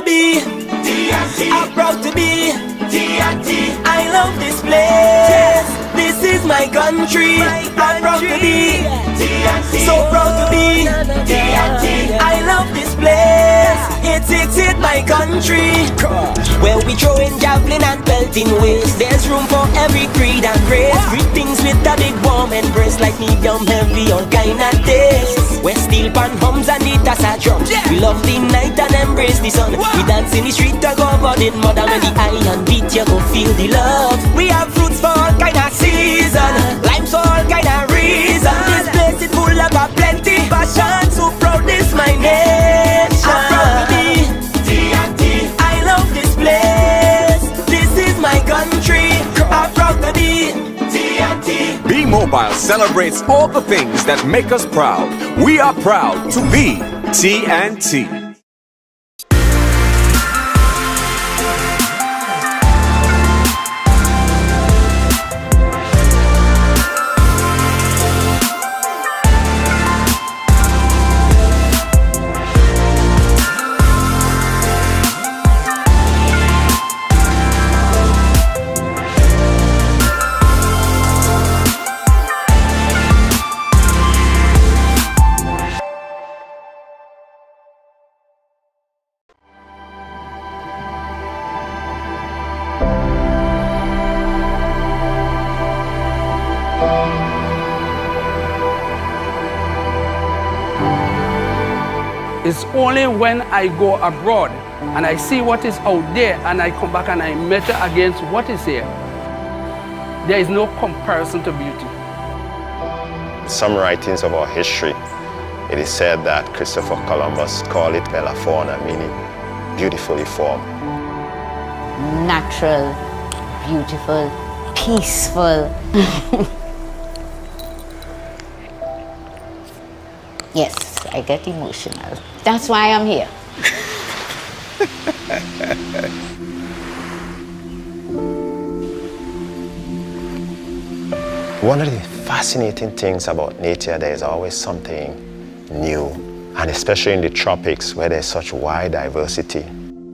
be T&T. I'm proud to be T&T. I love this place. This is my country. I'm proud to be T&T. So proud to be T&T. I love this place. It's my country. Where we throwing javelin and pelting waste. There's room for every creed and race. Greetings with a big warm embrace, like medium heavy, all kind of taste. Where steel pan hums and it as a drum. We love the night and embrace the sun. We dance in the street to go out in mud. And when the iron beat, you go feel the love. We have fruits for all kind of season, limes for all kind of reason. This place is full of a plenty passion. So proud this my nation. I'm proud to be T&T. I love this place. This is my country. I'm proud to be T&T. Be Mobile celebrates all the things that make us proud. We are proud to be T&T. It's only when I go abroad and I see what is out there and I come back and I measure against what is here. There is no comparison to beauty. Some writings of our history, it is said that Christopher Columbus called it Bella Fauna, meaning beautifully formed. Natural, beautiful, peaceful. Yes, I get emotional. That's why I'm here. One of the fascinating things about nature, there is always something new. And especially in the tropics where there's such wide diversity,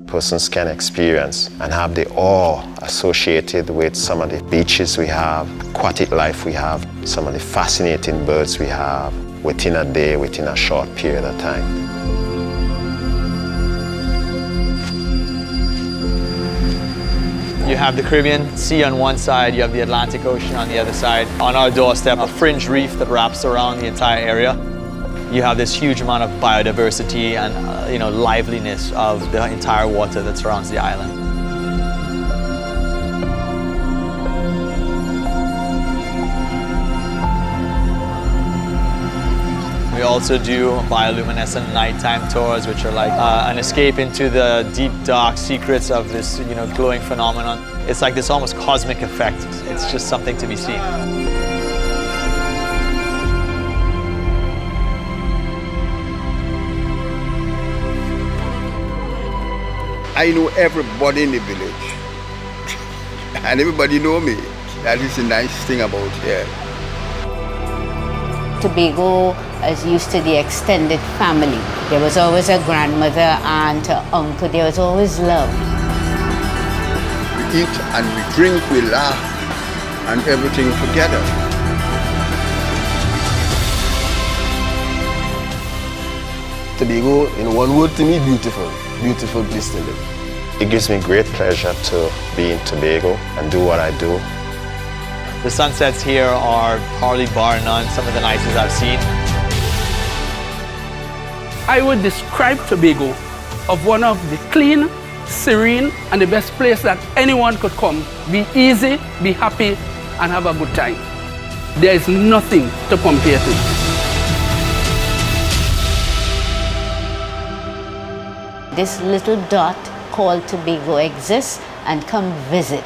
persons can experience and have the awe associated with some of the beaches we have, aquatic life we have, some of the fascinating birds we have within a day, within a short period of time. You have the Caribbean Sea on one side, you have the Atlantic Ocean on the other side. On our doorstep, a fringe reef that wraps around the entire area. You have this huge amount of biodiversity and liveliness of the entire water that surrounds the island. We also do bioluminescent nighttime tours, which are like an escape into the deep, dark secrets of this, glowing phenomenon. It's like this almost cosmic effect. It's just something to be seen. I know everybody in the village, and everybody know me. That is the nice thing about here. Tobago is used to the extended family. There was always a grandmother, aunt, uncle. There was always love. We eat and we drink, we laugh, and everything together. Tobago, in one word to me, beautiful. Beautiful place to live. It gives me great pleasure to be in Tobago and do what I do. The sunsets here are probably bar none some of the nicest I've seen. I would describe Tobago of one of the clean, serene, and the best place that anyone could come. Be easy, be happy, and have a good time. There is nothing to compare to. This little dot called Tobago exists, and come visit.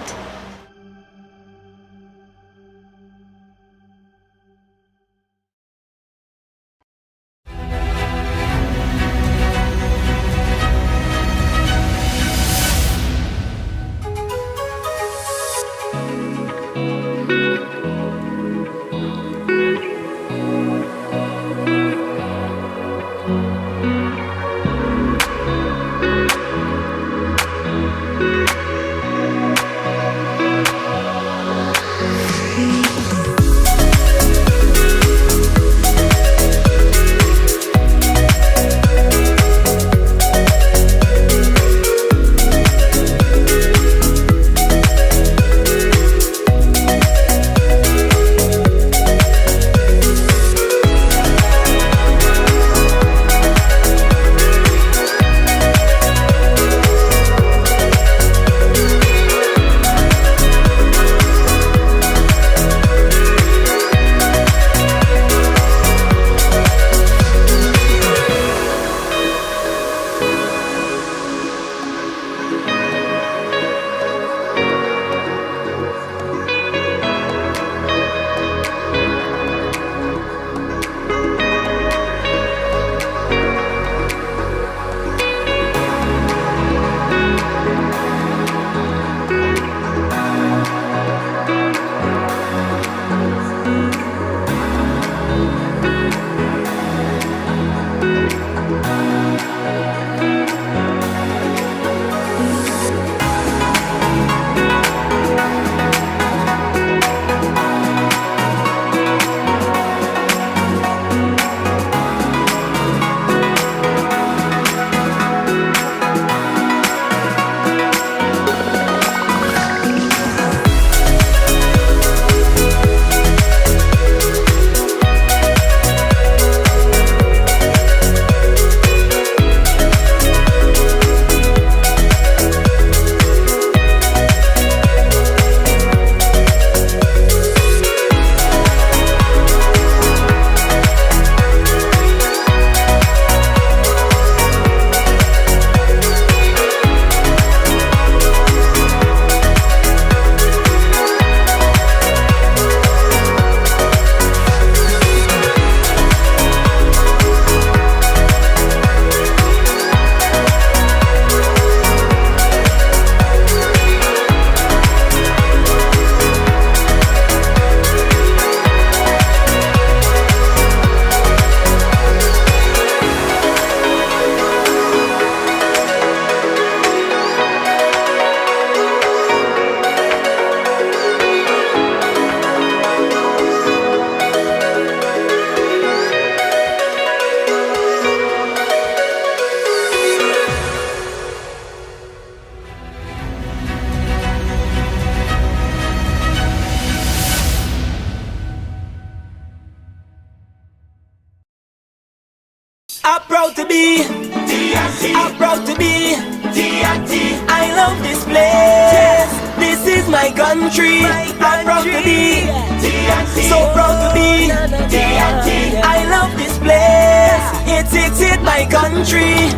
I'm proud to be T&T. I'm proud to be T&T. I love this place. This is my country. I'm proud to be T&T. So proud to be T&T. I love this place. It's my country.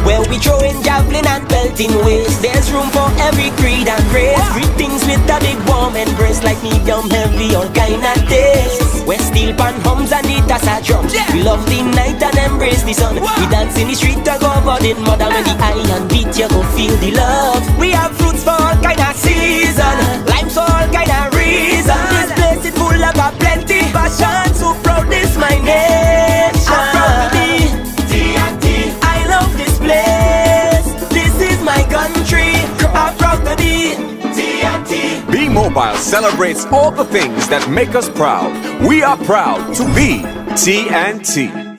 Where we throwing javelin and belting waist. There's room for every creed and race. Greetings with a big warm embrace, like medium heavy or kind of taste. Where steel pan hums and it as a drum. We love the night and embrace the sun. We dance in the street to go about it mother. When the iron beat you go feel the love. We have fruits for all kind of season, limes for all kind of reason. This place is full of a plenty passion. So proud this my nation. I'm proud to be T&T. I love this place. This is my country. I'm proud to be T&T. Be Mobile celebrates all the things that make us proud. We are proud to be T&T.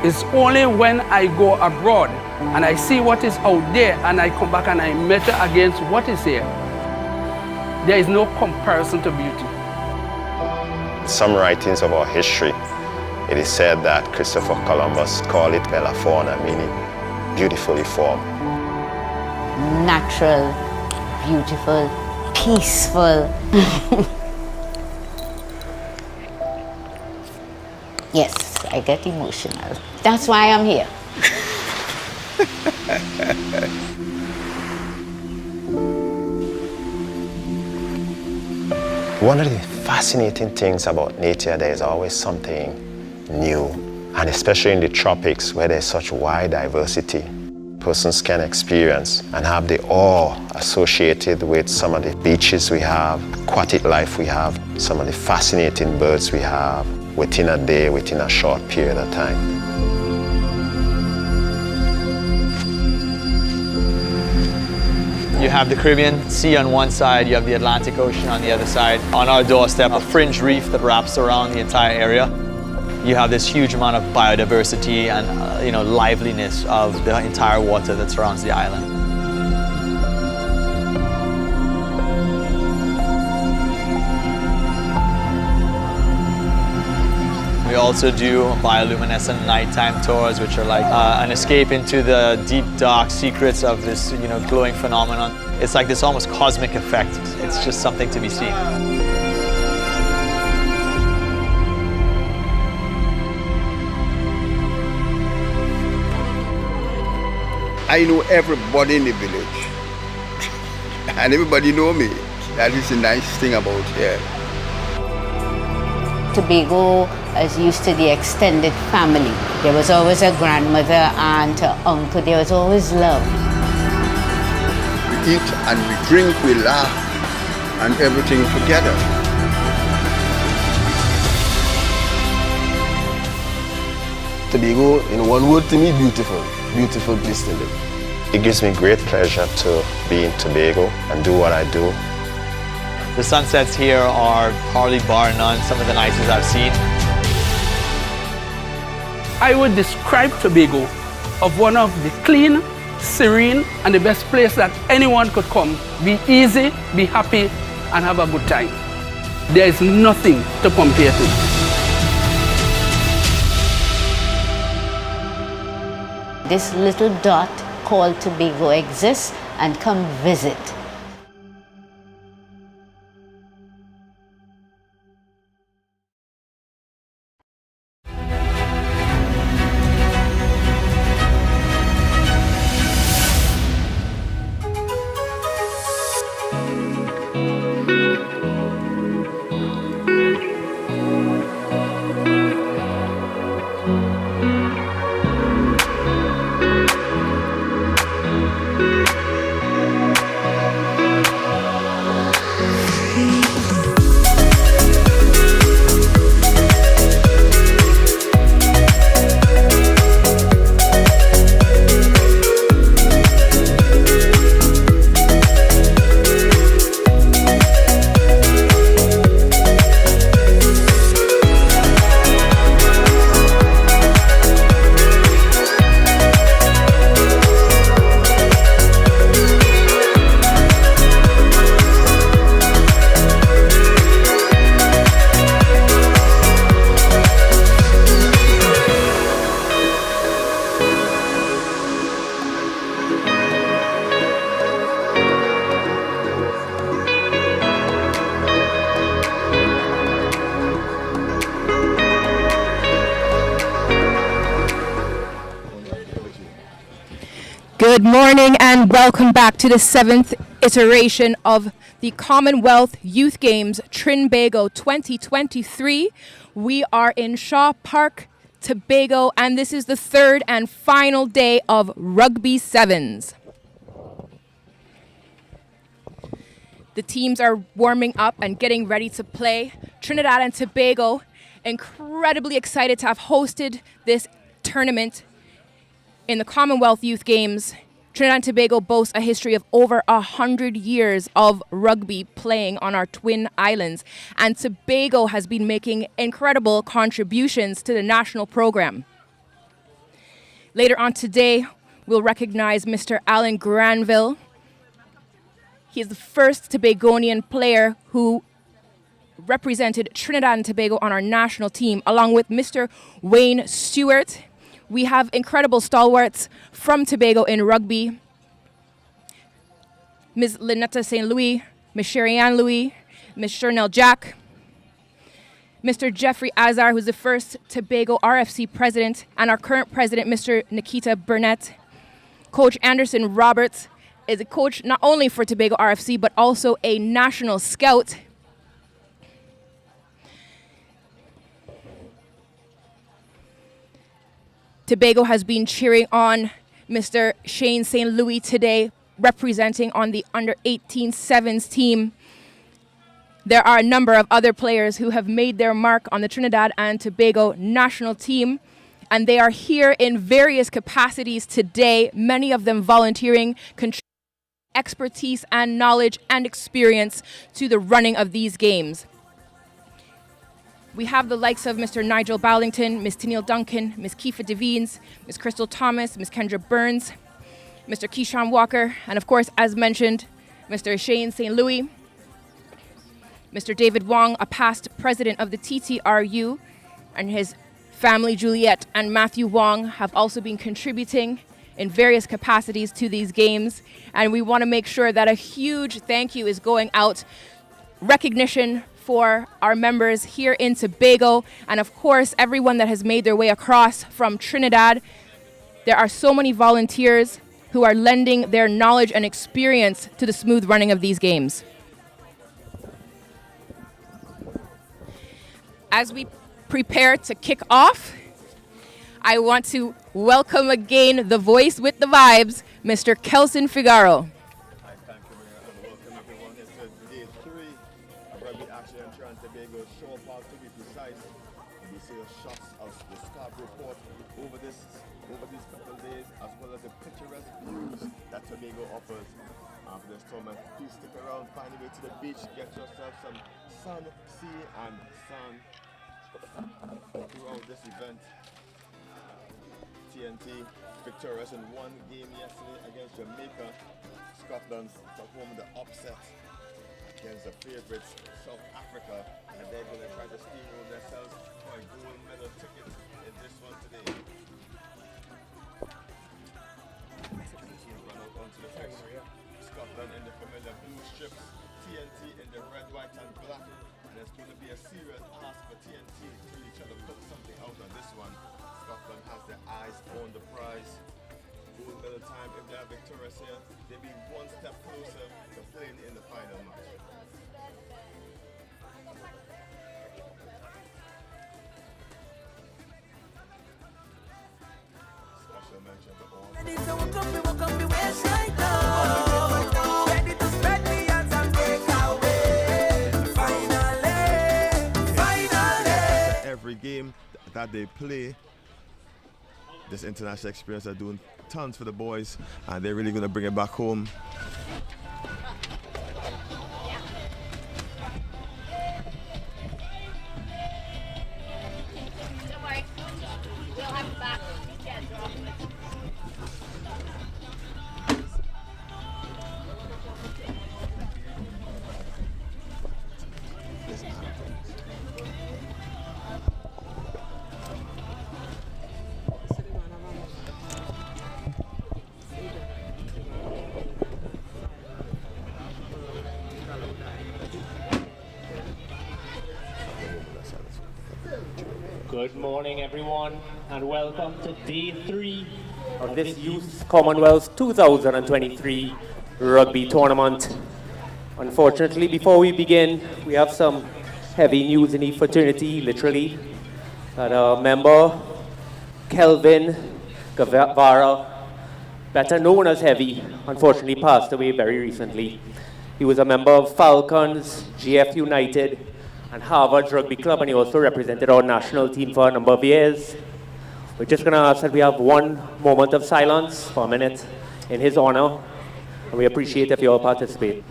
It's only when I go abroad and I see what is out there and I come back and I measure against what is here. There is no comparison to beauty. Some writings of our history, it is said that Christopher Columbus called it Bella Fauna, meaning beautifully formed. Natural, beautiful, peaceful. Yes, I get emotional. That's why I'm here. One of the fascinating things about nature, there is always something new. And especially in the tropics where there's such wide diversity, persons can experience and have the awe associated with some of the beaches we have, aquatic life we have, some of the fascinating birds we have within a day, within a short period of time. You have the Caribbean Sea on one side, you have the Atlantic Ocean on the other side. On our doorstep, a fringe reef that wraps around the entire area. You have this huge amount of biodiversity and liveliness of the entire water that surrounds the island. We also do bioluminescent nighttime tours, which are like an escape into the deep, dark secrets of this, glowing phenomenon. It's like this almost cosmic effect. It's just something to be seen. I know everybody in the village, and everybody know me. That is the nice thing about here. Tobago is used to the extended family. There was always a grandmother, aunt, uncle. There was always love. We eat and we drink, we laugh, and everything together. Tobago, in one word to me, beautiful. Beautiful place to live. It gives me great pleasure to be in Tobago and do what I do. The sunsets here are probably bar none some of the nicest I've seen. I would describe Tobago of one of the clean, serene, and the best place that anyone could come. Be easy, be happy, and have a good time. There is nothing to compare to. This little dot called Tobago exists, and come visit. Good morning and welcome back to the 7th iteration of the Commonwealth Youth Games Trinbago 2023. We are in Shaw Park, Tobago, and this is the third and final day of Rugby Sevens. The teams are warming up and getting ready to play. Trinidad and Tobago, incredibly excited to have hosted this tournament in the Commonwealth Youth Games. Trinidad and Tobago boasts a history of over 100 years of rugby playing on our twin islands, and Tobago has been making incredible contributions to the national program. Later on today, we'll recognize Mr. Alan Granville. He is the first Tobagonian player who represented Trinidad and Tobago on our national team, along with Mr. Wayne Stewart. We have incredible stalwarts from Tobago in rugby. Ms. Lynetta St. Louis, Ms. Sherry-Ann Louis, Ms. Chernell Jack, Mr. Jeffrey Azar, who's the first Tobago RFC president, and our current president, Mr. Nikita Burnett. Coach Anderson Roberts is a coach not only for Tobago RFC, but also a national scout. Tobago has been cheering on Mr. Shane St. Louis today, representing on the under-18 sevens team. There are a number of other players who have made their mark on the Trinidad and Tobago national team, and they are here in various capacities today, many of them volunteering, contributing expertise and knowledge and experience to the running of these games. We have the likes of Mr. Nigel Ballington, Ms. Tennille Duncan, Ms. Kiefa Devines, Ms. Crystal Thomas, Ms. Kendra Burns, Mr. Keyshawn Walker, and of course, as mentioned, Mr. Shane St. Louis, Mr. David Wong, a past president of the TTRU, and his family, Juliet and Matthew Wong, have also been contributing in various capacities to these games. And we want to make sure that a huge thank you is going out, recognition for our members here in Tobago, and of course, everyone that has made their way across from Trinidad. There are so many volunteers who are lending their knowledge and experience to the smooth running of these games. As we prepare to kick off, I want to welcome again the voice with the vibes, Mr. Kelson Figaro. Tobago offers after this tournament. Please stick around, find your way to the beach, get yourself some sun, sea and sun throughout this event. TNT victorious in one game yesterday against Jamaica. Scotland took home the upset against the favourites South Africa, and they're going to try to steamroll themselves for a gold medal ticket in this one today. Onto the text. Scotland in the familiar blue strips, TNT in the red, white and black, and there's going to be a serious ask for TNT to really try to put something out on this one. Scotland has their eyes on the prize. Gold medal time, if they are victorious here, they'll be one step closer to playing in the final match. Special mention to all. Every game that they play, this international experience are doing tons for the boys, and they're really going to bring it back home. Don't worry, we'll have it back. Good morning, everyone, and welcome to Day 3 of this Youth Commonwealth 2023 Rugby Tournament. Unfortunately, before we begin, we have some heavy news in the fraternity, literally. That a member, Kelvin Guevara, better known as Heavy, unfortunately passed away very recently. He was a member of Falcons, GF United, and Harvard Rugby Club, and he also represented our national team for a number of years. We're just going to ask that we have one moment of silence for a minute in his honor, and we appreciate if you all participate.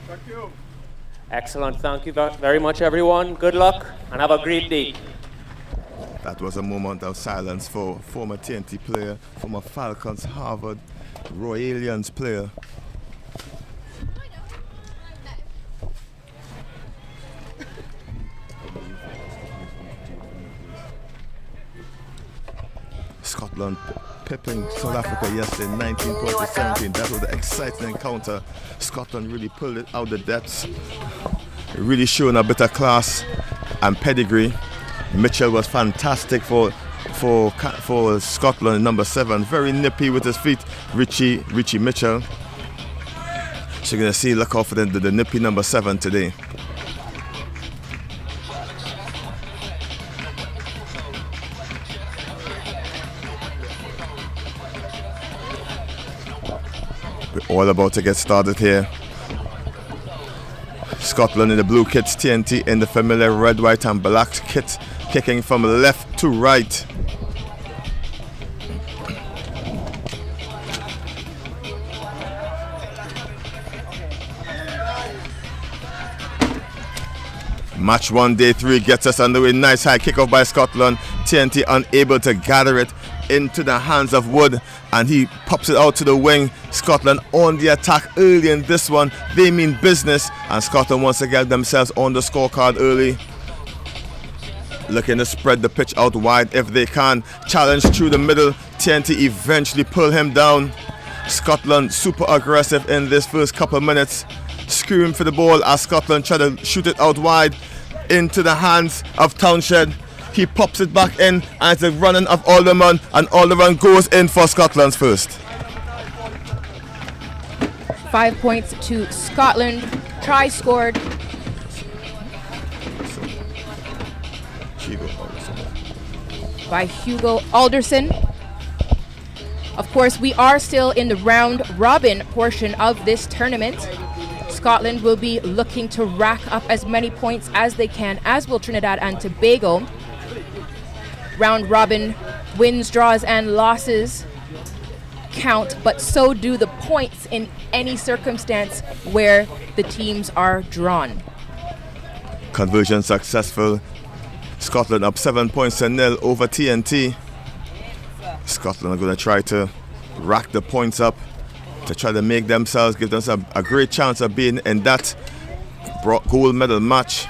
Thank you. Excellent. Thank you very much, everyone. Good luck and have a great day. That was a moment of silence for former TNT player, former Falcons, Harvard, Royalians player. Scotland pipping South Africa yesterday, 19-17. That was an exciting encounter. Scotland really pulled it out the depths, really showing a bit of class and pedigree. Mitchell was fantastic for Scotland, number 7. Very nippy with his feet, Richie Mitchell. So you're going to see, look out for the nippy number 7 today. We're all about to get started here. Scotland in the blue kits, TNT in the familiar red, white and black kit, kicking from left to right. Match 1, day 3 gets us underway. Nice high kickoff by Scotland. TNT unable to gather it into the hands of Wood, and he pops it out to the wing. Scotland on the attack early in this one. They mean business, and Scotland wants to get themselves on the scorecard early. Looking to spread the pitch out wide if they can. Challenge through the middle. TNT eventually pull him down. Scotland super aggressive in this first couple of minutes. Screaming for the ball as Scotland try to shoot it out wide into the hands of Townshend. He pops it back in, and it's a running of Alderman, and Alderman goes in for Scotland's first. 5 points to Scotland. Try scored. By Hugo Alderson. Of course, we are still in the round robin portion of this tournament. Scotland will be looking to rack up as many points as they can, as will Trinidad and Tobago. Round robin wins, draws, and losses count, but so do the points in any circumstance where the teams are drawn. Conversion successful. Scotland up 7 points to 0 over TNT. Scotland are going to try to rack the points up to try to make themselves, give themselves a great chance of being in that gold medal match.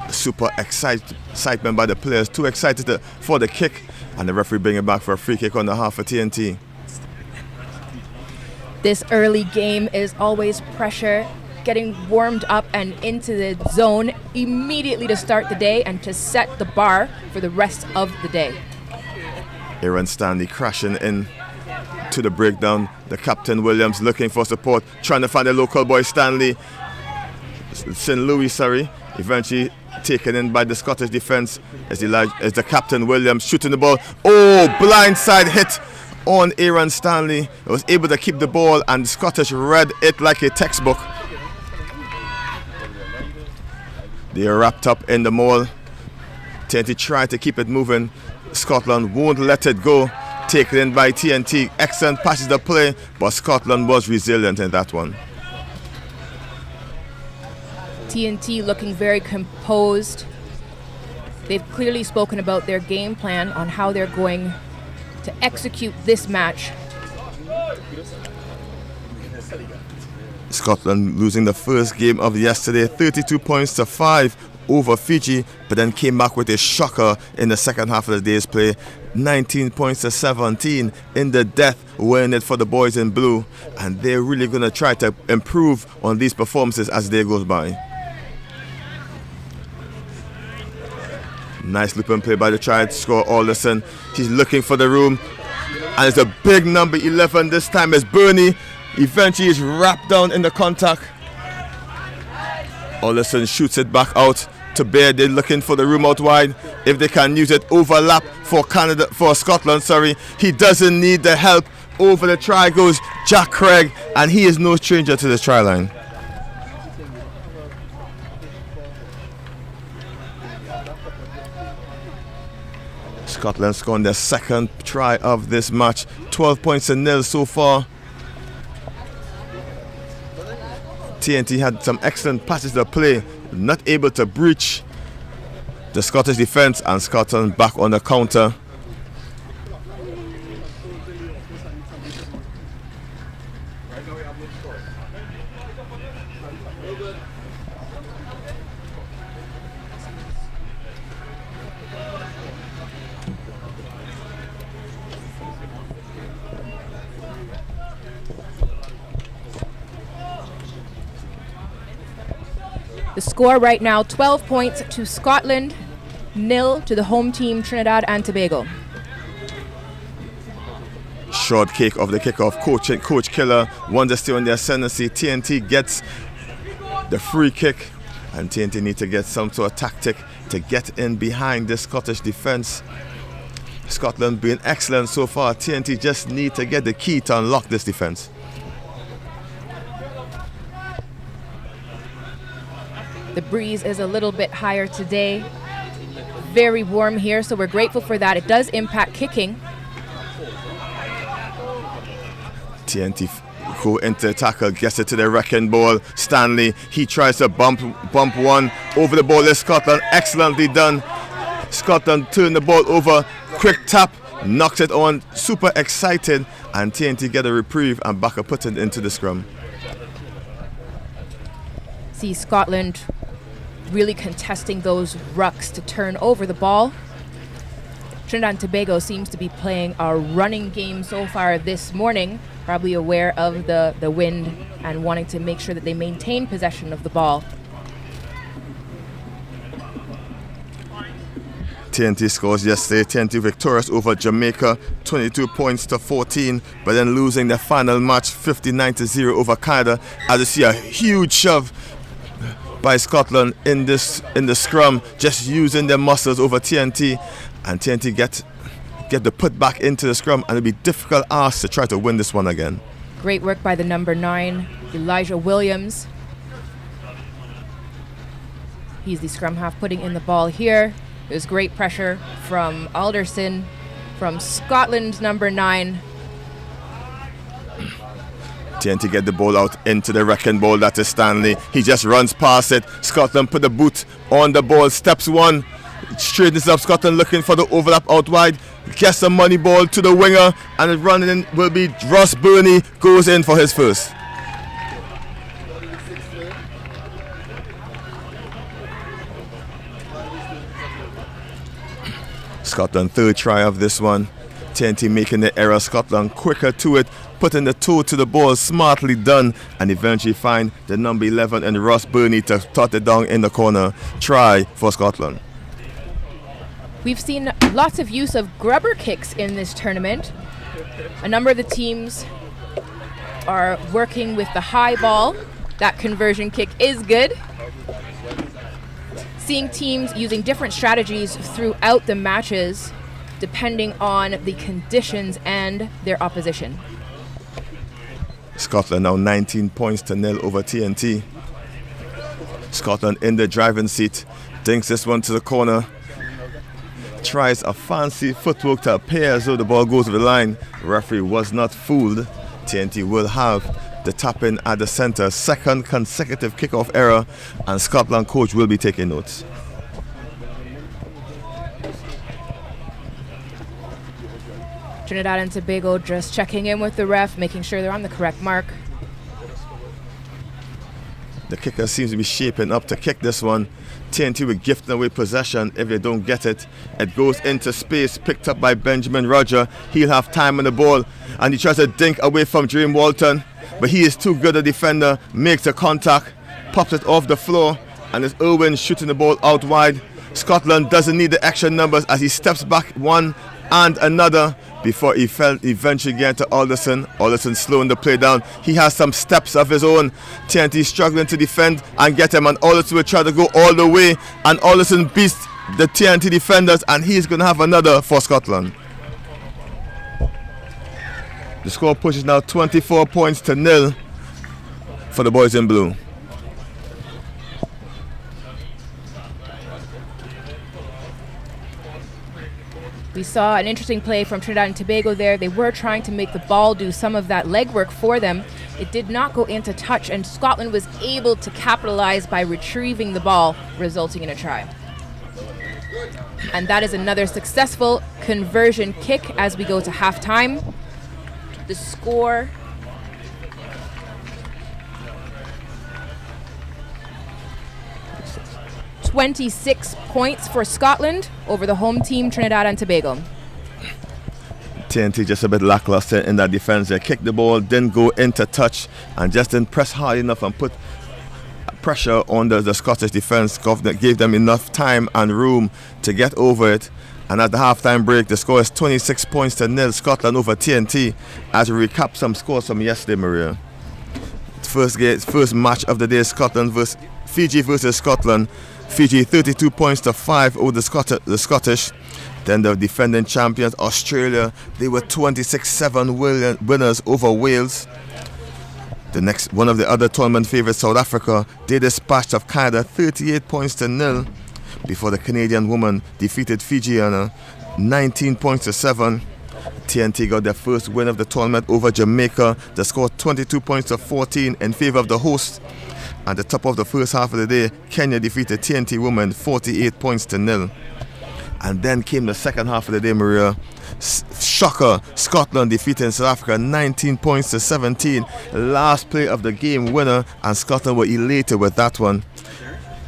Super excitement by the players, too excited for the kick, and the referee bring it back for a free kick on the half of TNT. This early game is always pressure, getting warmed up and into the zone immediately to start the day and to set the bar for the rest of the day. Aaron Stanley crashing in to the breakdown. The captain Williams looking for support, trying to find the local boy Stanley. St. Louis, eventually taken in by the Scottish defence as the captain Williams shooting the ball. Oh, blindside hit on Aaron Stanley. He was able to keep the ball, and the Scottish read it like a textbook. They are wrapped up in the maul. TNT tried to keep it moving. Scotland won't let it go. Taken in by TNT. Excellent passes of play, but Scotland was resilient in that one. TNT looking very composed. They've clearly spoken about their game plan on how they're going to execute this match. Scotland losing the first game of yesterday, 32 points to 5 over Fiji, but then came back with a shocker in the second half of the day's play. 19 points to 17 in the death, winning it for the boys in blue, and they're really going to try to improve on these performances as the day goes by. Nice looping play by the try to score Alderson. He's looking for the room, and it's a big number 11 this time. It's Bernie. Eventually is wrapped down in the contact. Alderson shoots it back out to Bear. They're looking for the room out wide. If they can use it, overlap for Scotland. He doesn't need the help. Over the try goes Jack Craig, and he is no stranger to the try line. Scotland scoring their second try of this match. 12 points to 0 so far. TNT had some excellent passes to play, not able to breach the Scottish defence, and Scotland back on the counter. The score right now, 12 points to Scotland, 0 to the home team Trinidad and Tobago. Short kick of the kickoff. Coach Killer wants to stay on the ascendancy. TNT gets the free kick, and TNT need to get some sort of tactic to get in behind the Scottish defence. Scotland being excellent so far. TNT just need to get the key to unlock this defence. The breeze is a little bit higher today. Very warm here, so we're grateful for that. It does impact kicking. TNT go into tackle, gets it to the wrecking ball. Stanley, he tries to bump one over the ball. Is Scotland, excellently done. Scotland turn the ball over, quick tap, knocks it on, super excited, and TNT get a reprieve and back up, put it into the scrum. See Scotland really contesting those rucks to turn over the ball. Trinidad and Tobago seems to be playing a running game so far this morning, probably aware of the wind and wanting to make sure that they maintain possession of the ball. TNT scores yesterday. TNT victorious over Jamaica, 22 points to 14, but then losing their final match 59-0 over Canada, as you see a huge shove by Scotland in the scrum, just using their muscles over TNT, and TNT get the put back into the scrum, and it'll be difficult ask to try to win this one again. Great work by the number 9, Elijah Williams. He's the scrum half putting in the ball here. There's great pressure from Alderson, from Scotland number 9. TNT get the ball out into the wrecking ball. That is Stanley. He just runs past it. Scotland put the boot on the ball. Steps one. Straightens up. Scotland looking for the overlap out wide. Gets the money ball to the winger. And the running in will be Ross Burney. Goes in for his first. Scotland third try of this one. TNT making the error. Scotland quicker to it, putting the toe to the ball, smartly done, and eventually find the number 11 and Ross Burney to tot it down in the corner. Try for Scotland. We've seen lots of use of grubber kicks in this tournament. A number of the teams are working with the high ball. That conversion kick is good. Seeing teams using different strategies throughout the matches depending on the conditions and their opposition. Scotland now 19 points to 0 over TNT. Scotland in the driving seat, dinks this one to the corner, tries a fancy footwork to appear as though the ball goes over the line. Referee was not fooled. TNT will have the tap in at the center, second consecutive kickoff error, and Scotland coach will be taking notes. Trinidad and Tobago just checking in with the ref, making sure they're on the correct mark. The kicker seems to be shaping up to kick this one. TNT will gift away possession if they don't get it. It goes into space, picked up by Benjamin Roger. He'll have time on the ball, and he tries to dink away from Dream Walton, but he is too good a defender, makes a contact, pops it off the floor, and it's Irwin shooting the ball out wide. Scotland doesn't need the extra numbers as he steps back one and another before he eventually get to Alderson. Alderson slowing the play down. He has some steps of his own. TNT struggling to defend and get him, and Alderson will try to go all the way, and Alderson beats the TNT defenders, and he's going to have another for Scotland. The score pushes now 24 points to 0 for the boys in blue. We saw an interesting play from Trinidad and Tobago there. They were trying to make the ball do some of that legwork for them. It did not go into touch, and Scotland was able to capitalize by retrieving the ball, resulting in a try. And that is another successful conversion kick as we go to halftime. The score – 26 points for Scotland over the home team, Trinidad and Tobago. TNT just a bit lackluster in that defense. They kicked the ball, didn't go into touch, and just didn't press hard enough and put pressure on the Scottish defense that gave them enough time and room to get over it. And at the halftime break, the score is 26 points to 0, Scotland over TNT. As we recap some scores from yesterday, Maria. First match of the day, Fiji versus Scotland. Fiji 32 points to 5 over the Scottish. Then the defending champions Australia, they were 26-7 winners over Wales. The next one of the other tournament favourites, South Africa, they dispatched of Canada 38 points to 0 before the Canadian woman defeated Fijiana 19 points to 7. TNT got their first win of the tournament over Jamaica. They scored 22 points to 14 in favour of the host. At the top of the first half of the day, Kenya defeated TNT women 48 points to 0. And then came the second half of the day, Maria. Shocker, Scotland defeating South Africa 19 points to 17. Last play of the game winner, and Scotland were elated with that one.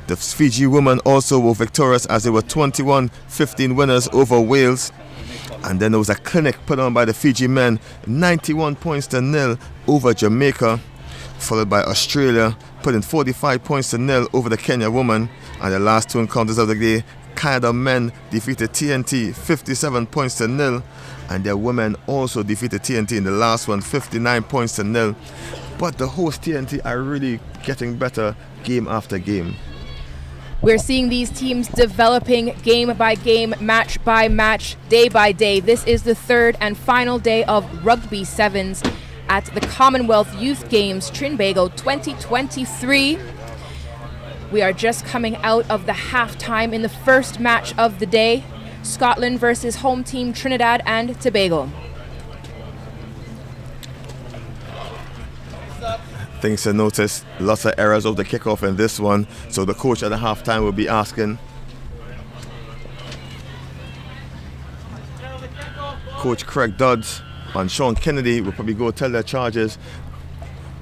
The Fiji women also were victorious as they were 21-15 winners over Wales. And then there was a clinic put on by the Fiji men, 91 points to 0 over Jamaica, followed by Australia, putting 45 points to 0 over the Kenya woman. And the last two encounters of the day, Canada men defeated TNT 57 points to 0, and their women also defeated TNT in the last one 59 points to 0. But the host TNT are really getting better game after game. We're seeing these teams developing game by game, match by match, day by day. This is the third and final day of Rugby Sevens at the Commonwealth Youth Games Trinbago 2023. We are just coming out of the halftime in the first match of the day, Scotland versus home team Trinidad and Tobago. Things to notice, lots of errors of the kickoff in this one, so the coach at the halftime will be asking Coach Craig Dodds and Sean Kennedy will probably go tell their charges,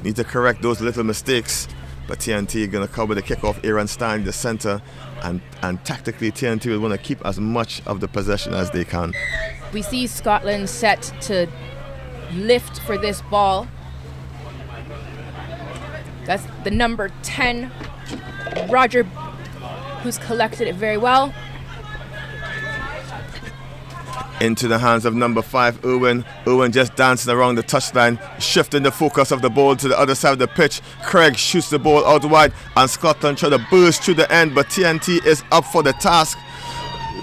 need to correct those little mistakes. But TNT going to cover the kickoff, Aaron Stein, the center, and tactically TNT will want to keep as much of the possession as they can. We see Scotland set to lift for this ball. That's the number 10, Roger, who's collected it very well. Into the hands of number 5, Irwin. Irwin just dancing around the touchline, shifting the focus of the ball to the other side of the pitch. Craig shoots the ball out wide, and Scotland try to burst through the end, but TNT is up for the task.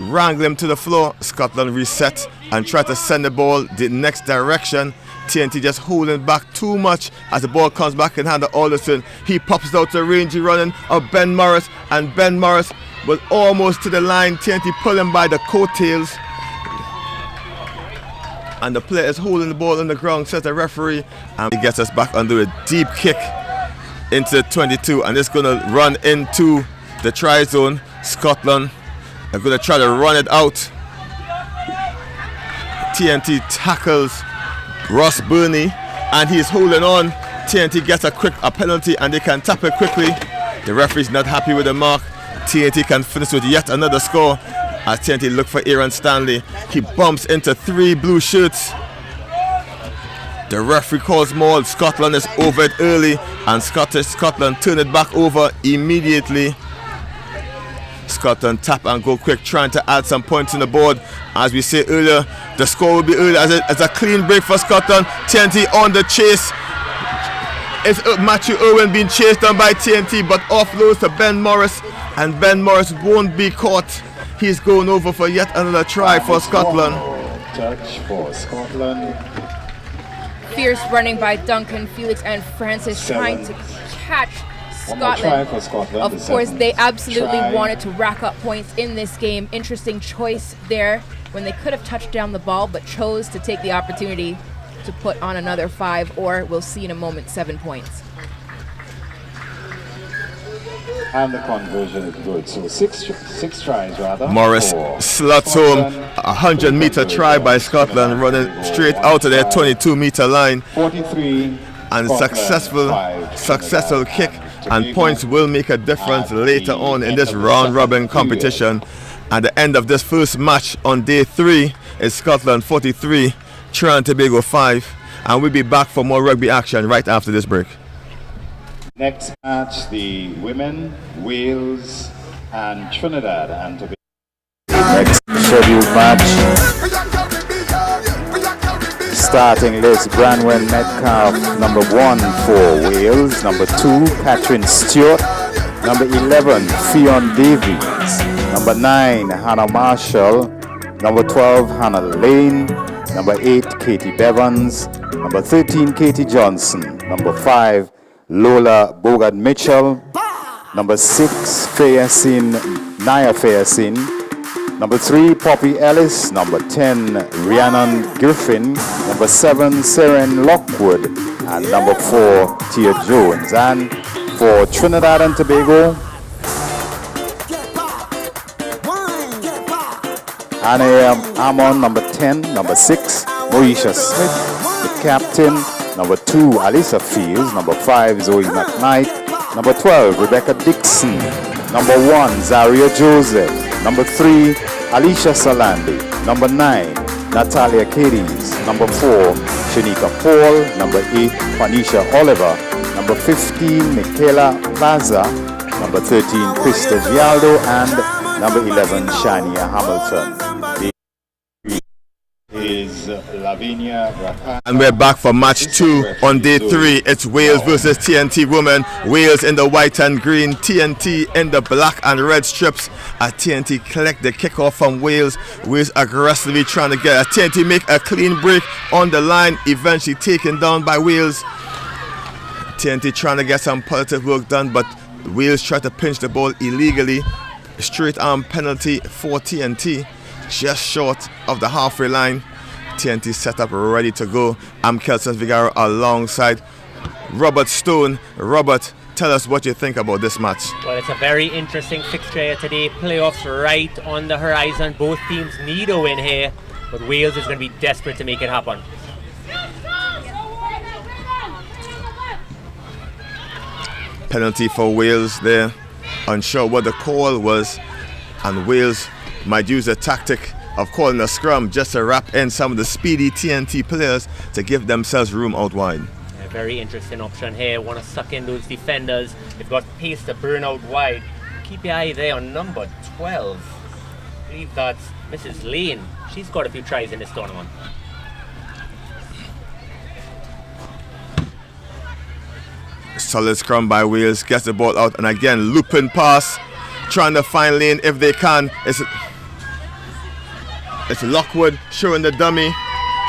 Wrangle him to the floor. Scotland reset and try to send the ball the next direction. TNT just holding back too much as the ball comes back in hand of Alderson. He pops out the rangy running of Ben Morris, and Ben Morris was almost to the line. TNT pull him by the coattails. And the player is holding the ball on the ground, says the referee, and he gets us back under a deep kick into 22, and it's going to run into the try zone. Scotland are going to try to run it out. TNT tackles Ross Burney, and he's holding on. TNT gets a penalty, and they can tap it quickly. The referee's not happy with the mark. TNT can finish with yet another score as TNT look for Aaron Stanley. He bumps into 3 blue shirts. The referee calls maul. Scotland is over it early, and Scotland turn it back over immediately. Scotland tap and go quick, trying to add some points on the board. As we say earlier, the score will be early as a clean break for Scotland. TNT on the chase. It's Matthew Irwin being chased down by TNT, but offloads to Ben Morris, and Ben Morris won't be caught. He's going over for yet another try for Scotland. Touch for Scotland. Fierce running by Duncan, Felix, and Francis trying to catch Scotland. Of course, they absolutely wanted to rack up points in this game. Interesting choice there when they could have touched down the ball, but chose to take the opportunity to put on another 5, or we'll see in a moment 7 points. And the conversion is good. So six tries rather. Morris slots home a 100-meter try by Scotland, running straight out of their 22-meter line. 43 and successful kick, and points will make a difference later on in this round-robin competition. At the end of this first match on day 3 is Scotland 43, Trinidad and Tobago 5, and we'll be back for more rugby action right after this break. Next match, the women, Wales and Trinidad and Tobago. Next scheduled match. Starting list, Branwen Metcalf, number 1 for Wales, number 2, Catherine Stewart, number 11, Fionn Davies, number 9, Hannah Marshall, number 12, Hannah Lane, number 8, Katie Bevans, number 13, Katie Johnson, number 5, Lola Bogart Mitchell, number 6, Naya Fayasin, number 3, Poppy Ellis, number 10, Rhiannon Griffin, number 7, Seren Lockwood, and number 4, Tia Jones. And for Trinidad and Tobago, Anna Amon, number 10, number 6, Moesha Smith, the captain, number 2, Alisa Fields, number 5, Zoe McKnight, number 12, Rebecca Dixon, number 1, Zaria Joseph, number 3, Alicia Salandi, number 9, Natalia Cadiz, number 4, Shanika Paul, number 8, Panisha Oliver, number 15, Michaela Plaza, number 13, Krista Gialdo, and number 11, Shania Hamilton. Is Lavinia Rakan. And we're back for match 2 on day 3. It's Wales versus TNT women. Wales in the white and green, TNT in the black and red strips. As TNT collect the kickoff from Wales. Wales aggressively trying to get TNT make a clean break on the line, eventually taken down by Wales. TNT trying to get some positive work done, but Wales try to pinch the ball illegally. Straight arm penalty for TNT, just short of the halfway line. TNT set up ready to go. I'm Kelson Vigaro alongside Robert Stone. Robert, tell us what you think about this match. Well, it's a very interesting fixture here today. Playoffs right on the horizon. Both teams need a win here, but Wales is going to be desperate to make it happen. Penalty for Wales there. Unsure what the call was, and Wales might use a tactic of calling a scrum just to wrap in some of the speedy TNT players to give themselves room out wide. A very interesting option here. Want to suck in those defenders. They've got pace to burn out wide. Keep your eye there on number 12. I believe that's Mrs. Lane. She's got a few tries in this tournament. Solid scrum by Wales, gets the ball out, and again looping pass, trying to find Lane if they can. It's Lockwood showing the dummy,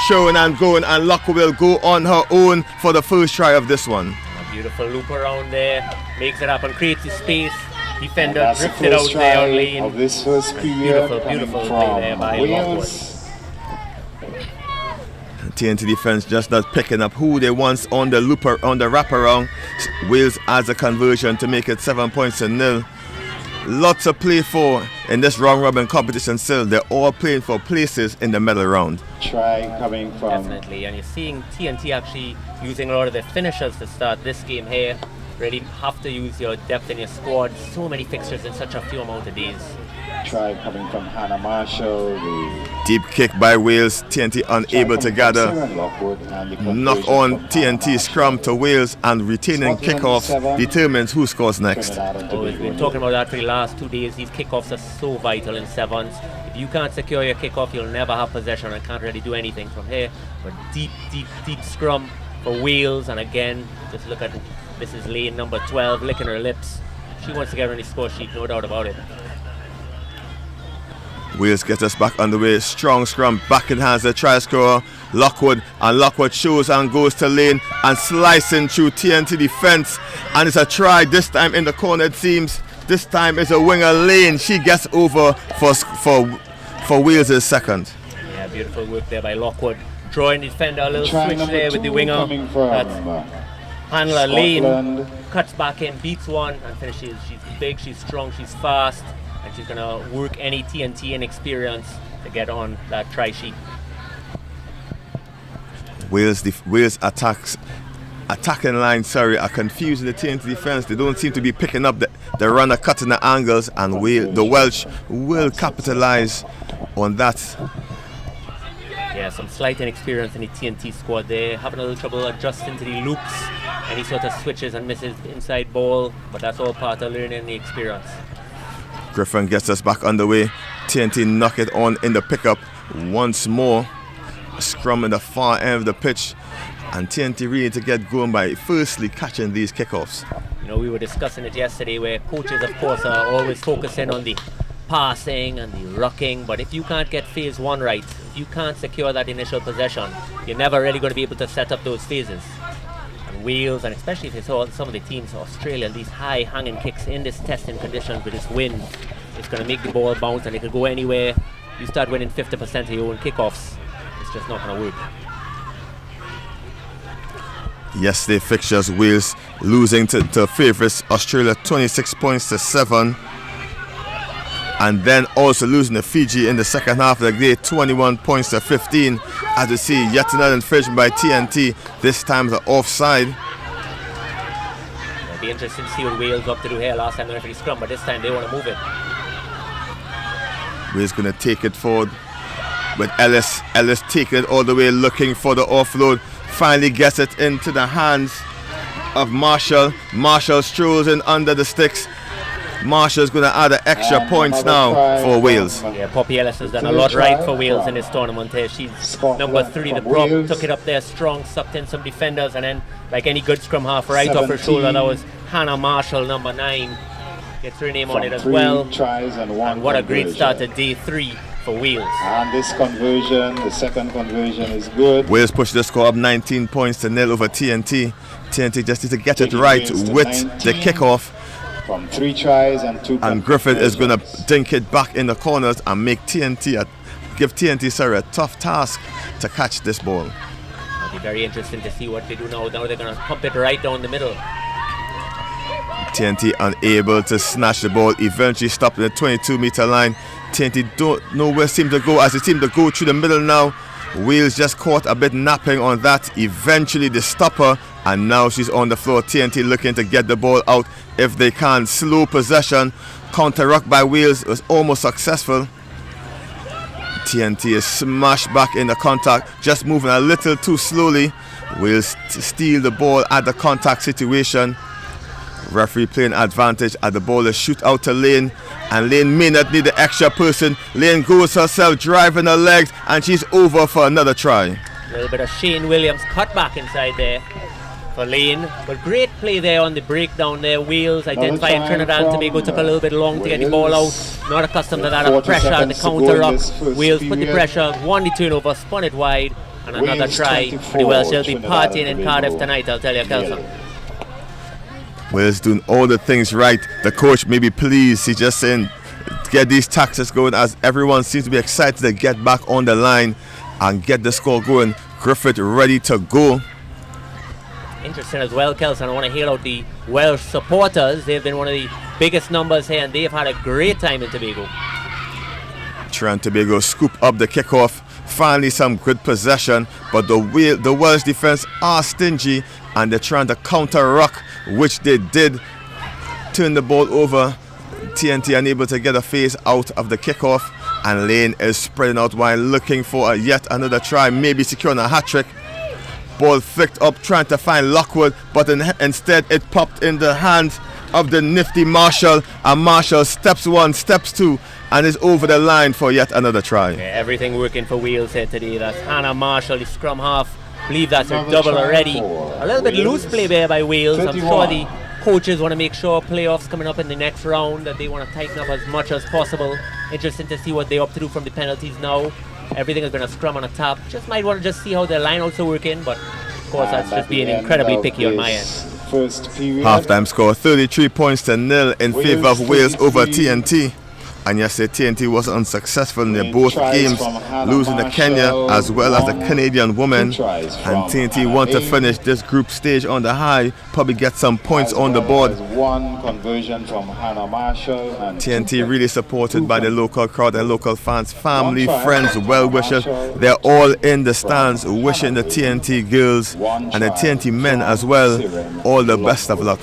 showing and going, and Lockwood will go on her own for the first try of this one. A beautiful loop around there, makes it happen, creates the space. Defender drifted out there on Lane. Of this first period, beautiful play there by Lockwood. TNT defense just not picking up who they want on the looper, on the wraparound. Wales adds a conversion to make it 7-0. Lots to play for in this round robin competition still. They're all playing for places in the medal round. Try coming from... Definitely, and you're seeing TNT actually using a lot of their finishers to start this game here. really have to use your depth in your squad. So many fixtures in such a few amount of days. Try coming from Hannah Marshall. Deep kick by Wales. TNT unable to gather. Knock on TNT scrum to Wales, and retaining kickoffs determines who scores next. Oh, we've been talking about that for the last 2 days. These kickoffs are so vital in sevens. If you can't secure your kickoff, you'll never have possession and can't really do anything from here. But deep scrum for Wales, and again, just look at Mrs. Lane, number 12, licking her lips. She wants to get on the score sheet, no doubt about it. Wales gets us back underway. Strong scrum, back in hands of the try scorer, Lockwood, and Lockwood shows and goes to Lane and slicing through TNT defense, and it's a try this time in the corner. It seems this time it's a winger, Lane. She gets over for Wales' second. Yeah, beautiful work there by Lockwood, drawing the defender, a little switch there with the winger. That's handler Lane cuts back in, beats one, and finishes. She's big, she's strong, she's fast, and she's going to work any TNT inexperience to get on that try sheet. Wales attacking line, are confusing the TNT defense. They don't seem to be picking up the runner, cutting the angles, and the Welsh will capitalize on that. Yeah, some slight inexperience in the TNT squad there, having a little trouble adjusting to the loops, any sort of switches and misses inside ball, but that's all part of learning the experience. Griffin gets us back underway. TNT knock it on in the pickup once more. A scrum in the far end of the pitch, and TNT really to get going by firstly catching these kickoffs. You know, we were discussing it yesterday where coaches, of course, are always focusing on the passing and the rucking, but if you can't get phase one right, if you can't secure that initial possession, you're never really going to be able to set up those phases. And Wales, and especially if you saw some of the teams, Australia, these high hanging kicks in this testing conditions with this wind, it's going to make the ball bounce and it can go anywhere. You start winning 50% of your own kickoffs, it's just not going to work. Yesterday fixtures, Wales losing to favourites Australia 26 points to 7, and then also losing to Fiji in the second half of the day 21 points to 15. As you see, yet another infringement by TNT, this time the offside. It'll be interesting to see what Wales up to do here. Last time they went for the scrum, but this time they want to move it. Wales going to take it forward with Ellis taking it all the way, looking for the offload. Finally gets it into the hands of Marshall. Marshall strolls in under the sticks. Marshall's going to add an extra points now for Wales. Yeah, Poppy Ellis has done a lot right for Wales in this tournament here. She's number 3, the prop, took it up there strong, sucked in some defenders, and then, like any good scrum half, right off her shoulder, that was Hannah Marshall, number 9. Gets her name on it as well. And what a great start to day 3 for Wales. And this conversion, the second conversion, is good. Wales pushed the score up 19 points to 0 over TNT. TNT just needs to get it right with the kickoff. From 3 tries and 2. And Griffith is going to dink it back in the corners and make give TNT a tough task to catch this ball. It'll be very interesting to see what they do now. Now they're going to pump it right down the middle. TNT unable to snatch the ball, eventually stopped at the 22-meter line. TNT don't know where it seemed to go, as it seemed to go through the middle now. Wales just caught a bit napping on that. Eventually they stop her, and now she's on the floor. TNT looking to get the ball out if they can. Slow possession, counter ruck by Wales was almost successful. TNT is smashed back in the contact, just moving a little too slowly. Wales steal the ball at the contact situation. Referee playing advantage as the ball is shoot out to Lane, and Lane may not need the extra person. Lane goes herself, driving her legs, and she's over for another try. A little bit of Shane Williams cut back inside there for Lane, but great play there on the breakdown there. Wales identifying Trinidad and Tobago took a little bit long to get the ball out. Not accustomed to that pressure, the counter up. Wales put the pressure, won the turnover, spun it wide, and another try. The Welsh will be partying in Cardiff tonight, I'll tell you, Kelson. Wales doing all the things right. The coach may be pleased. He's just saying get these tactics going, as everyone seems to be excited to get back on the line and get the score going. Griffith ready to go. Interesting as well, Kelson. I want to hail out the Welsh supporters. They've been one of the biggest numbers here, and they've had a great time in Tobago. Trinidad and Tobago scoop up the kickoff. finally some good possession, but the Welsh defense are stingy and they're trying to counter-ruck, which they did. Turn the ball over. TNT unable to get a phase out of the kickoff, and Lane is spreading out while looking for yet another try, maybe securing a hat-trick. Ball flicked up, trying to find Lockwood, but instead it popped in the hands of the nifty Marshall, and Marshall steps one, steps two, and is over the line for yet another try. Yeah, everything working for Wales here today. That's Hannah Marshall, the scrum half. I believe that's her double already. A little bit loose play there by Wales. I'm sure the coaches want to make sure playoffs coming up in the next round that they want to tighten up as much as possible. Interesting to see what they're up to do from the penalties now. Everything has been a scrum on a tap. Just might want to just see how their lineouts are working, but of course that's just being incredibly picky on my end. Halftime score 33 points to 0 in favor of Wales over TNT. And yesterday TNT was unsuccessful in their both games, losing to Kenya as well as the Canadian women. And TNT want to finish this group stage on the high, probably get some points on the board. One conversion from Hannah Marshall. And TNT really supported by the local crowd and local fans, family, friends, well-wishers. They're all in the stands wishing the TNT girls and the TNT men as well all the best of luck.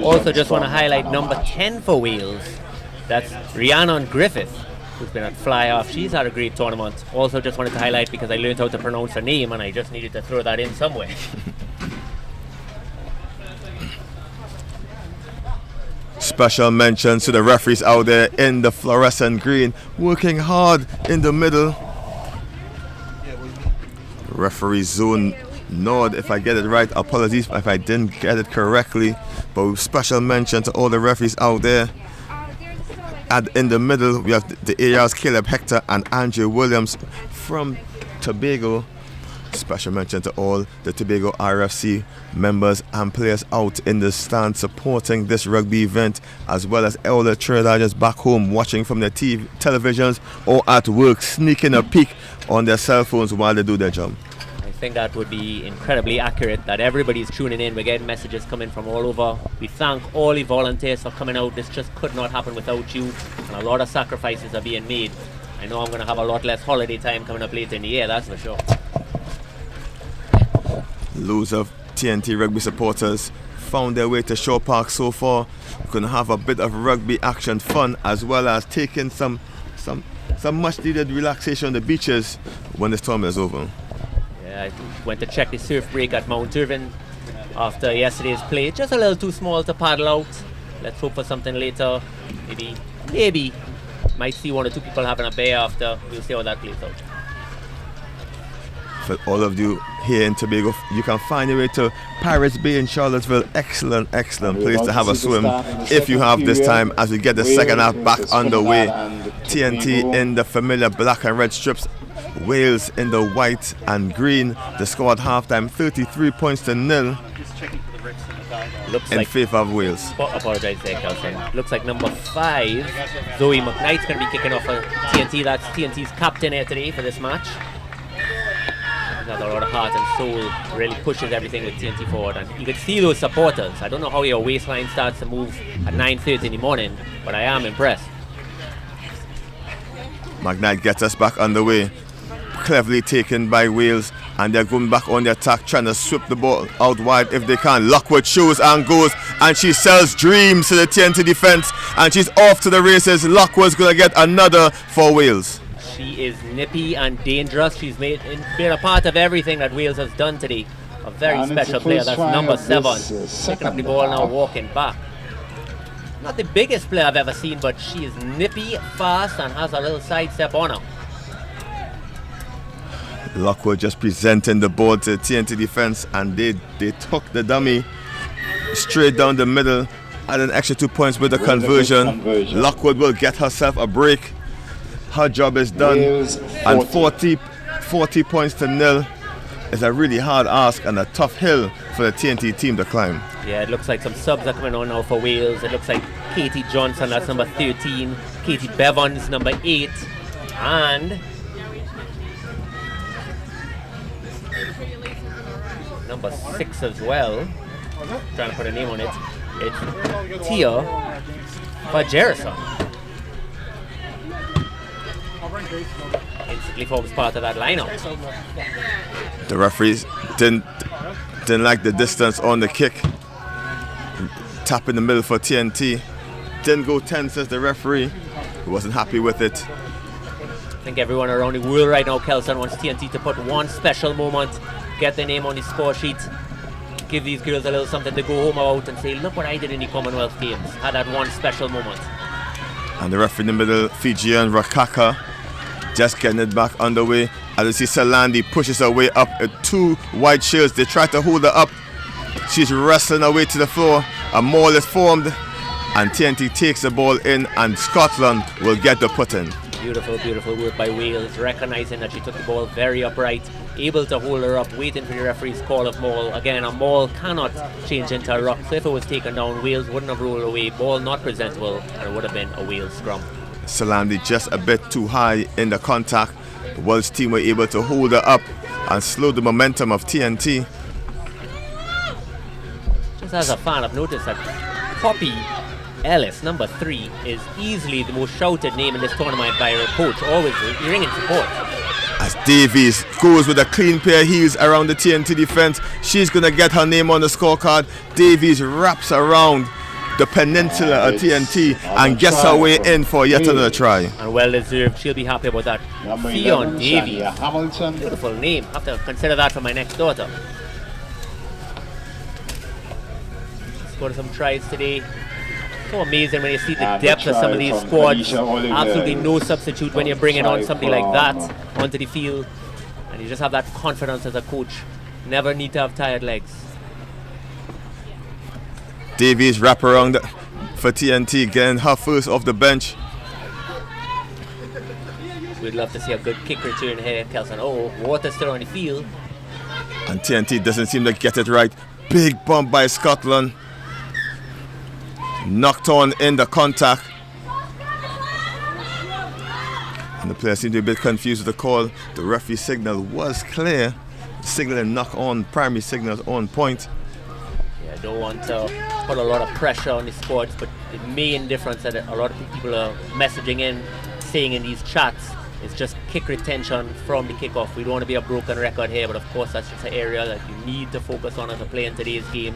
Also just want to highlight number 10 for Wales. That's Rhiannon Griffith, who's been at fly off. She's had a great tournament. Also just wanted to highlight because I learned how to pronounce her name and I just needed to throw that in somewhere. Special mentions to the referees out there in the fluorescent green, working hard in the middle. Referee zone nod, if I get it right. Apologies if I didn't get it correctly, but special mention to all the referees out there. In the middle we have the AR's Caleb Hector and Andrew Williams from Tobago. Special mention to all the Tobago RFC members and players out in the stand supporting this rugby event, as well as all the Trinidadians back home watching from their televisions or at work, sneaking a peek on their cell phones while they do their job. I think that would be incredibly accurate, that everybody's tuning in. We're getting messages coming from all over. We thank all the volunteers for coming out. This just could not happen without you, and a lot of sacrifices are being made. I know I'm going to have a lot less holiday time coming up later in the year, that's for sure. Loads of TNT rugby supporters found their way to Shore Park so far. We're going to have a bit of rugby action fun, as well as taking some much needed relaxation on the beaches when this tournament is over. I went to check the surf break at Mount Irvin after yesterday's play. Just a little too small to paddle out. Let's hope for something later. Maybe might see one or two people having a beer after. We'll see how that plays out. For all of you here in Tobago, you can find your way to Pirates Bay in Charlottesville. Excellent place to have a swim if you have this time, as we get the second half back underway. TNT in the familiar black and red strips, Wales in the white and green. The score at halftime 33 points to 0 in favour of Wales. Apologise there, Kelson. Looks like number 5, Zoe McKnight's going to be kicking off for TNT. That's TNT's captain here today for this match. He's got a lot of heart and soul, really pushes everything with TNT forward. And you can see those supporters. I don't know how your waistline starts to move at 9:30 in the morning, but I am impressed. McKnight gets us back underway. Cleverly taken by Wales, and they're going back on the attack, trying to sweep the ball out wide if they can. Lockwood shows and goes, and she sells dreams to the TNT defense, and she's off to the races. Lockwood's going to get another for Wales. She is nippy and dangerous. She's been a part of everything that Wales has done today. A very special player. That's number 7. Picking up the ball now, walking back. Not the biggest player I've ever seen, but she is nippy, fast, and has a little sidestep on her. Lockwood just presenting the ball to TNT defense, and they took the dummy straight down the middle at an extra 2 points with the conversion. Lockwood will get herself a break. Her job is done, and 40 points to 0 is a really hard ask and a tough hill for the TNT team to climb. Yeah, it looks like some subs are coming on now for Wales. It looks like Katie Johnson, that's number 13, Katie Bevans, number 8, and number 6 as well. Trying to put a name on it. It's Tia Fajerson. Instantly forms part of that lineup. The referees didn't like the distance on the kick. Tap in the middle for TNT. Didn't go 10, says the referee. He wasn't happy with it. I think everyone around the world right now, Kelson, wants TNT to put one special moment, get their name on the score sheet, give these girls a little something to go home about and say, look what I did in the Commonwealth Games. Had that one special moment. And the referee in the middle, Fijian Rakaka, just getting it back underway. As you see, Salandi pushes her way up at 2 white shirts. They try to hold her up. She's wrestling her way to the floor. A maul is formed, and TNT takes the ball in, and Scotland will get the put-in. Beautiful, beautiful work by Wales, recognizing that she took the ball very upright, able to hold her up, waiting for the referee's call of maul. Again, a maul cannot change into a ruck, so if it was taken down, Wales wouldn't have rolled away. Ball not presentable, and it would have been a Wales scrum. Salandi just a bit too high in the contact. The Wales team were able to hold her up and slow the momentum of TNT. Just as a fan, I've noticed that Poppy Ellis, number 3, is easily the most shouted name in this tournament by her coach, always ringing support. As Davies goes with a clean pair of heels around the TNT defense, she's going to get her name on the scorecard. Davies wraps around the peninsula of TNT and gets her way in for yet another try. And well deserved, she'll be happy about that. Fionn Davies, beautiful name, have to consider that for my next daughter. Scored some tries today. So amazing when you see the depth of some of these squads. Absolutely no substitute when you're bringing on somebody like that onto the field, and you just have that confidence as a coach. Never need to have tired legs. Davies wrap around for TNT, getting her first off the bench. We'd love to see a good kick return here, Kelson. Oh, water still on the field. And TNT doesn't seem to get it right. Big bump by Scotland. Knocked on in the contact. And the players seem to be a bit confused with the call. The referee signal was clear. Signal and knock on, primary signals on point. Yeah, don't want to put a lot of pressure on the squads, but the main difference that a lot of people are messaging in, saying in these chats, is just kick retention from the kickoff. We don't want to be a broken record here, but of course that's just an area that you need to focus on as a player in today's game.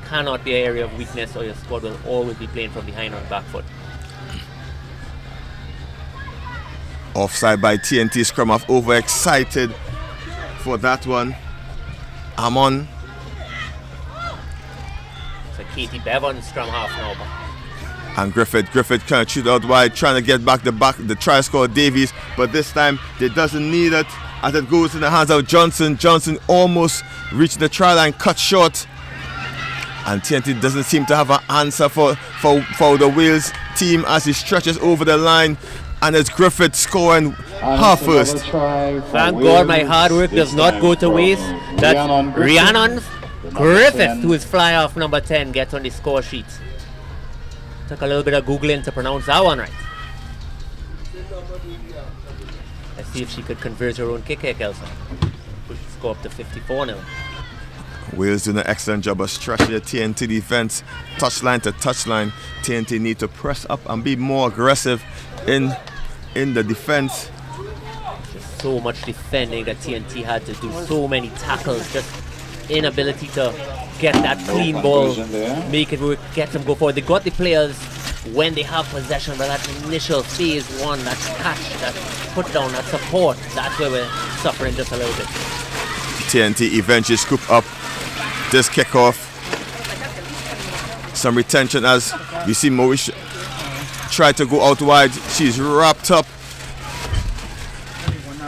Cannot be an area of weakness, or your squad will always be playing from behind on the back foot. Offside by TNT. Scrum half overexcited for that one. Amon. It's a Katie Bevan scrum half now. And Griffith kind of shoot out wide, trying to get back the try score Davies, but this time they doesn't need it as it goes in the hands of Johnson. Johnson almost reached the try line, cut short. And TNT doesn't seem to have an answer for the Wales team as he stretches over the line, and it's Griffith scoring her first. Thank God my hard work does not go to waste. That's Rhiannon Griffith, who is fly off number 10, gets on the score sheet. Took a little bit of Googling to pronounce that one right. Let's see if she could convert her own kick here, Kelson. Push the score up to 54 now. Wales doing an excellent job of stretching the TNT defense, touchline to touchline. TNT need to press up and be more aggressive in the defense. Just so much defending that TNT had to do, so many tackles, just inability to get that clean ball, make it work, get them go forward. They got the players when they have possession, but that initial phase one, that catch, that put down, that support, that's where we're suffering just a little bit. TNT eventually scoop up this kickoff. Some retention as you see Maurice try to go out wide. She's wrapped up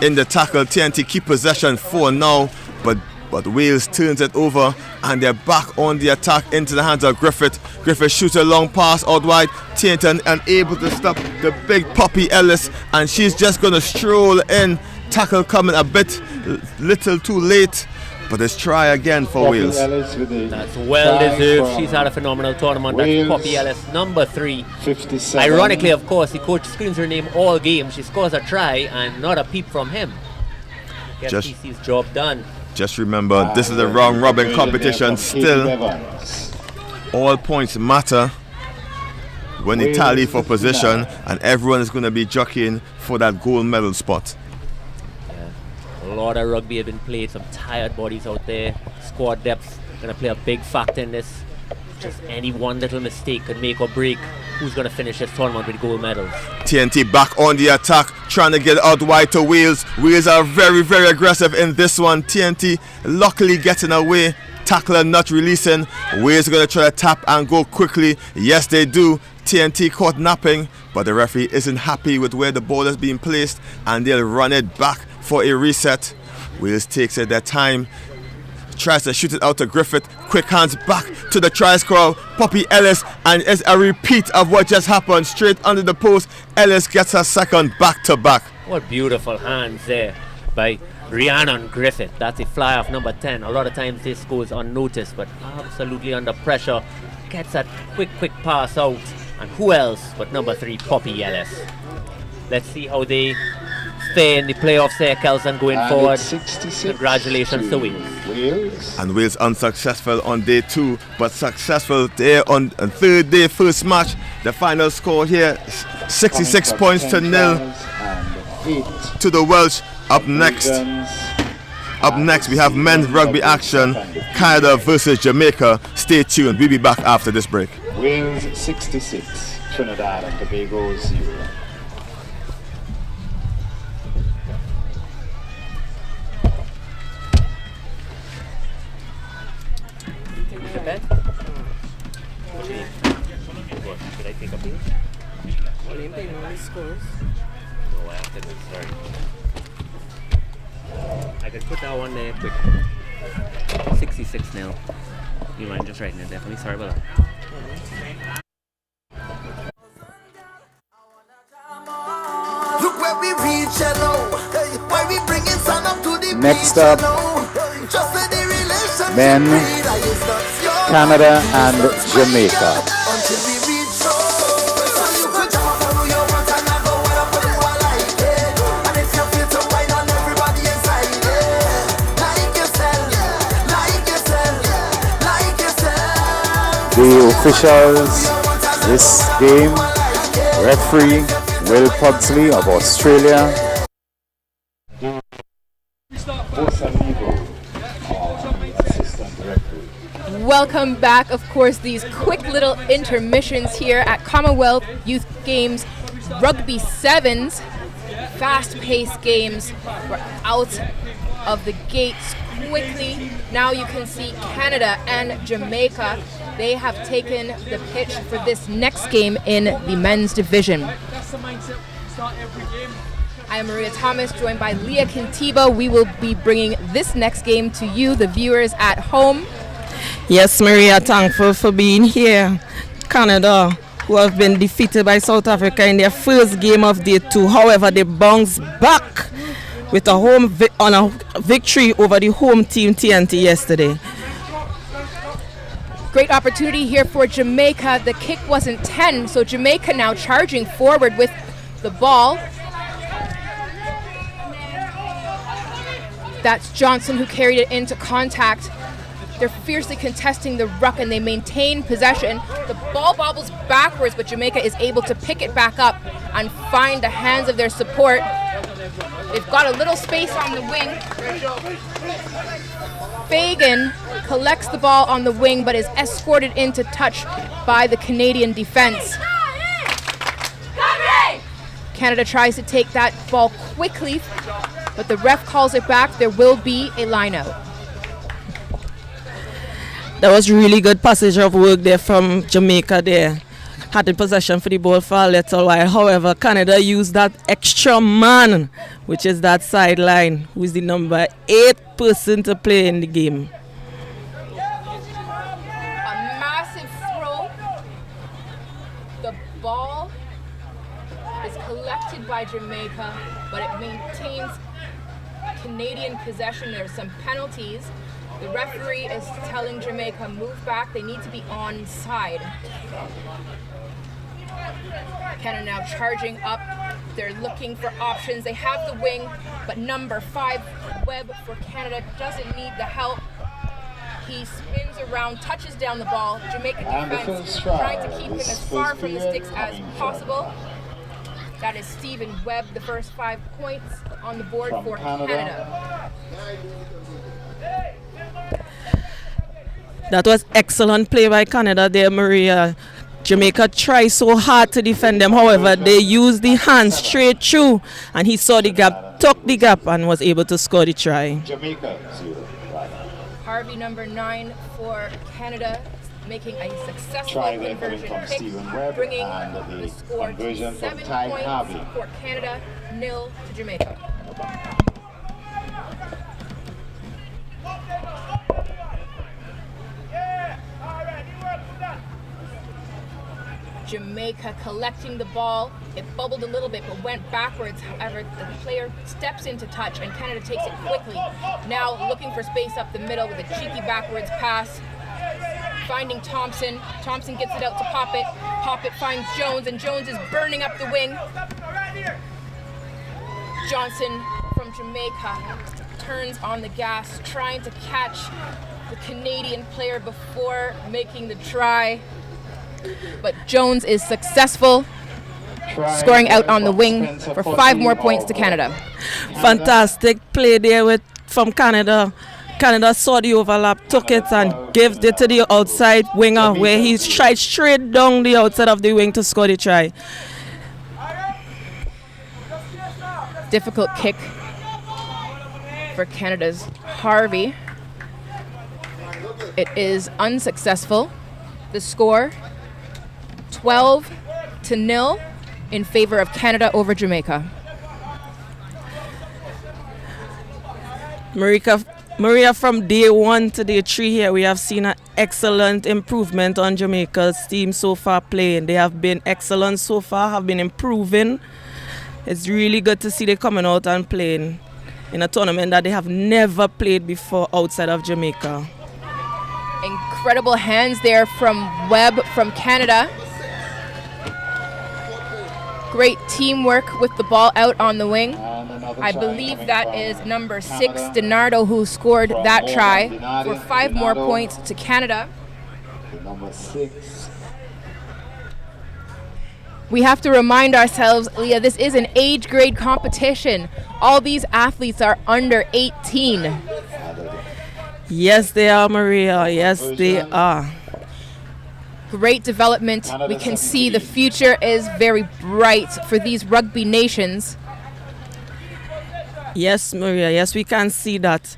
in the tackle. TNT keep possession for now, but Wales turns it over and they're back on the attack into the hands of Griffith. Griffith shoots a long pass out wide. TNT unable to stop the big Poppy Ellis, and she's just going to stroll in. Tackle coming a little too late, but it's try again for Wales. That's well deserved. She's had a phenomenal tournament. That's Poppy Ellis, number 3. 57. Ironically, of course, the coach screams her name all game. She scores a try and not a peep from him. Gets PC's job done. Just remember, this is a round robin competition still. All points matter. when they tally for position, and everyone is going to be jockeying for that gold medal spot. A lot of rugby has been played, some tired bodies out there. Squad depth going to play a big factor in this. Just any one little mistake could make or break who's going to finish this tournament with gold medals. TNT back on the attack, trying to get out wide to Wales. Wales are very, very aggressive in this one. TNT luckily getting away. Tackler not releasing. Wales are going to try to tap and go quickly. Yes, they do. TNT caught napping, but the referee isn't happy with where the ball is being placed, and they'll run it back for a reset. Wales takes it their time, tries to shoot it out to Griffith. Quick hands back to the try scorer, Poppy Ellis, and it's a repeat of what just happened. Straight under the post, Ellis gets her second back to back. What beautiful hands there by Rhiannon Griffith. That's a fly off number 10. A lot of times this goes unnoticed, but absolutely under pressure. Gets that quick pass out. And who else but number 3, Poppy Ellis. Let's see how they fare in the playoffs there, Kelson, going forward. Congratulations to Wales. And Wales unsuccessful on day 2, but successful there on third day, first match. The final score here, 66 points to 0 to the Welsh. Up next, we have men's rugby action, Canada versus Jamaica. Stay tuned, we'll be back after this break. Wales 66, Trinidad and Tobago 0. The bet? What do you mean? What, should I take a piece? No, I have to do, sorry. I could put that one there quick. 66 now. You mind just writing it there for me? Sorry about that. Look where we reach, hello. Why we bringing sun up to the Next up, men, Canada and Jamaica. The officials this game, referee Will Pugsley of Australia, Welcome back. Of course, these quick little intermissions here at Commonwealth Youth Games Rugby Sevens. Fast-paced games. We're out of the gates quickly. Now you can see Canada and Jamaica. They have taken the pitch for this next game in the men's division. I am Maria Thomas, joined by Leah Kintiba. We will be bringing this next game to you, the viewers at home. Yes, Maria, thankful for being here. Canada, who have been defeated by South Africa in their first game of day 2. However, they bounced back with a victory over the home team TNT yesterday. Great opportunity here for Jamaica. The kick wasn't 10, so Jamaica now charging forward with the ball. That's Johnson who carried it into contact. They're fiercely contesting the ruck and they maintain possession. The ball bobbles backwards, but Jamaica is able to pick it back up and find the hands of their support. They've got a little space on the wing. Fagan collects the ball on the wing but is escorted into touch by the Canadian defense. Canada tries to take that ball quickly, but the ref calls it back. There will be a line-out. That was really good passage of work there from Jamaica there. Had the possession for the ball for a little while. However, Canada used that extra man, which is that sideline, who is the number 8 person to play in the game. A massive throw. The ball is collected by Jamaica, but it maintains Canadian possession. There are some penalties. The referee is telling Jamaica, move back, they need to be onside. Canada now charging up. They're looking for options. They have the wing, but number 5, Webb for Canada, doesn't need the help. He spins around, touches down the ball. Jamaican defense trying to keep him as far from the sticks as possible. That is Stephen Webb, the first 5 points on the board for Canada. That was excellent play by Canada there, Maria. Jamaica tried so hard to defend them. However, they used the hands straight through, and he saw the gap, took the gap, and was able to score the try. Jamaica, 0. Harvey, number 9 for Canada, making a successful conversion kick, bringing the score to 7 points for Canada, 0 to Jamaica. Jamaica collecting the ball. It bubbled a little bit but went backwards. However, the player steps into touch and Canada takes it quickly. Now looking for space up the middle with a cheeky backwards pass. Finding Thompson. Thompson gets it out to Poppet. Poppet finds Jones, and Jones is burning up the wing. Johnson from Jamaica turns on the gas, trying to catch the Canadian player before making the try. But Jones is successful, scoring out on the wing for 5 more points to Canada. Fantastic play there from Canada. Canada saw the overlap, took it and gave it to the outside winger where he tried straight down the outside of the wing to score the try. Difficult kick for Canada's Harvey. It is unsuccessful. The score 12-0 in favor of Canada over Jamaica. Maria, from day 1 to day 3 here, we have seen an excellent improvement on Jamaica's team so far playing. They have been excellent so far, have been improving. It's really good to see them coming out and playing in a tournament that they have never played before outside of Jamaica. Incredible hands there from Webb from Canada. Great teamwork with the ball out on the wing. I believe that is number 6, DiNardo, who scored that try for 5 more points to Canada. Number 6. We have to remind ourselves, Leah, this is an age grade competition. All these athletes are under 18. Yes, they are, Maria. Yes, they are. Great development. We can see the future is very bright for these rugby nations. Yes, Maria. Yes, we can see that.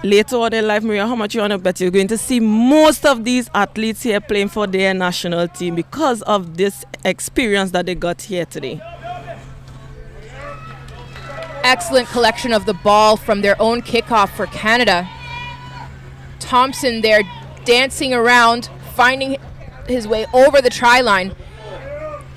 Later on in life, Maria, how much you want to bet you're going to see most of these athletes here playing for their national team because of this experience that they got here today. Excellent collection of the ball from their own kickoff for Canada. Thompson there dancing around, finding his way over the try line.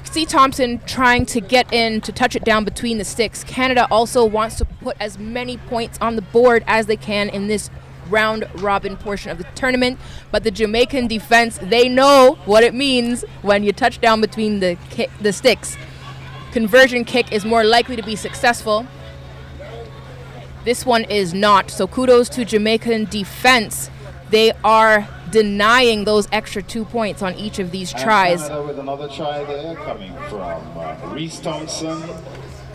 See Thompson trying to get in to touch it down between the sticks. Canada also wants to put as many points on the board as they can in this round robin portion of the tournament, but the Jamaican defense, they know what it means when you touch down between the sticks. Conversion kick is more likely to be successful. This one is not, so kudos to Jamaican defense. They are denying those extra 2 points on each of these tries. Canada with another try there coming from Reese Thompson.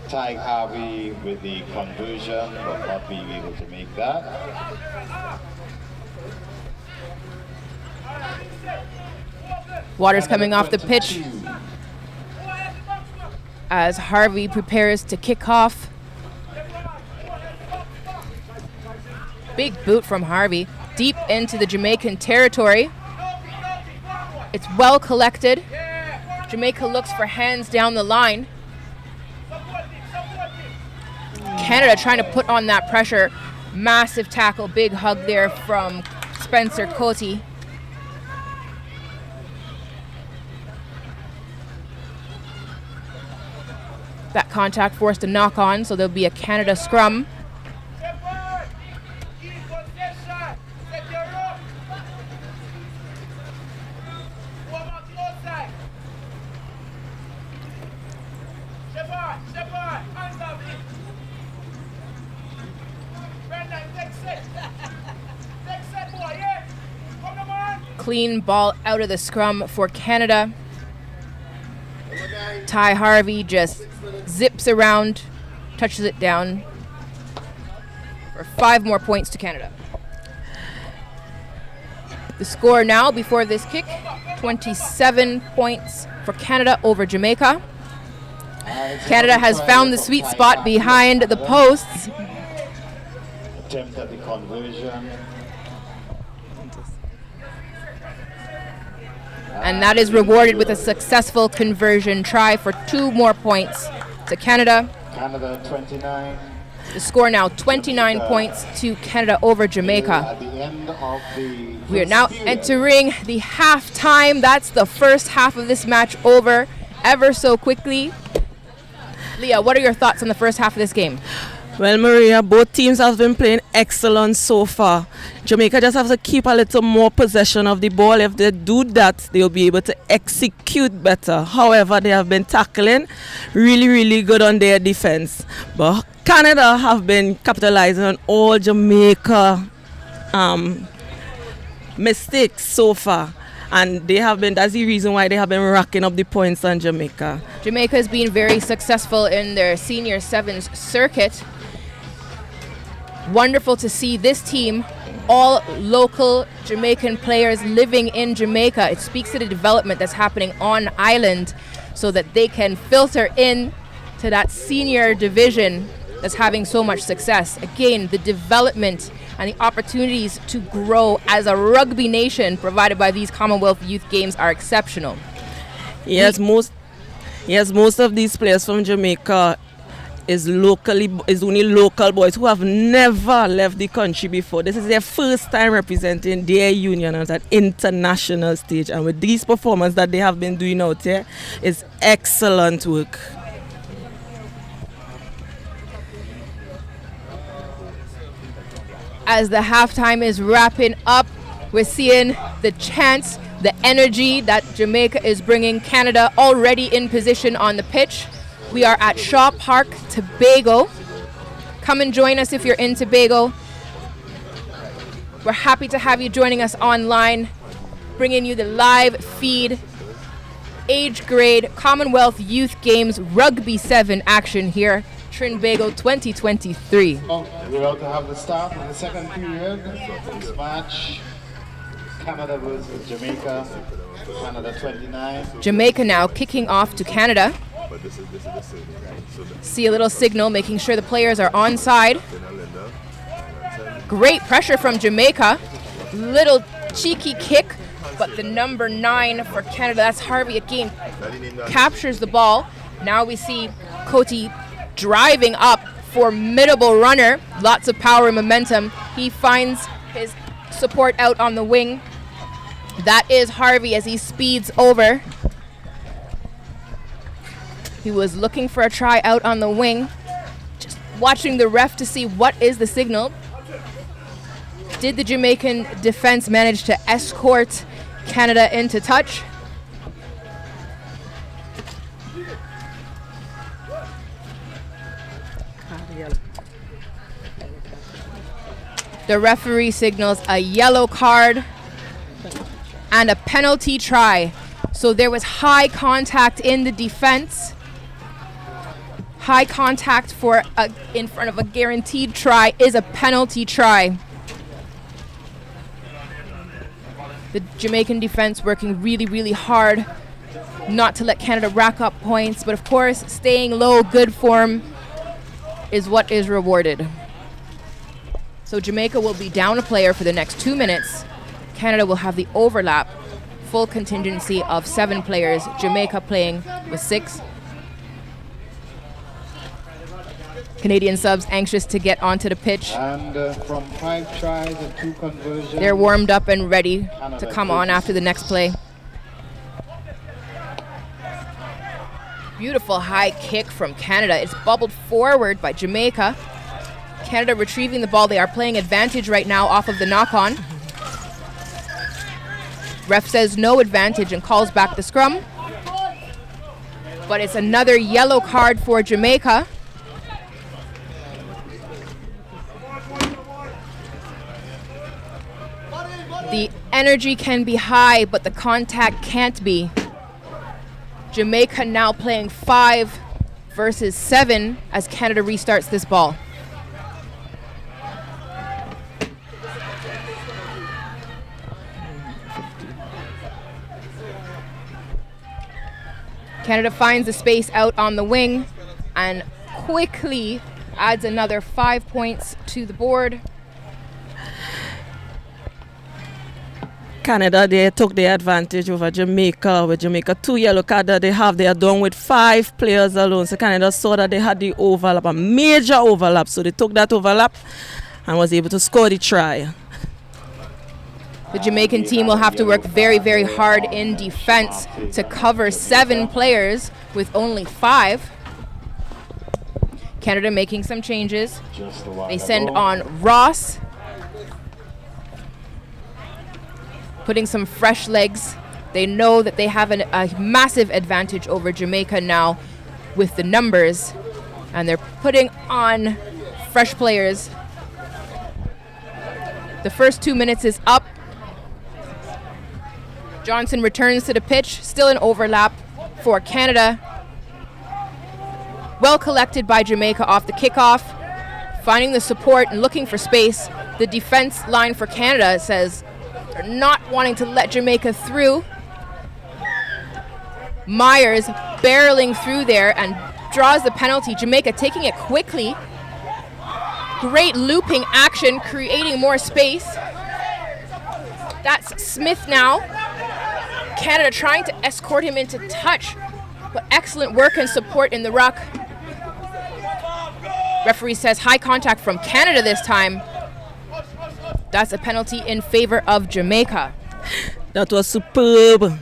Ty Harvey with the conversion, but not being able to make that. Water's coming off the pitch as Harvey prepares to kick off. Big boot from Harvey, deep into the Jamaican territory. It's well collected. Jamaica looks for hands down the line. Canada trying to put on that pressure. Massive tackle, big hug there from Spencer Cote. That contact forced a knock on, so there'll be a Canada scrum. Clean ball out of the scrum for Canada. Ty Harvey just zips around, touches it down for 5 more points to Canada. The score now before this kick, 27 points for Canada over Jamaica. Canada has found the sweet spot behind the posts. Attempt at the conversion. And that is rewarded with a successful conversion try for 2 more points to Canada. Canada 29. The score now 29 points to Canada over Jamaica. At the end of the We are now entering the halftime. That's the first half of this match over ever so quickly. Leah, what are your thoughts on the first half of this game? Well, Maria, both teams have been playing excellent so far. Jamaica just have to keep a little more possession of the ball. If they do that, they'll be able to execute better. However, they have been tackling really, really good on their defense. But Canada have been capitalizing on all Jamaica mistakes so far. And they have been, that's the reason why they have been racking up the points on Jamaica. Jamaica has been very successful in their senior sevens circuit. Wonderful to see this team, all local Jamaican players living in Jamaica. It speaks to the development that's happening on island so that they can filter in to that senior division that's having so much success. Again, the development and the opportunities to grow as a rugby nation provided by these Commonwealth Youth Games are exceptional. Yes, most of these players from Jamaica is only local boys who have never left the country before. This is their first time representing their union on an international stage, and with these performances that they have been doing out here, it's excellent work. As the halftime is wrapping up, we're seeing the chants, the energy that Jamaica is bringing. Canada already in position on the pitch. We are at Shaw Park, Tobago. Come and join us if you're in Tobago. We're happy to have you joining us online, bringing you the live feed, age grade Commonwealth Youth Games Rugby 7 action here. Trinbago 2023. We're about to have the start of the second period. This match, Canada versus Jamaica. Canada 29. Jamaica now kicking off to Canada. See a little signal, making sure the players are onside. Great pressure from Jamaica. Little cheeky kick, but the number 9 for Canada, that's Harvey again, captures the ball. Now we see Coty driving up, formidable runner, lots of power and momentum. He finds his support out on the wing. That is Harvey as he speeds over. He was looking for a try out on the wing, just watching the ref to see what is the signal. Did the Jamaican defense manage to escort Canada into touch? The referee signals a yellow card and a penalty try. So there was high contact in the defense. High contact for in front of a guaranteed try is a penalty try. The Jamaican defense working really, really hard not to let Canada rack up points, but of course, staying low, good form is what is rewarded. So Jamaica will be down a player for the next 2 minutes. Canada will have the overlap, full contingency of 7 players. Jamaica playing with 6. Canadian subs anxious to get onto the pitch. And from 5 tries and 2 conversions. They're warmed up and ready to come on after the next play. Beautiful high kick from Canada. It's bubbled forward by Jamaica. Canada retrieving the ball. They are playing advantage right now off of the knock-on. Ref says no advantage and calls back the scrum. But it's another yellow card for Jamaica. The energy can be high, but the contact can't be. Jamaica now playing 5 versus 7 as Canada restarts this ball. Canada finds the space out on the wing and quickly adds another 5 points to the board. Canada, they took the advantage over Jamaica. With Jamaica 2 yellow cards they are done with 5 players alone. So Canada saw that they had the overlap, a major overlap. So they took that overlap and was able to score the try. The Jamaican team will have to work very, very hard in defense to cover 7 players with only 5. Canada making some changes. They send on Ross, putting some fresh legs. They know that they have a massive advantage over Jamaica now with the numbers, and they're putting on fresh players. The first 2 minutes is up. Johnson returns to the pitch, still an overlap for Canada. Well collected by Jamaica off the kickoff, finding the support and looking for space. The defense line for Canada says they're not wanting to let Jamaica through. Myers barreling through there and draws the penalty. Jamaica taking it quickly. Great looping action, creating more space. That's Smith now. Canada trying to escort him into touch, but excellent work and support in the ruck. Referee says high contact from Canada this time. That's a penalty in favor of Jamaica. That was superb.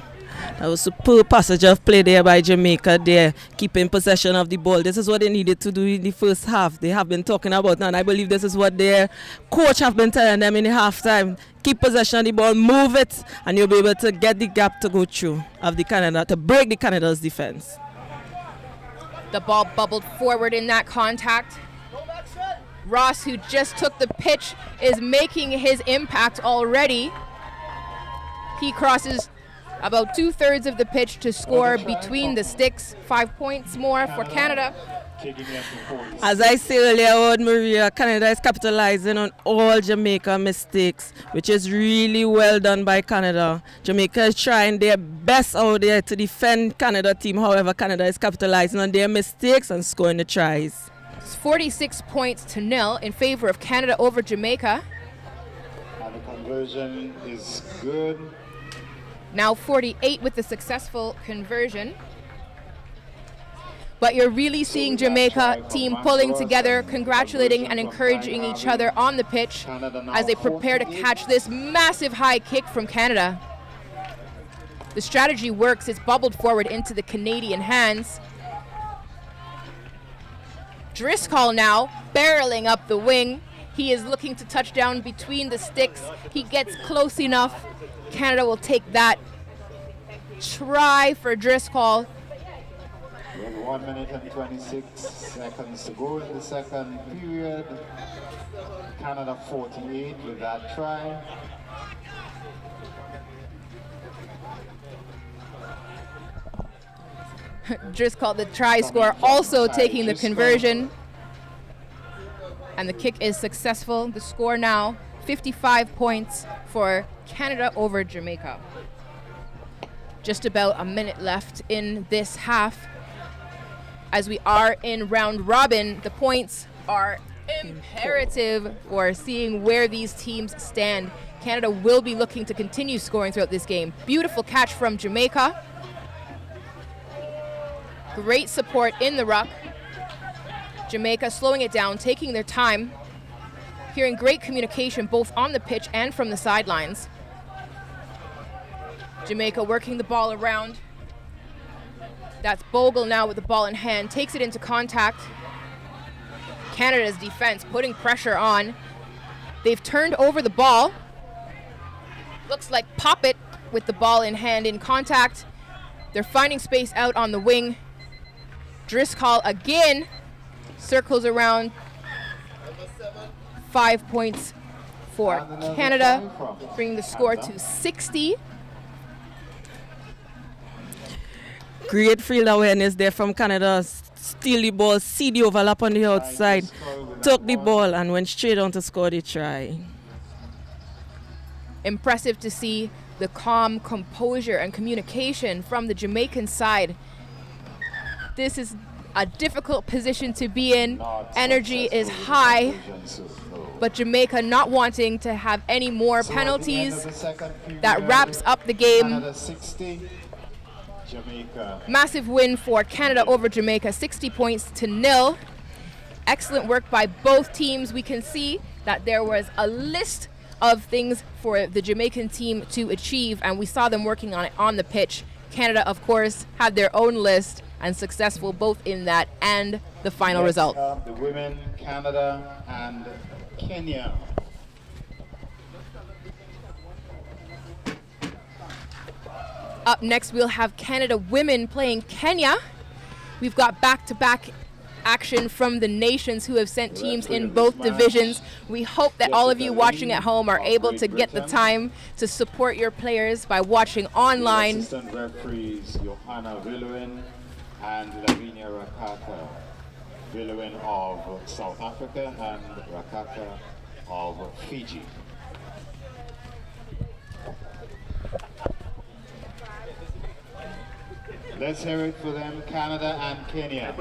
That was superb passage of play there by Jamaica there, keeping possession of the ball. This is what they needed to do in the first half. They have been talking about now, and I believe this is what their coach have been telling them in the halftime. Keep possession of the ball, move it, and you'll be able to get the gap to go through of the Canada, to break the Canada's defense. The ball bubbled forward in that contact. Ross, who just took the pitch, is making his impact already. He crosses about 2/3 of the pitch to score between the sticks. 5 points more for Canada. As I said earlier, Maria, Canada is capitalizing on all Jamaica mistakes, which is really well done by Canada. Jamaica is trying their best out there to defend Canada team. However, Canada is capitalizing on their mistakes and scoring the tries. It's 46 points to 0 in favor of Canada over Jamaica. And the conversion is good. Now 48 with the successful conversion. But you're really seeing Jamaica team pulling together, congratulating and encouraging each other on the pitch as they prepare to catch this massive high kick from Canada. The strategy works. It's bubbled forward into the Canadian hands. Driscoll now barreling up the wing. He is looking to touch down between the sticks. He gets close enough. Canada will take that try for Driscoll. With 1 minute and 26 seconds to go in the second period. Canada 48 with that try. Driscoll, the try scorer, also taking the conversion. And the kick is successful. The score now 55 points for Canada over Jamaica. Just about a minute left in this half. As we are in round robin, the points are imperative for seeing where these teams stand. Canada will be looking to continue scoring throughout this game. Beautiful catch from Jamaica. Great support in the ruck. Jamaica slowing it down, taking their time. Hearing great communication both on the pitch and from the sidelines. Jamaica working the ball around. That's Bogle now with the ball in hand, takes it into contact. Canada's defense putting pressure on. They've turned over the ball. Looks like Poppet with the ball in hand in contact. They're finding space out on the wing. Driscoll again circles around. 5 points for Canada, bringing the score to 60. Great field awareness there from Canada. Steal the ball, see the overlap on the outside, took the ball and went straight on to score the try. Impressive to see the calm composure and communication from the Jamaican side. This is a difficult position to be in. Energy is high, but Jamaica not wanting to have any more penalties. That wraps up the game. Massive win for Canada over Jamaica, 60 points to 0. Excellent work by both teams. We can see that there was a list of things for the Jamaican team to achieve, and we saw them working on it on the pitch. Canada, of course, had their own list and successful both in that and the final result. The women, Canada and Kenya. Up next, we'll have Canada women playing Kenya. We've got back-to-back action from the nations who have sent teams in both divisions. We hope that all of you watching at home are able to get the time to support your players by watching online. Assistant referees Johanna Villuin and Lavinia Rakaka. Villuin of South Africa and Rakaka of Fiji. Let's hear it for them, Canada and Kenya.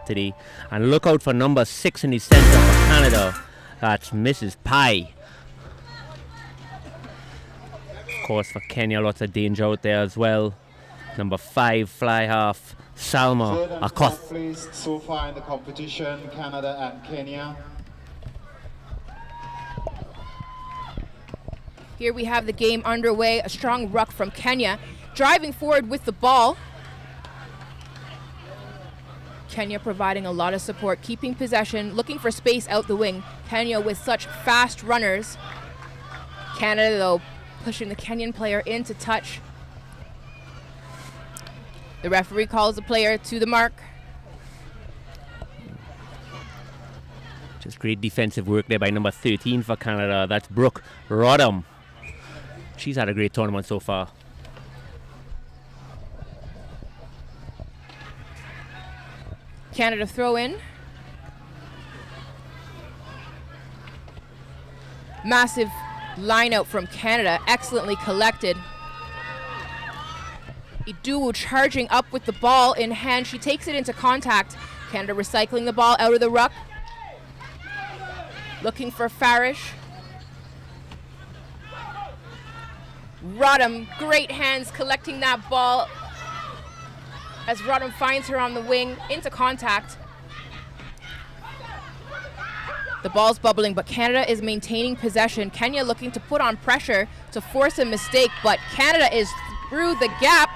Today, and look out for number 6 in the center for Canada. That's Mrs. Pye. Of course, for Kenya, lots of danger out there as well. Number 5 fly half Salma Akoth. Placed so far in the competition, Canada and Kenya. Here we have the game underway. A strong ruck from Kenya, driving forward with the ball. Kenya providing a lot of support, keeping possession, looking for space out the wing. Kenya with such fast runners. Canada, though, pushing the Kenyan player into touch. The referee calls the player to the mark. Just great defensive work there by number 13 for Canada. That's Brooke Rodham. She's had a great tournament so far. Canada throw in. Massive line out from Canada, excellently collected. Iduwu charging up with the ball in hand. She takes it into contact. Canada recycling the ball out of the ruck. Looking for Farish. Rodham, great hands collecting that ball as Rodham finds her on the wing, into contact. The ball's bubbling, but Canada is maintaining possession. Kenya looking to put on pressure to force a mistake, but Canada is through the gap.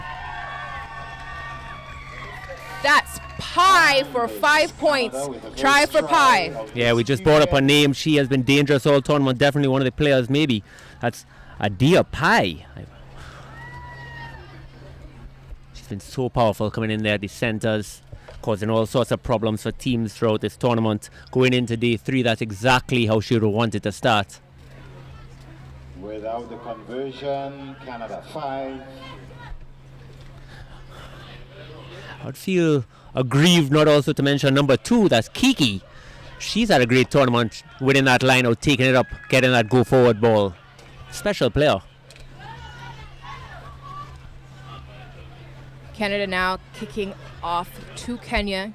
That's Pye for 5 points. Try for Pye. Yeah, we just brought up her name. She has been dangerous all tournament. Definitely one of the players, maybe. That's Adia Pye. Been so powerful coming in there at the centres, causing all sorts of problems for teams throughout this tournament. Going into day 3, that's exactly how she would have wanted to start. Without the conversion, Canada 5. I would feel aggrieved not also to mention number 2, that's Kiki. She's had a great tournament, winning that line out, taking it up, getting that go forward ball. Special player. Canada now kicking off to Kenya.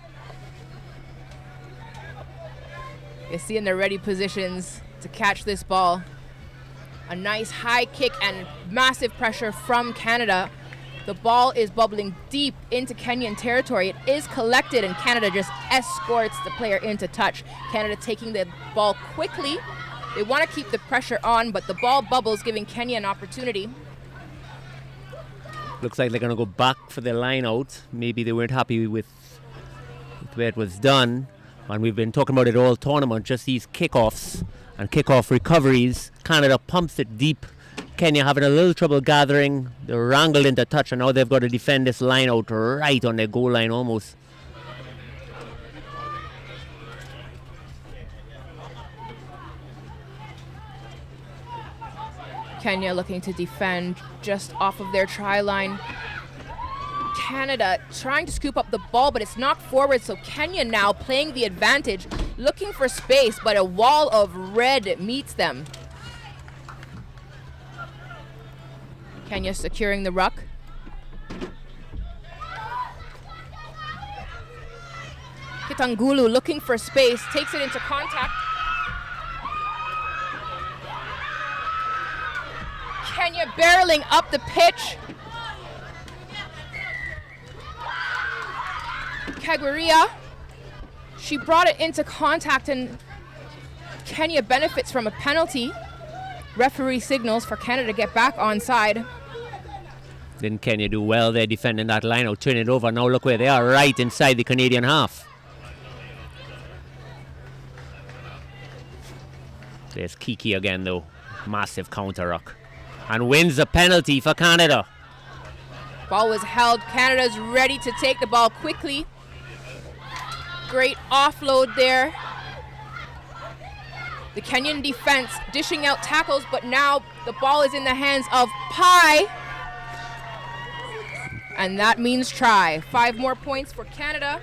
You see in their ready positions to catch this ball. A nice high kick and massive pressure from Canada. The ball is bubbling deep into Kenyan territory. It is collected and Canada just escorts the player into touch. Canada taking the ball quickly. They want to keep the pressure on, but the ball bubbles, giving Kenya an opportunity. Looks like they're going to go back for the line out. Maybe they weren't happy with the way it was done. And we've been talking about it all tournament, just these kickoffs and kickoff recoveries. Canada pumps it deep. Kenya having a little trouble gathering. They're wrangled into touch, and now they've got to defend this line out right on their goal line almost. Kenya looking to defend just off of their try line. Canada trying to scoop up the ball, but it's knocked forward, so Kenya now playing the advantage, looking for space, but a wall of red meets them. Kenya securing the ruck. Kitangulu looking for space, takes it into contact. Kenya barreling up the pitch. Kagwaria, she brought it into contact and Kenya benefits from a penalty. Referee signals for Canada to get back onside. Didn't Kenya do well there defending that line out, turn it over. Now look where they are, right inside the Canadian half. There's Kiki again though, massive counter ruck. And wins the penalty for Canada. Ball was held, Canada's ready to take the ball quickly. Great offload there. The Kenyan defense dishing out tackles, but now the ball is in the hands of Pai. And that means try. 5 more points for Canada.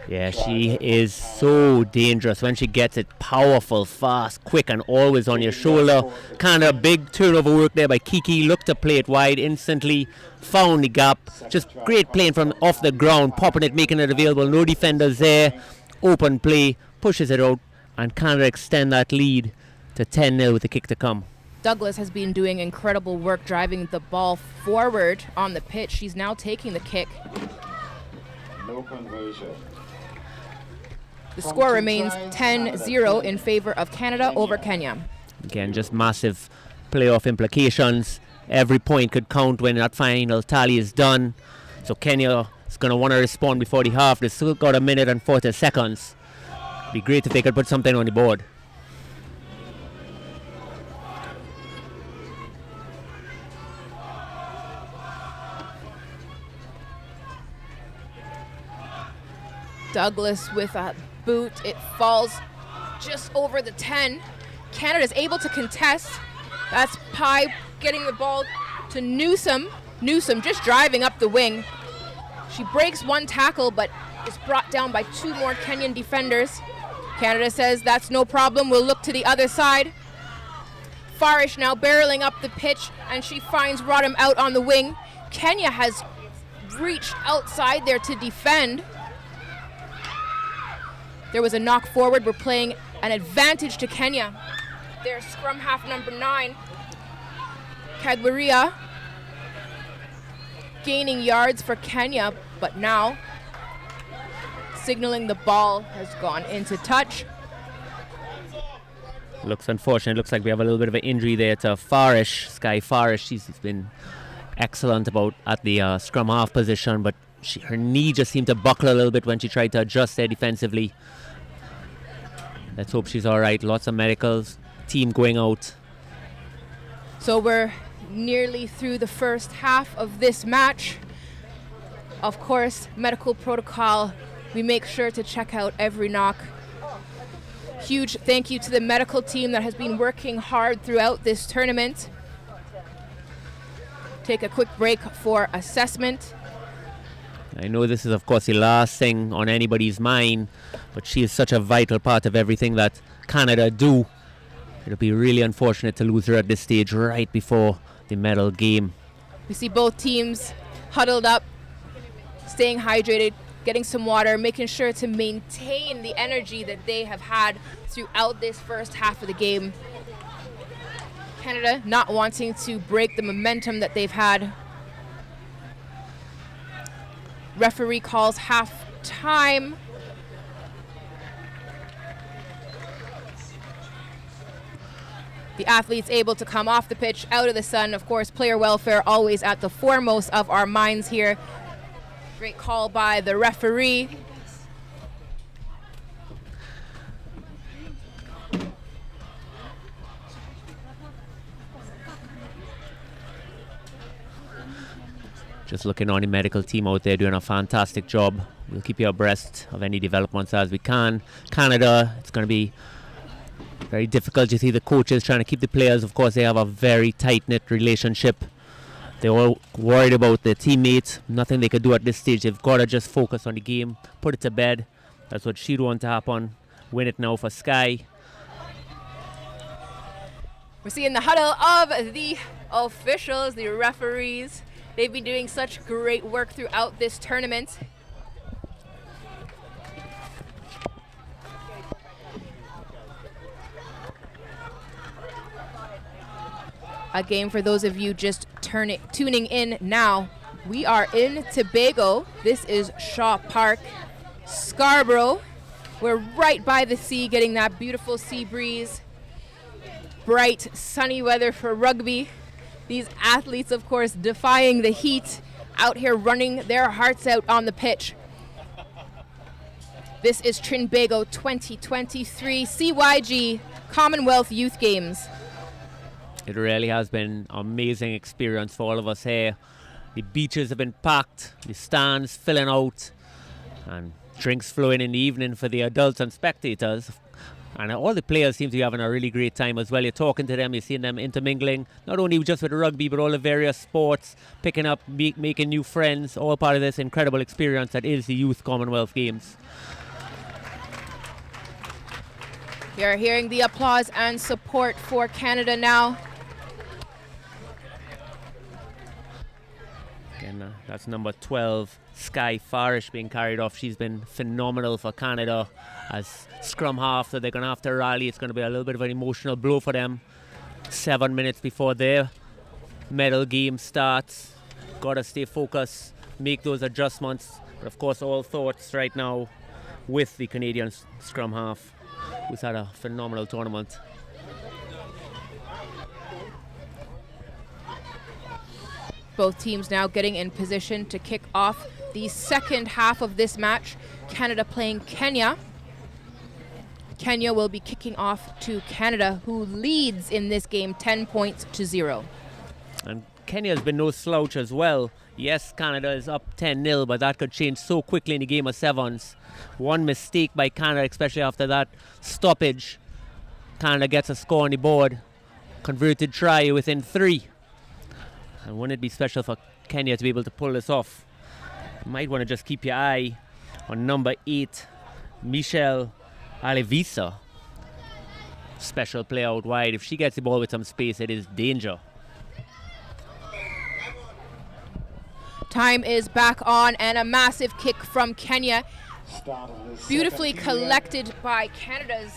Yeah, she is so dangerous when she gets it. Powerful, fast, quick, and always on your shoulder. Kind of big turnover work there by Kiki. Looked to play it wide instantly. Found the gap. Just great playing from off the ground. Popping it, making it available. No defenders there. Open play. Pushes it out. And Canada extend that lead to 10-0 with the kick to come. Douglas has been doing incredible work driving the ball forward on the pitch. She's now taking the kick. No conversion. The score remains 10-0 in favor of Canada over Kenya. Again, just massive playoff implications. Every point could count when that final tally is done. So Kenya is going to want to respond before the half. They've still got 1 minute and 40 seconds. Be great if they could put something on the board. Douglas with a boot. It falls just over the 10. Canada's able to contest. That's Pai getting the ball to Newsom. Newsom just driving up the wing. She breaks one tackle, but is brought down by 2 more Kenyan defenders. Canada says that's no problem. We'll look to the other side. Farish now barreling up the pitch, and she finds Rodham out on the wing. Kenya has reached outside there to defend. There was a knock forward. We're playing an advantage to Kenya. There's scrum half number 9. Kagwaria gaining yards for Kenya, but now signaling the ball has gone into touch. Looks unfortunate. Looks like we have a little bit of an injury there to Farish, Sky Farish. She's been excellent at the scrum half position, but her knee just seemed to buckle a little bit when she tried to adjust there defensively. Let's hope she's all right. Lots of medicals. Team going out. So we're nearly through the first half of this match. Of course, medical protocol. We make sure to check out every knock. Huge thank you to the medical team that has been working hard throughout this tournament. Take a quick break for assessment. I know this is, of course, the last thing on anybody's mind, but she is such a vital part of everything that Canada do. It'll be really unfortunate to lose her at this stage right before the medal game. We see both teams huddled up, staying hydrated, getting some water, making sure to maintain the energy that they have had throughout this first half of the game. Canada not wanting to break the momentum that they've had. Referee calls half time. The athletes able to come off the pitch, out of the sun. Of course, player welfare always at the foremost of our minds here. Great call by the referee. Just looking on the medical team out there doing a fantastic job. We'll keep you abreast of any developments as we can. Canada, it's going to be very difficult. You see the coaches trying to keep the players. Of course, they have a very tight-knit relationship. They're all worried about their teammates. Nothing they can do at this stage. They've got to just focus on the game, put it to bed. That's what she'd want to happen. Win it now for Sky. We're seeing the huddle of the officials, the referees. They've been doing such great work throughout this tournament. Again, for those of you just tuning in now, we are in Tobago. This is Shaw Park, Scarborough. We're right by the sea, getting that beautiful sea breeze. Bright, sunny weather for rugby. These athletes, of course, defying the heat, out here running their hearts out on the pitch. This is Trinbago 2023 CYG Commonwealth Youth Games. It really has been an amazing experience for all of us here. The beaches have been packed, the stands filling out, and drinks flowing in the evening for the adults and spectators. And all the players seem to be having a really great time as well. You're talking to them, you're seeing them intermingling, not only just with rugby, but all the various sports, picking up, making new friends, all part of this incredible experience that is the Youth Commonwealth Games. You're hearing the applause and support for Canada now. Again, that's number 12, Sky Farish, being carried off. She's been phenomenal for Canada as scrum half, so they're going to have to rally. It's going to be a little bit of an emotional blow for them. 7 minutes before their medal game starts. Got to stay focused, make those adjustments. But of course, all thoughts right now with the Canadian scrum half, who's had a phenomenal tournament. Both teams now getting in position to kick off the second half of this match. Canada playing Kenya. Kenya will be kicking off to Canada, who leads in this game 10-0. And Kenya has been no slouch as well. Yes, Canada is up 10-0, but that could change so quickly in the game of sevens. One mistake by Canada, especially after that stoppage. Canada gets a score on the board. Converted try within 3. And wouldn't it be special for Kenya to be able to pull this off? You might want to just keep your eye on number 8, Michelle Alevisa. Special play out wide. If she gets the ball with some space, it is danger. Time is back on, and a massive kick from Kenya. Beautifully collected by Canada's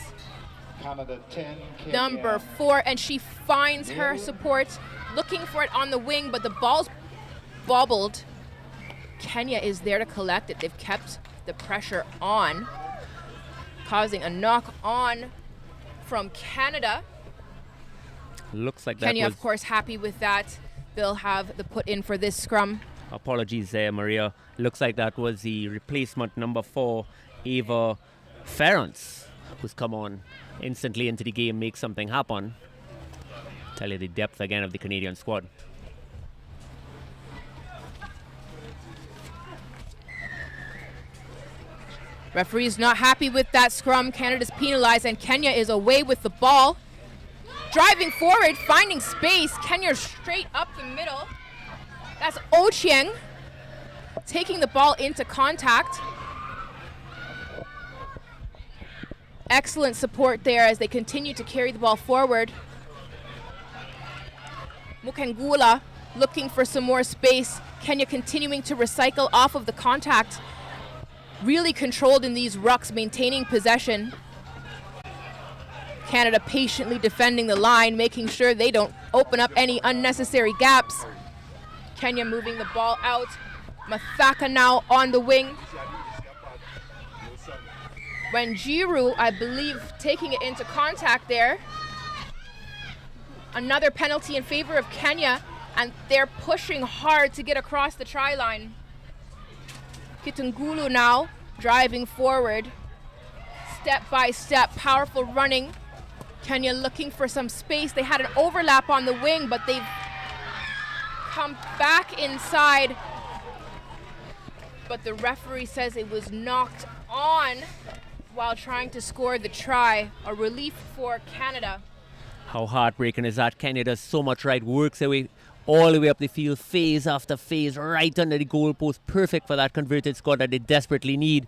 number 4, and she finds her support, looking for it on the wing, but the ball's bobbled. Kenya is there to collect it. They've kept the pressure on, causing a knock on from Canada. Looks like Kenya, that was, of course, happy with that. They'll have the put in for this scrum. Apologies there, Maria. Looks like that was the replacement number 4, Ava Ferrance, who's come on instantly into the game, make something happen. Tell you the depth again of the Canadian squad. Referee's not happy with that scrum. Canada's penalized, and Kenya is away with the ball. Driving forward, finding space. Kenya straight up the middle. That's Ochieng taking the ball into contact. Excellent support there as they continue to carry the ball forward. Mukengula looking for some more space. Kenya continuing to recycle off of the contact. Really controlled in these rucks, maintaining possession. Canada patiently defending the line, making sure they don't open up any unnecessary gaps. Kenya moving the ball out. Mathaka now on the wing. Wanjiru, I believe, taking it into contact there. Another penalty in favor of Kenya, and they're pushing hard to get across the try line. Kitungulu now driving forward. Step by step, powerful running. Kenya looking for some space. They had an overlap on the wing, but they've come back inside. But the referee says it was knocked on while trying to score the try. A relief for Canada. How heartbreaking is that? Kenya does so much right, works their way all the way up the field, phase after phase, right under the goalpost. Perfect for that converted score that they desperately need.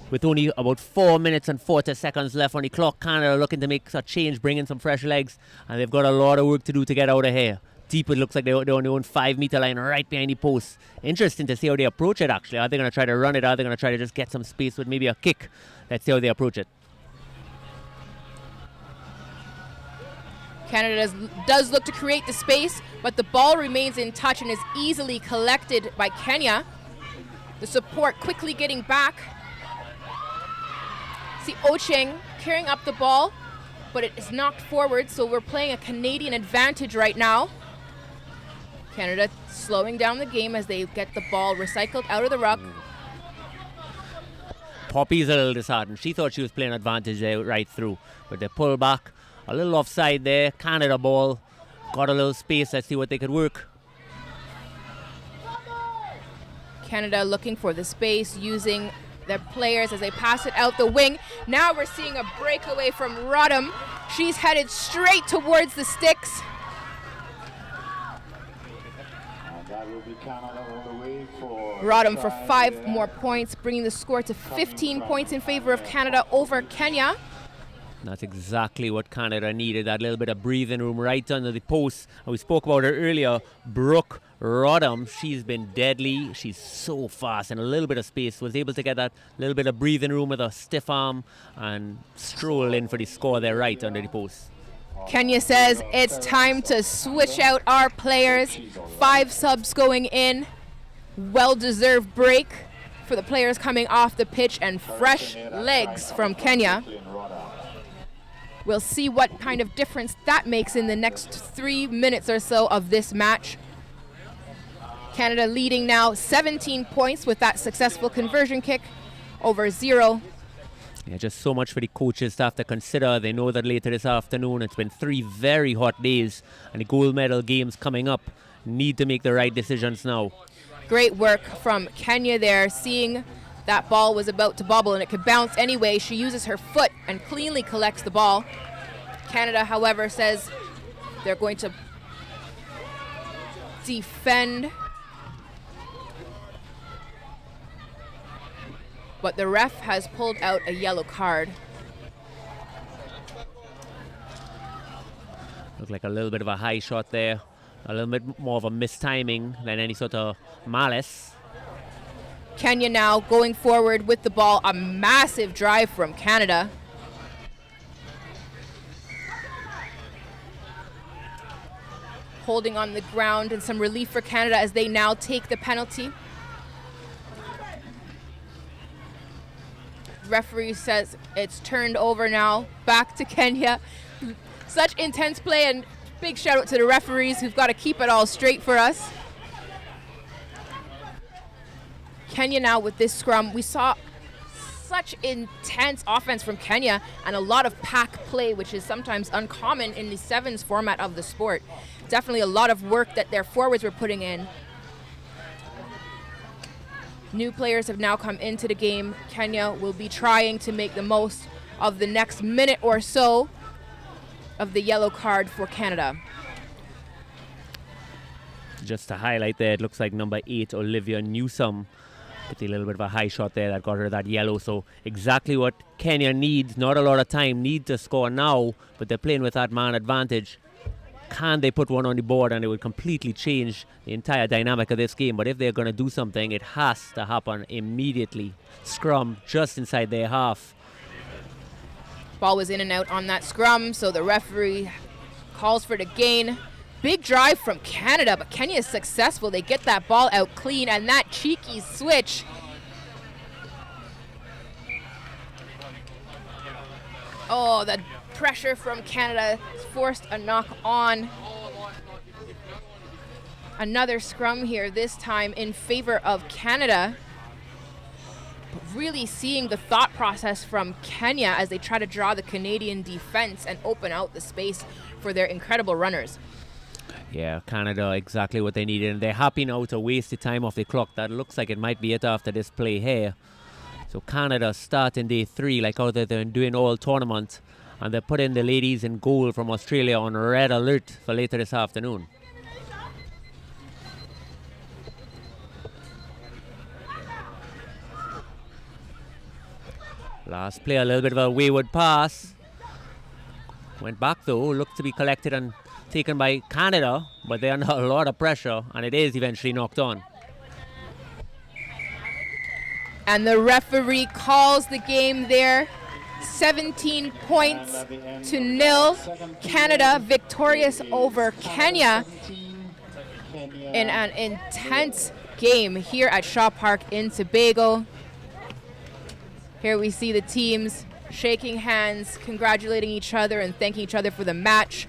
With only about 4 minutes and 40 seconds left on the clock, Canada looking to make a change, bring in some fresh legs, and they've got a lot of work to do to get out of here. Deep, it looks like they're on their own 5 meter line right behind the post. Interesting to see how they approach it actually. Are they going to try to run it? Are they going to try to just get some space with maybe a kick? Let's see how they approach it. Canada does look to create the space, but the ball remains in touch and is easily collected by Kenya. The support quickly getting back. See Ocheng carrying up the ball, but it is knocked forward, so we're playing a Canadian advantage right now. Canada slowing down the game as they get the ball recycled out of the ruck. Poppy's a little disheartened. She thought she was playing advantage there right through, but they pull back. A little offside there. Canada ball. Got a little space. Let's see what they could work. Canada looking for the space, using their players as they pass it out the wing. Now we're seeing a breakaway from Rodham. She's headed straight towards the sticks. Rodham for 5 more points, bringing the score to 15 points in favor of Canada over Kenya. That's exactly what Canada needed, that little bit of breathing room right under the post. And we spoke about her earlier, Brooke Rodham. She's been deadly. She's so fast and a little bit of space. Was able to get that little bit of breathing room with a stiff arm and stroll in for the score there right under the post. Kenya says it's time to switch out our players. 5 subs going in. Well-deserved break for the players coming off the pitch and fresh legs from Kenya. We'll see what kind of difference that makes in the next 3 minutes or so of this match. Canada leading now 17 points with that successful conversion kick over 0. Yeah, just so much for the coaching staff to consider. They know that later this afternoon it's been 3 very hot days and the gold medal games coming up. Need to make the right decisions now. Great work from Kenya there, seeing that ball was about to bobble and it could bounce anyway. She uses her foot and cleanly collects the ball. Canada, however, says they're going to defend. But the ref has pulled out a yellow card. Looked like a little bit of a high shot there. A little bit more of a mistiming than any sort of malice. Kenya now going forward with the ball. A massive drive from Canada. Holding on the ground and some relief for Canada as they now take the penalty. Referee says it's turned over now. Back to Kenya. Such intense play, and big shout out to the referees who've got to keep it all straight for us. Kenya now with this scrum. We saw such intense offense from Kenya and a lot of pack play, which is sometimes uncommon in the sevens format of the sport. Definitely a lot of work that their forwards were putting in. New players have now come into the game. Kenya will be trying to make the most of the next minute or so of the yellow card for Canada. Just to highlight there, it looks like number 8, Olivia Newsome, with a little bit of a high shot there that got her that yellow. So exactly what Kenya needs. Not a lot of time, need to score now, but they're playing with that man advantage. Can they put one on the board and it would completely change the entire dynamic of this game? But if they're going to do something, it has to happen immediately. Scrum just inside their half. Ball was in and out on that scrum, so the referee calls for the gain. Big drive from Canada, but Kenya is successful. They get that ball out clean, and that cheeky switch. Oh, the pressure from Canada forced a knock on. Another scrum here, this time in favor of Canada. But really seeing the thought process from Kenya as they try to draw the Canadian defense and open out the space for their incredible runners. Yeah, Canada, exactly what they needed. And they're happy now to waste the time off the clock. That looks like it might be it after this play here. So Canada starting day 3 like how they've been doing all tournament. And they're putting the ladies in goal from Australia on red alert for later this afternoon. Last play, a little bit of a wayward pass. Went back though, looked to be collected and taken by Canada, but they're under a lot of pressure, and it is eventually knocked on. And the referee calls the game there. 17 points to 0. Canada victorious over Kenya in an intense game here at Shaw Park in Tobago. Here we see the teams shaking hands, congratulating each other and thanking each other for the match.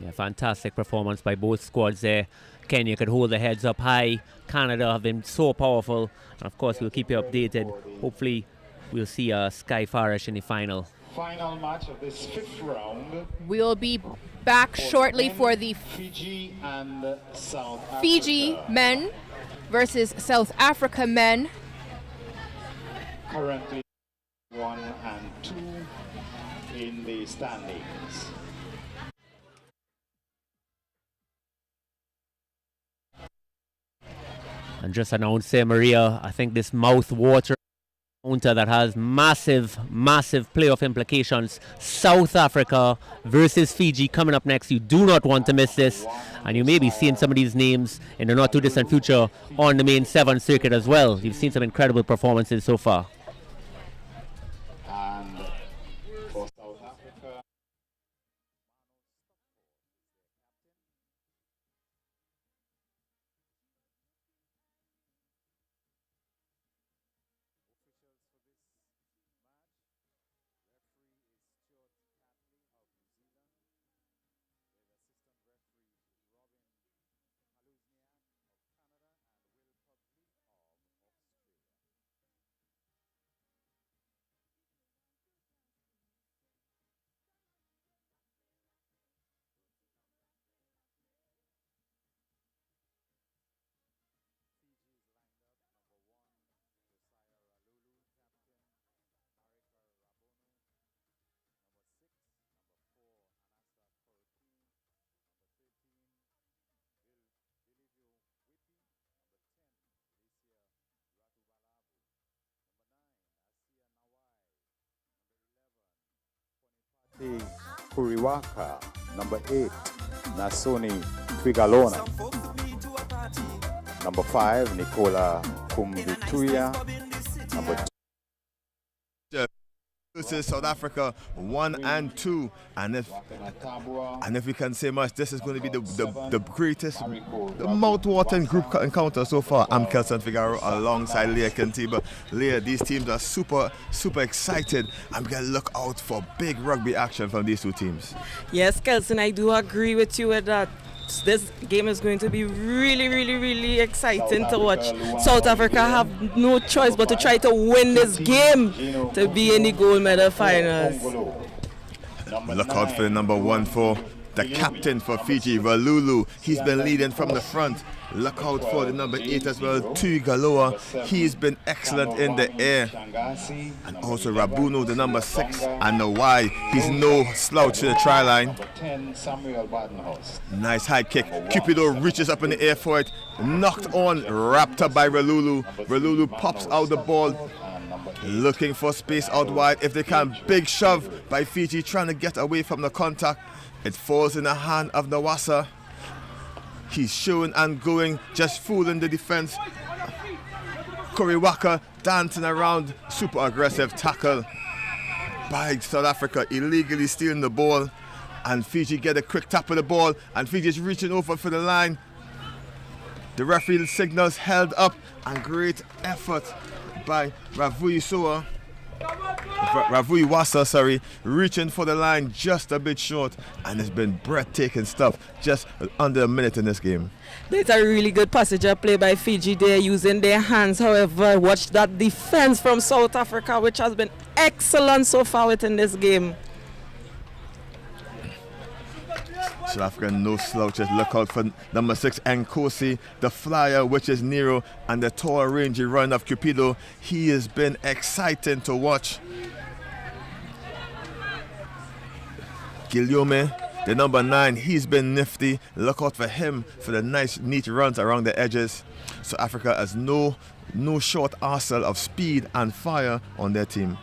Yeah, fantastic performance by both squads there. Kenya could hold their heads up high. Canada have been so powerful. And of course, we'll keep you updated. Hopefully, we'll see Sky Farish in the final. Final match of this 5th round. We'll be back shortly for the Fiji and South Africa. Fiji men versus South Africa men. Currently 1 and 2 in the standings. And just announced there, Maria, I think this mouth-water counter that has massive playoff implications. South Africa versus Fiji coming up next. You do not want to miss this. And you may be seeing some of these names in the not too distant future on the main 7 circuit as well. You've seen some incredible performances so far. And for South Africa, Kuriwaka, number 8, Nasoni Twigalona, number 5, Nicola Kumbituya, number 2. Versus South Africa 1 and 2, and if we can say much, this is going to be the greatest, the mouth-watering group encounter so far. I'm Kelson Figaro alongside Leah Kentiba. Leah, these teams are super excited, and we gotta look out for big rugby action from these two teams. Yes, Kelson, I do agree with you with that. This game is going to be really exciting to watch. South Africa have no choice but to try to win this game to be in the gold medal finals. Look out for the number 1 the captain for Fiji, Valulu. He's been leading from the front. Look out for the number 8 as well, Tuigaloa. He's been excellent in the air. And also Rabuno, the number 6, and the Y. He's no slouch to the try line. Nice high kick. Cupido reaches up in the air for it. Knocked on, wrapped up by Valulu. Valulu pops out the ball. Looking for space out wide if they can. Big shove by Fiji, trying to get away from the contact. It falls in the hand of Nawasa. He's showing and going, just fooling the defense. Kuriwaka dancing around, super aggressive tackle. by South Africa, illegally stealing the ball. And Fiji get a quick tap of the ball, and Fiji is reaching over for the line. The referee signals held up, and great effort by Ravui Wasa, reaching for the line just a bit short, and it's been breathtaking stuff, just under a minute in this game. There's a really good passenger play by Fiji there using their hands. However, watch that defense from South Africa, which has been excellent so far within this game. South Africa, no slouches. Look out for number 6, Nkosi, the flyer, which is Nero, and the tall, rangy run of Cupido. He has been exciting to watch. Guillaume, the number 9, he's been nifty. Look out for him for the nice, neat runs around the edges. South Africa has no short arsenal of speed and fire on their team.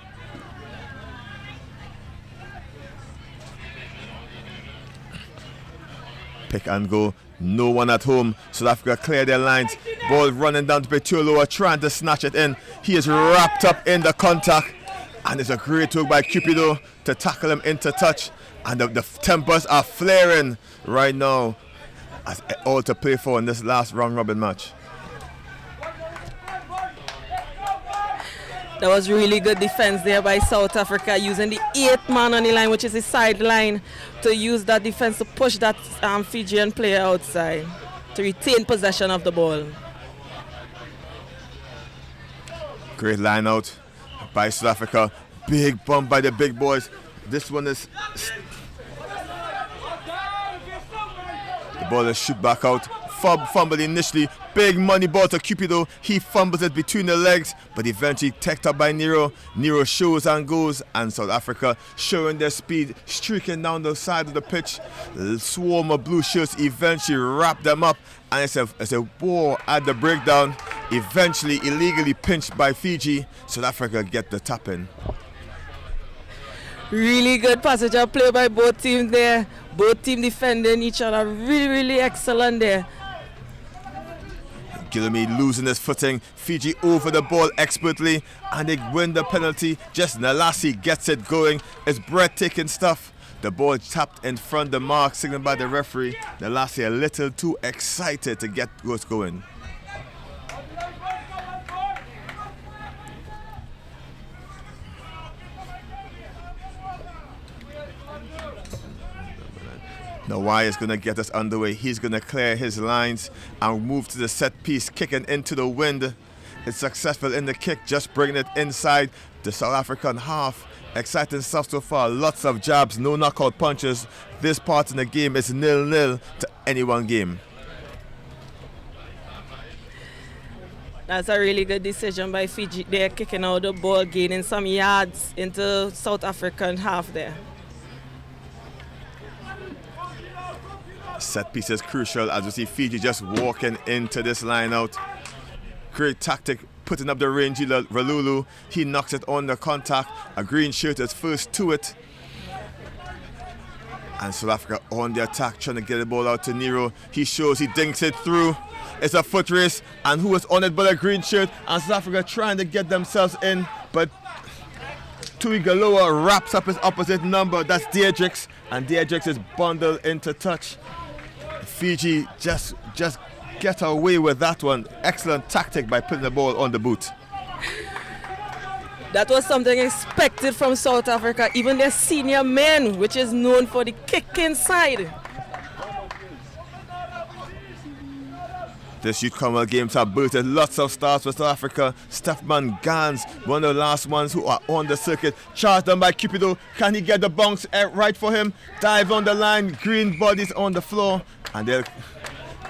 Pick and go, no one at home. South Africa clear their lines. Ball running down to Petulua, trying to snatch it in. He is wrapped up in the contact, and it's a great work by Cupido to tackle him into touch. And the tempers are flaring right now, as all to play for in this last round robin match. That was really good defense there by South Africa, using the 8th man on the line, which is the sideline, to use that defense to push that Fijian player outside to retain possession of the ball. Great line out by South Africa. Big bump by the big boys. This one is... The ball is shoot back out. Fumble initially. Big money ball to Cupido. He fumbles it between the legs, but eventually tacked up by Nero. Nero shows and goes, and South Africa showing their speed, streaking down the side of the pitch. The swarm of blue shirts eventually wrap them up, and it's a war at the breakdown. Eventually illegally pinched by Fiji. South Africa get the tap in. Really good passenger play by both teams there. Both teams defending each other. Really, really excellent there. Guillaume losing his footing. Fiji over the ball expertly, and they win the penalty. Just Nalasi gets it going. It's breathtaking stuff. The ball tapped in front of the mark, signaled by the referee. Nalasi a little too excited to get what's going. Nawai is going to get us underway. He's going to clear his lines and move to the set piece, kicking into the wind. It's successful in the kick, just bringing it inside the South African half. Exciting stuff so far. Lots of jabs, no knockout punches. This part in the game is 0-0 to any one game. That's a really good decision by Fiji. They're kicking out the ball, gaining some yards into South African half there. Set piece is crucial as you see Fiji just walking into this line out. Great tactic, putting up the rangy Ralulu. He knocks it on the contact. A green shirt is first to it. And South Africa on the attack, trying to get the ball out to Nero. He shows, he dinks it through. It's a foot race, and who is on it but a green shirt? And South Africa trying to get themselves in, but Tui Galoa wraps up his opposite number. That's Deirdrix, and Deirdrix is bundled into touch. Fiji just get away with that one. Excellent tactic by putting the ball on the boot. That was something expected from South Africa. Even their senior men, which is known for the kicking side. This Youth Commonwealth Games have boosted lots of stars for South Africa. Stefan Gans, one of the last ones who are on the circuit. Charged down by Cupido. Can he get the bounce right for him? Dive on the line. Green bodies on the floor. And they're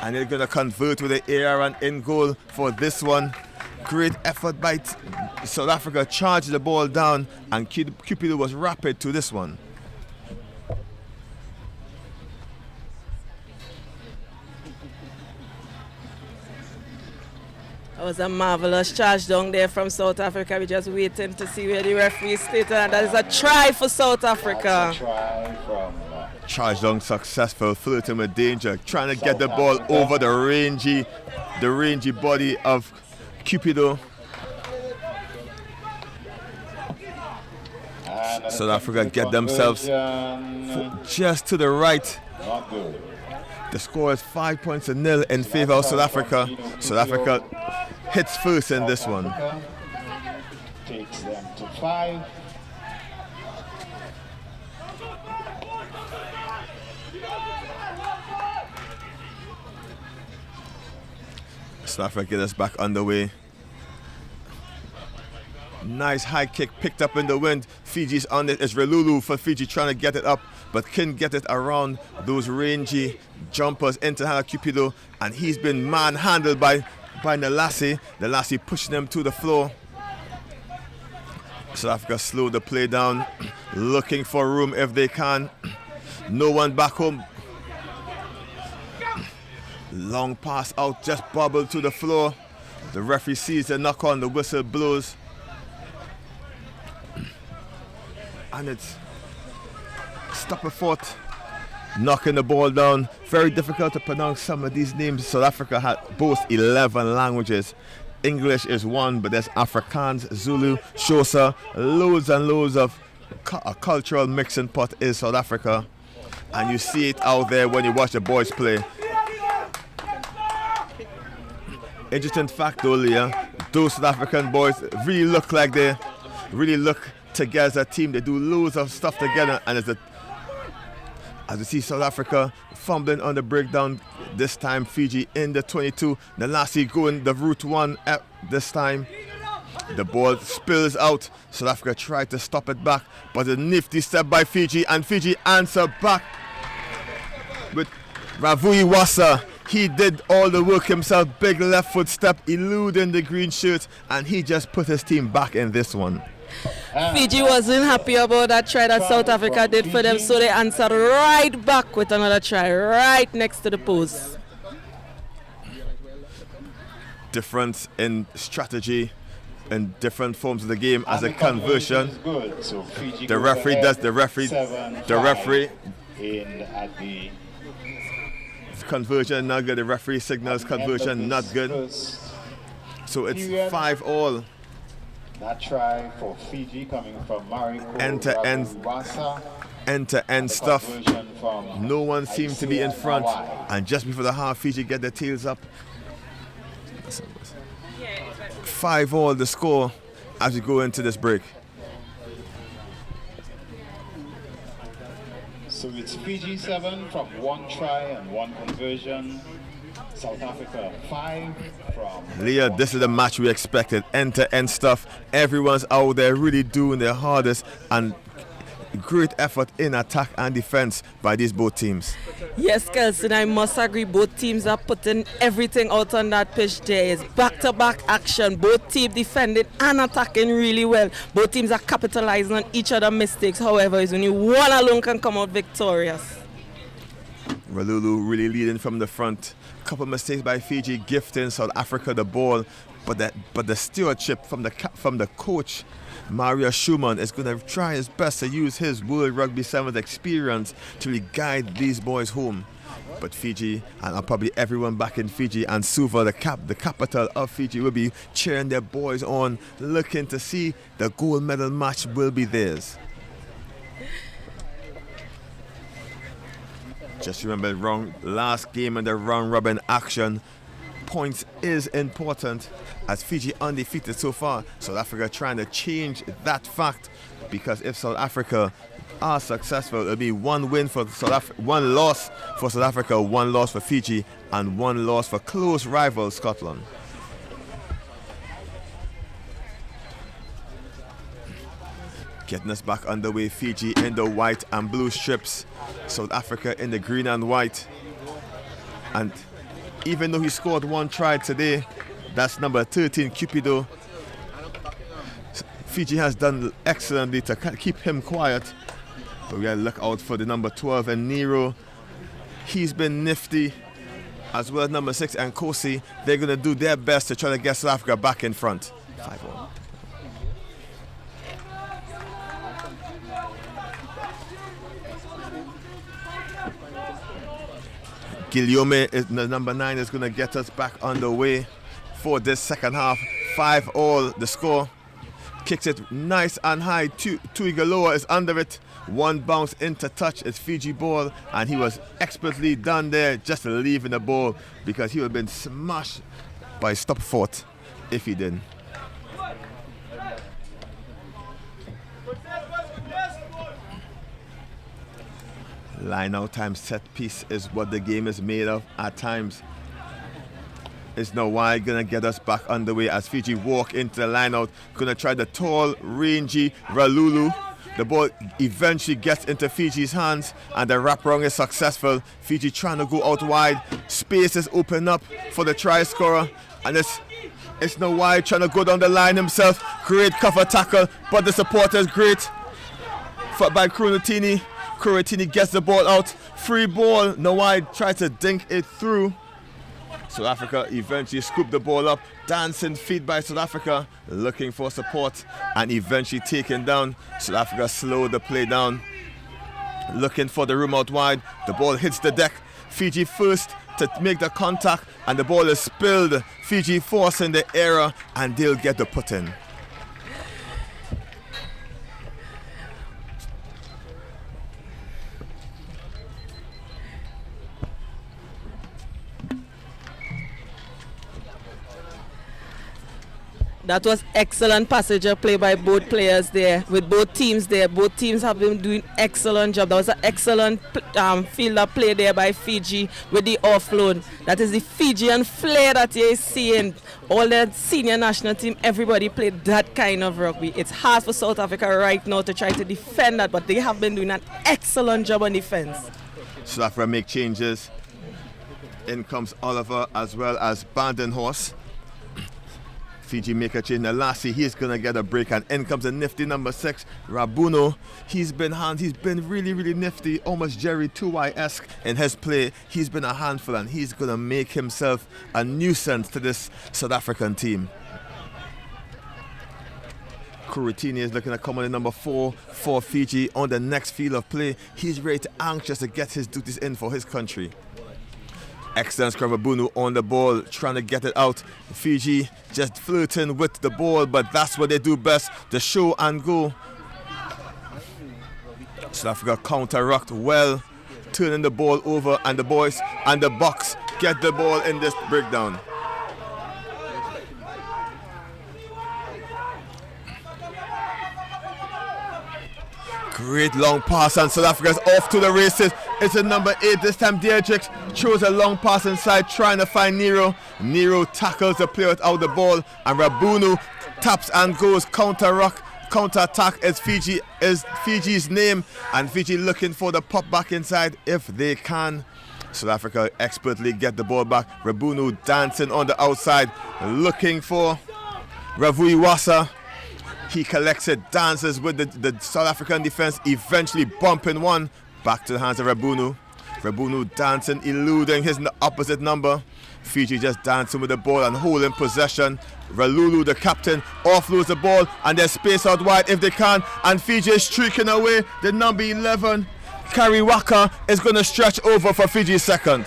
going to convert with the AR and in goal for this one. Great effort by South Africa. Charged the ball down, and Cupido was rapid to this one. That was a marvelous charge down there from South Africa. We're just waiting to see where the referee stated, and that is a try for South Africa. Charge down successful, flirting with danger, trying to get the ball over the rangy body of Cupido. South Africa get themselves just to the right. The score is 5 points to 0 in favor of South Africa. South Africa hits first in this one. Takes them to 5. South Africa get us back underway. Nice high kick picked up in the wind. Fiji's on it. It's Relulu for Fiji trying to get it up, but couldn't get it around those rangy jumpers into Hala Cupido, and he's been manhandled by Nalassi. Nalassi pushing him to the floor. South Africa slowed the play down, looking for room if they can. No one back home. Long pass out, just bobbled to the floor. The referee sees the knock on, the whistle blows. And it's Stopperfort knocking the ball down. Very difficult to pronounce some of these names. South Africa boasts 11 languages. English is one, but there's Afrikaans, Zulu, Xhosa, loads and loads of a cultural mixing pot is South Africa. And you see it out there when you watch the boys play. Interesting fact though, Leah, those South African boys really look like they really look together as a team. They do loads of stuff together, and as you see South Africa fumbling on the breakdown, this time Fiji in the 22. Nalassi going the route one at this time. The ball spills out. South Africa tried to stop it back, but a nifty step by Fiji, and Fiji answer back with Ravui Wasa. He did all the work himself. Big left foot step, eluding the green shirt, and he just put his team back in this one. Fiji wasn't happy about that try that South Africa did for them, so they answered right back with another try right next to the post. Difference in strategy and different forms of the game as a conversion. The referee does the referee In at the conversion not good. The referee signals conversion not good. So it's 5-all. that try for Fiji coming from Mariko. End-to-end stuff. No one seems to be in front, and just before the half, Fiji get their tails up. 5-all the score as we go into this break. So it's Fiji 7 from 1 try and 1 conversion. South Africa 5 from... Leah, this is the match we expected. End-to-end stuff. Everyone's out there really doing their hardest, and great effort in attack and defense by these both teams. Yes, Kelson, I must agree. Both teams are putting everything out on that pitch. There is back-to-back action. Both teams defending and attacking really well. Both teams are capitalizing on each other's mistakes. However, it's only one alone can come out victorious. Relulu really leading from the front. Couple mistakes by Fiji, gifting South Africa the ball, but the stewardship from the coach Mario Schumann is going to try his best to use his World Rugby Sevens experience to really guide these boys home. But Fiji, and probably everyone back in Fiji, and Suva, the capital of Fiji, will be cheering their boys on, looking to see the gold medal match will be theirs. Just remember, last game in the round robin action, points is important as Fiji undefeated so far. South Africa trying to change that fact, because if South Africa are successful, it'll be 1 win for South Africa, 1 loss for South Africa, 1 loss for Fiji, and 1 loss for close rival Scotland. Getting us back underway, Fiji in the white and blue strips, South Africa in the green and white. And even though he scored 1 try today, that's number 13, Cupido, Fiji has done excellently to keep him quiet. But we gotta look out for the number 12 and Nero. He's been nifty, as well as number 6 and Kosi. They're gonna do their best to try to get South Africa back in front. 5-1. Guillaume is the number 9 is going to get us back underway for this second half. 5-all the score. kicks it nice and high. Tuigaloa is under it. One bounce into touch. It's Fiji ball, and he was expertly done there, just leaving the ball because he would have been smashed by stop foot if he didn't. Line out time set piece is what the game is made of at times. It's now wide gonna get us back underway as Fiji walk into the line out. Gonna try the tall, rangy Ralulu. The ball eventually gets into Fiji's hands and the wraparound is successful. Fiji trying to go out wide. Space is open up for the try scorer, and it's now wide trying to go down the line himself. Great cover tackle, but the support is great. Fought by Kuratini. Kuratini gets the ball out. Free ball. Nawai tries to dink it through. South Africa eventually scooped the ball up. Dancing feet by South Africa, looking for support and eventually taken down. South Africa slowed the play down, looking for the room out wide. The ball hits the deck. Fiji first to make the contact and the ball is spilled. Fiji forcing the error and they'll get the put in. That was excellent passenger play by both players there, with both teams there. Both teams have been doing excellent job. That was an excellent fielder play there by Fiji with the offload. That is the Fijian flair that you're seeing. All the senior national team, everybody played that kind of rugby. It's hard for South Africa right now to try to defend that, but they have been doing an excellent job on defense. South Africa make changes. In comes Oliver as well as Bandenhorst. Fiji make a change. Lassie, he's gonna get a break, and in comes a nifty number 6, Rabuno. He's been really, really nifty, almost Jerry 2Y-esque in his play. He's been a handful, and he's gonna make himself a nuisance to this South African team. Kuratini is looking to come on in number 4 for Fiji on the next field of play. He's ready to anxious to get his duties in for his country. Excellent Skrababunu on the ball, trying to get it out. Fiji just flirting with the ball, but that's what they do best, the show and go. South Africa counter-rucked well, turning the ball over, and the boys and the Bucks get the ball in this breakdown. Great long pass, and South Africa's off to the races. It's a number 8 this time. Deirdre throws a long pass inside, trying to find Nero. Nero tackles the player without the ball, and Rabunu taps and goes. Counter-attack is Fiji's name, and Fiji looking for the pop back inside if they can. South Africa expertly get the ball back. Rabunu dancing on the outside, looking for Ravuiwasa. He collects it, dances with the South African defense, eventually bumping one back to the hands of Rabunu. Rabunu dancing, eluding his opposite number. Fiji just dancing with the ball and holding possession. Ralulu, the captain, offloads the ball, and there's space out wide if they can, and Fiji is streaking away. The number 11, Kariwaka, is going to stretch over for Fiji's second.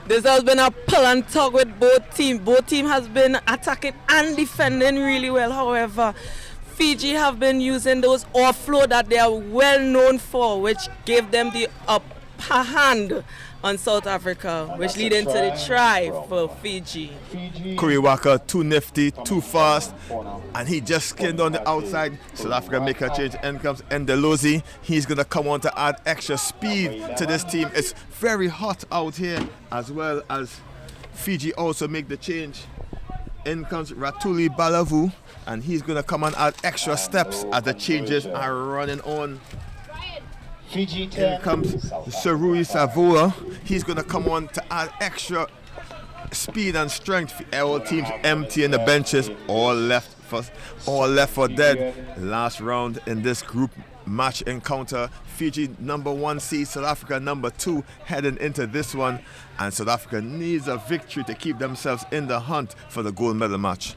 This has been a pull and tug with both teams. Both teams has been attacking and defending really well. However, Fiji have been using those offload that they are well known for, which gave them the upper hand on South Africa, which lead into the try for Fiji. Kuriwaka, too nifty, too fast, and he just skinned on the outside. South Africa make a change. In comes Endelozi. He's going to come on to add extra speed to this team. It's very hot out here, as well as Fiji also make the change. In comes Ratuli Balavu, and he's going to come and add extra steps as the changes are running on. Fiji In comes Sarui Savoa. He's going to come on to add extra speed and strength. All teams emptying the benches, all left for dead. Last round in this group match encounter. Fiji number 1 seed, South Africa number 2 heading into this one, and South Africa needs a victory to keep themselves in the hunt for the gold medal match.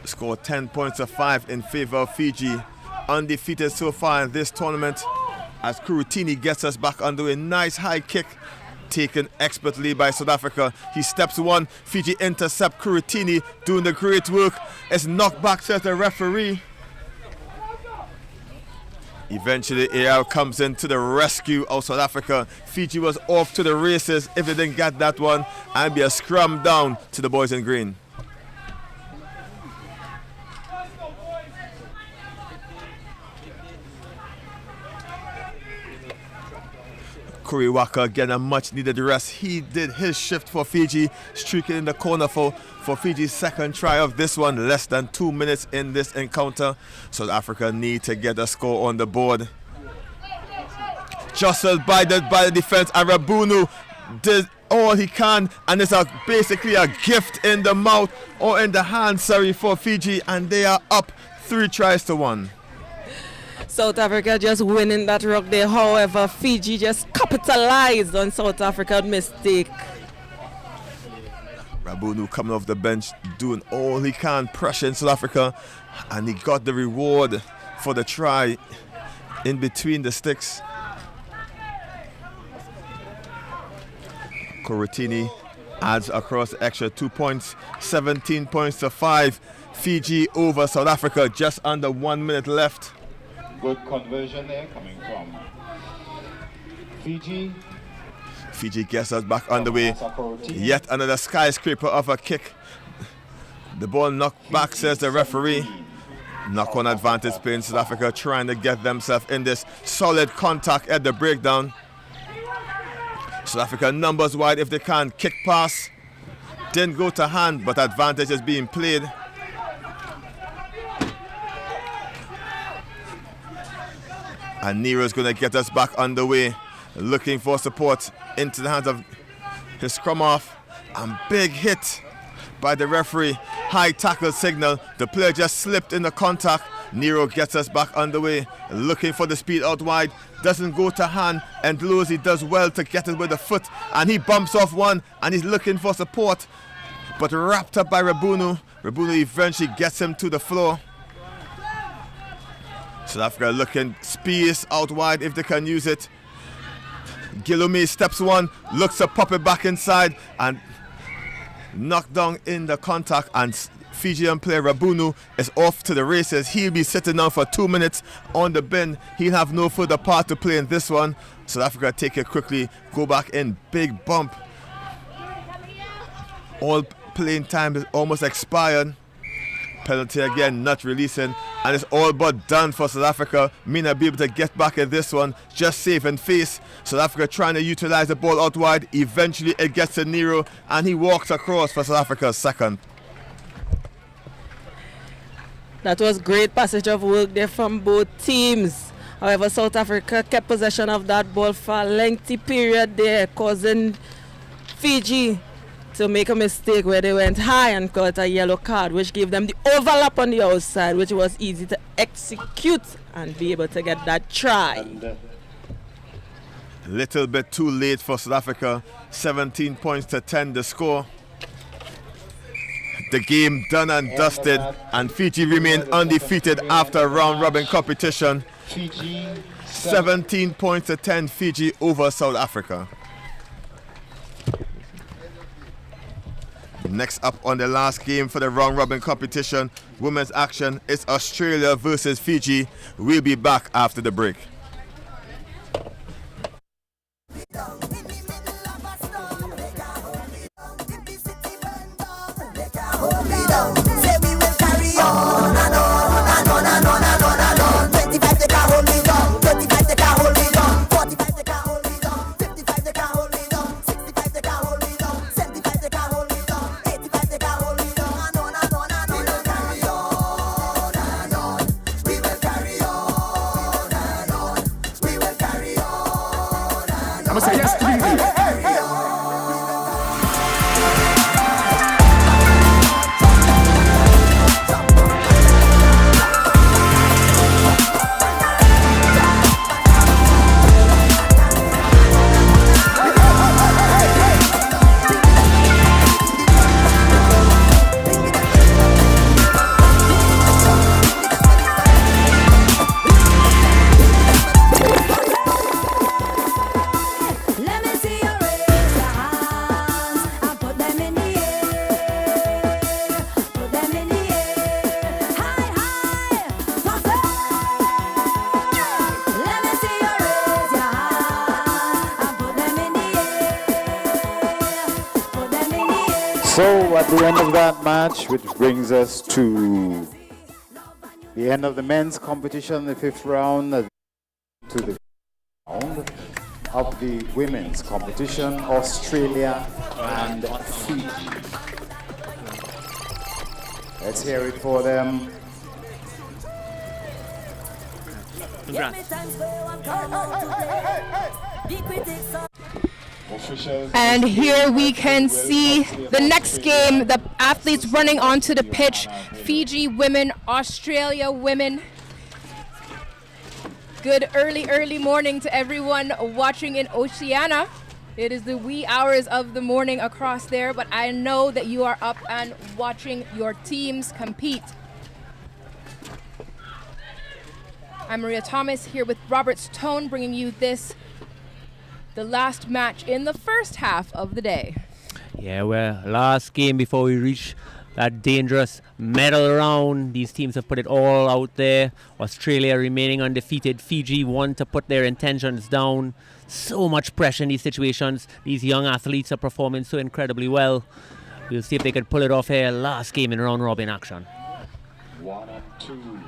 Score 10 points to 5 in favor of Fiji. Undefeated so far in this tournament, as Kurutini gets us back under a nice high kick. taken expertly by South Africa. He steps one. Fiji intercept Kuritini doing the great work. It's knocked back, says the referee. Eventually, AL comes in to the rescue of South Africa. Fiji was off to the races if they didn't get that one, and be a scrum down to the boys in green. Kuriwaka getting a much needed rest. He did his shift for Fiji, streaking in the corner for Fiji's second try of this one. Less than 2 minutes in this encounter. South Africa need to get a score on the board. Jostled by the defense, and Rabunu did all he can, and it's basically a gift in the mouth or in the hand, for Fiji, and they are up 3 tries to 1. South Africa just winning that rock there. However, Fiji just capitalized on South Africa's mistake. Rabunu coming off the bench, doing all he can, pressuring South Africa, and he got the reward for the try in between the sticks. Kuritini adds across the extra 2 points, 17 points to 5. Fiji over South Africa, just under 1 minute left. Good conversion there coming from Fiji. Fiji gets us back underway. Yet another skyscraper of a kick. The ball knocked back, says the referee. Knock on advantage playing South Africa, trying to get themselves in this solid contact at the breakdown. South Africa numbers wide if they can. Kick pass. Didn't go to hand, but advantage is being played. And Nero's going to get us back underway. Looking for support into the hands of his scrum off. And big hit by the referee. High tackle signal. The player just slipped in the contact. Nero gets us back underway. Looking for the speed out wide. Doesn't go to hand. And Lozi does well to get it with the foot. And he bumps off one. And he's looking for support. But wrapped up by Rabunu. Rabunu eventually gets him to the floor. South Africa looking space out wide if they can use it. Gilumi steps one, looks to pop it back inside and knocked down in the contact, and Fijian player Rabunu is off to the races. He'll be sitting down for 2 minutes on the bin. He'll have no further part to play in this one. South Africa take it quickly, go back in, big bump. All playing time is almost expired. Penalty again, not releasing, and it's all but done for South Africa. May not be able to get back in this one, just save and face. South Africa trying to utilize the ball out wide. Eventually it gets to Nero, and he walks across for South Africa's second. That was great passage of work there from both teams. However, South Africa kept possession of that ball for a lengthy period there, causing Fiji to make a mistake where they went high and got a yellow card, which gave them the overlap on the outside, which was easy to execute and be able to get that try. A little bit too late for South Africa. 17 points to 10 the score. The game done and dusted, and Fiji remain undefeated after round robin competition. 17 points to 10 Fiji over South Africa. Next up on the last game for the round robin competition, women's action, is Australia versus Fiji. We'll be back after the break. So at the end of that match, which brings us to the end of the men's competition, the fifth round, to the round of the women's competition, Australia and Fiji. Let's hear it for them. And here we can see the next game, the athletes running onto the pitch. Fiji women, Australia women. Good early morning to everyone watching in Oceania. It is the wee hours of the morning across there, but I know that you are up and watching your teams compete. I'm Maria Thomas here with Robert Stone, bringing you the last match in the first half of the day. Yeah, we're last game before we reach that dangerous medal round. These teams have put it all out there. Australia remaining undefeated. Fiji want to put their intentions down. So much pressure in these situations. These young athletes are performing so incredibly well. We'll see if they can pull it off here. Last game in round robin action. 1 and 2.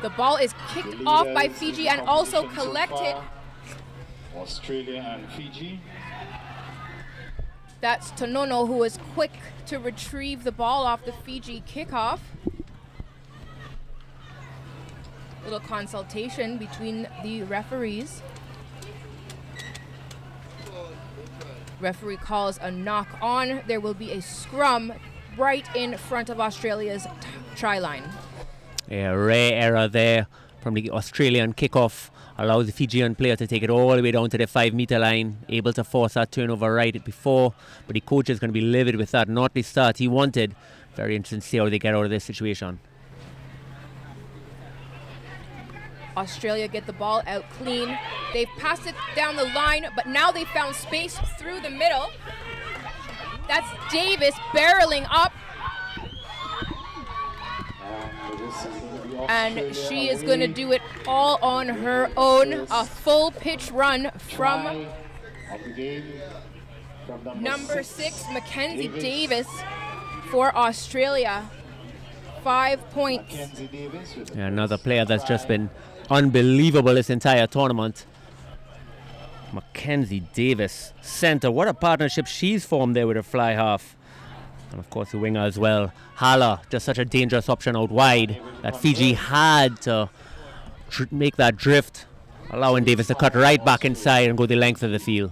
The ball is kicked off by Fiji and also collected. Australia and Fiji. That's Tonono, who was quick to retrieve the ball off the Fiji kickoff. Little consultation between the referees. Referee calls a knock on. There will be a scrum right in front of Australia's try line. A rare error there from the Australian kickoff. Allows the Fijian player to take it all the way down to the 5-meter line, able to force that turnover right before, but the coach is going to be livid with that. Not the start he wanted. Very interesting to see how they get out of this situation. Australia get the ball out clean. They've passed it down the line, but now they found space through the middle. That's Davis barreling up. And she is going to do it all on her own. A full pitch run from number 6, Mackenzie Davis for Australia. 5 points. Yeah, another player that's just been unbelievable this entire tournament. Mackenzie Davis, center. What a partnership she's formed there with her fly half. And of course the winger as well. Hala, just such a dangerous option out wide that Fiji had to make that drift, allowing Davis to cut right back inside and go the length of the field.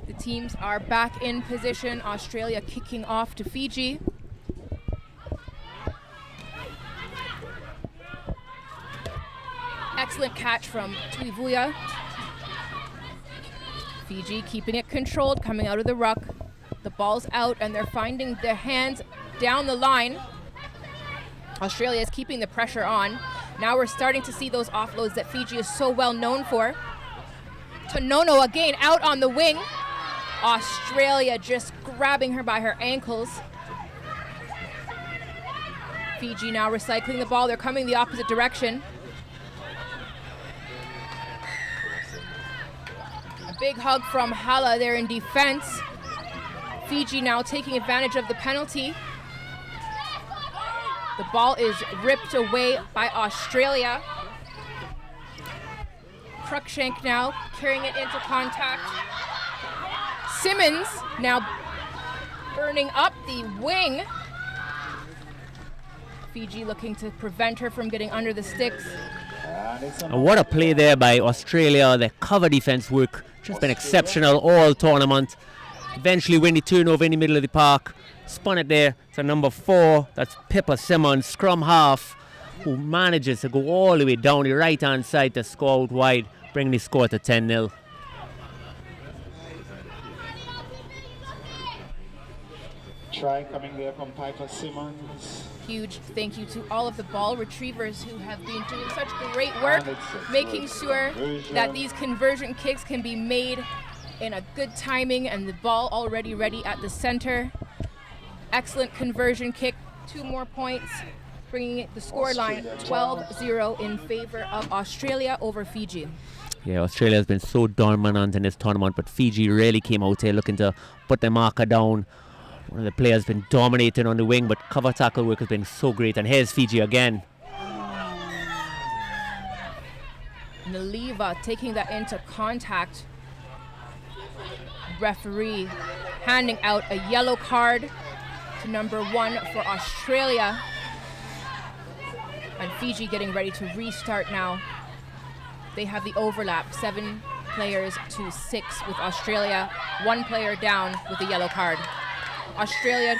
The teams are back in position. Australia kicking off to Fiji. Excellent catch from Tuivuya. Fiji keeping it controlled, coming out of the ruck. The ball's out and they're finding their hands down the line. Australia is keeping the pressure on. Now we're starting to see those offloads that Fiji is so well known for. Tonono again out on the wing. Australia just grabbing her by her ankles. Fiji now recycling the ball. They're coming the opposite direction. Big hug from Hala there in defense. Fiji now taking advantage of the penalty. The ball is ripped away by Australia. Cruikshank now carrying it into contact. Simmons now burning up the wing. Fiji looking to prevent her from getting under the sticks. And what a play there by Australia. Their cover defense work just been exceptional all tournament. Eventually win the turnover in the middle of the park. Spun it there to number 4. That's Pippa Simmons, scrum half, who manages to go all the way down the right-hand side to score out wide, bringing the score to 10-0. Try coming there from Piper Simmons. Huge thank you to all of the ball retrievers who have been doing such great work, making sure that these conversion kicks can be made in a good timing, and the ball already ready at the center. Excellent conversion kick, 2 more points. bringing the scoreline 12-0 in favor of Australia over Fiji. Yeah, Australia has been so dominant in this tournament, but Fiji really came out here looking to put their marker down. One of the players has been dominating on the wing, but cover tackle work has been so great. And here's Fiji again. Naliva taking that into contact. Referee handing out a yellow card to number 1 for Australia. And Fiji getting ready to restart now. They have the overlap, 7 players to 6 with Australia. 1 player down with a yellow card. Australia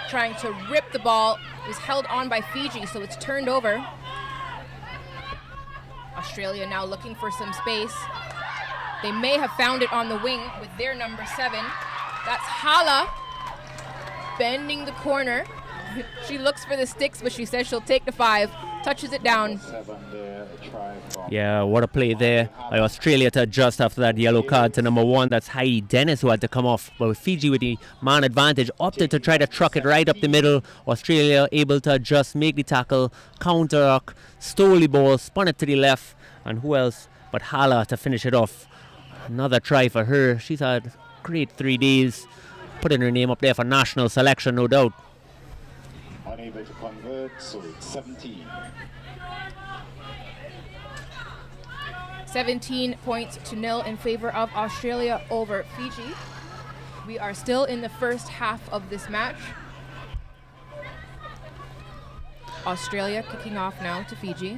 trying to rip the ball, was held on by Fiji, so it's turned over. Australia now looking for some space. They may have found it on the wing with their number 7. That's Hala bending the corner. She looks for the sticks, but she says she'll take the 5. Touches it down. Yeah, what a play there by Australia to adjust after that yellow card to number 1. That's Heidi Dennis who had to come off. But with Fiji with the man advantage, opted to try to truck it right up the middle. Australia able to adjust, make the tackle, counter, stole the ball, spun it to the left. And who else but Hala to finish it off. Another try for her. She's had great 3 days. Putting her name up there for national selection, no doubt. Unable to convert, so it's 17. 17 points to 0 in favor of Australia over Fiji. We are still in the first half of this match. Australia kicking off now to Fiji.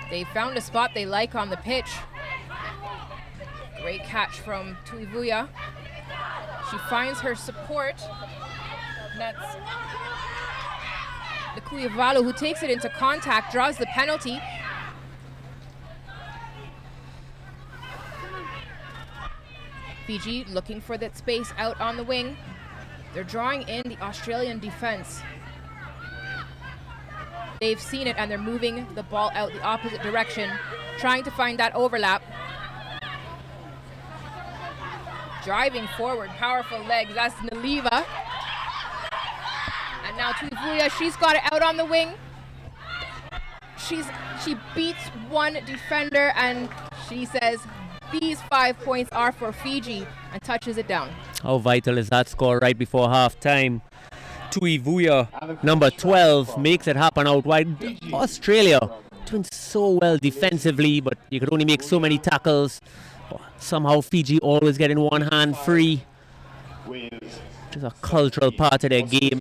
They found a spot they like on the pitch. Great catch from Tuivuya. She finds her support. That's the Kuyavalu who takes it into contact, draws the penalty. Fiji looking for that space out on the wing. They're drawing in the Australian defense. They've seen it and they're moving the ball out the opposite direction, trying to find that overlap. Driving forward, powerful legs, that's Naliva. And now Tuivuya, she's got it out on the wing. She beats one defender and she says, these 5 points are for Fiji, and touches it down. How vital is that score right before half time? Tuivuya, number 12, makes it happen out wide. Australia doing so well defensively, but you could only make so many tackles. Somehow Fiji always getting one hand free. Just a cultural part of their game.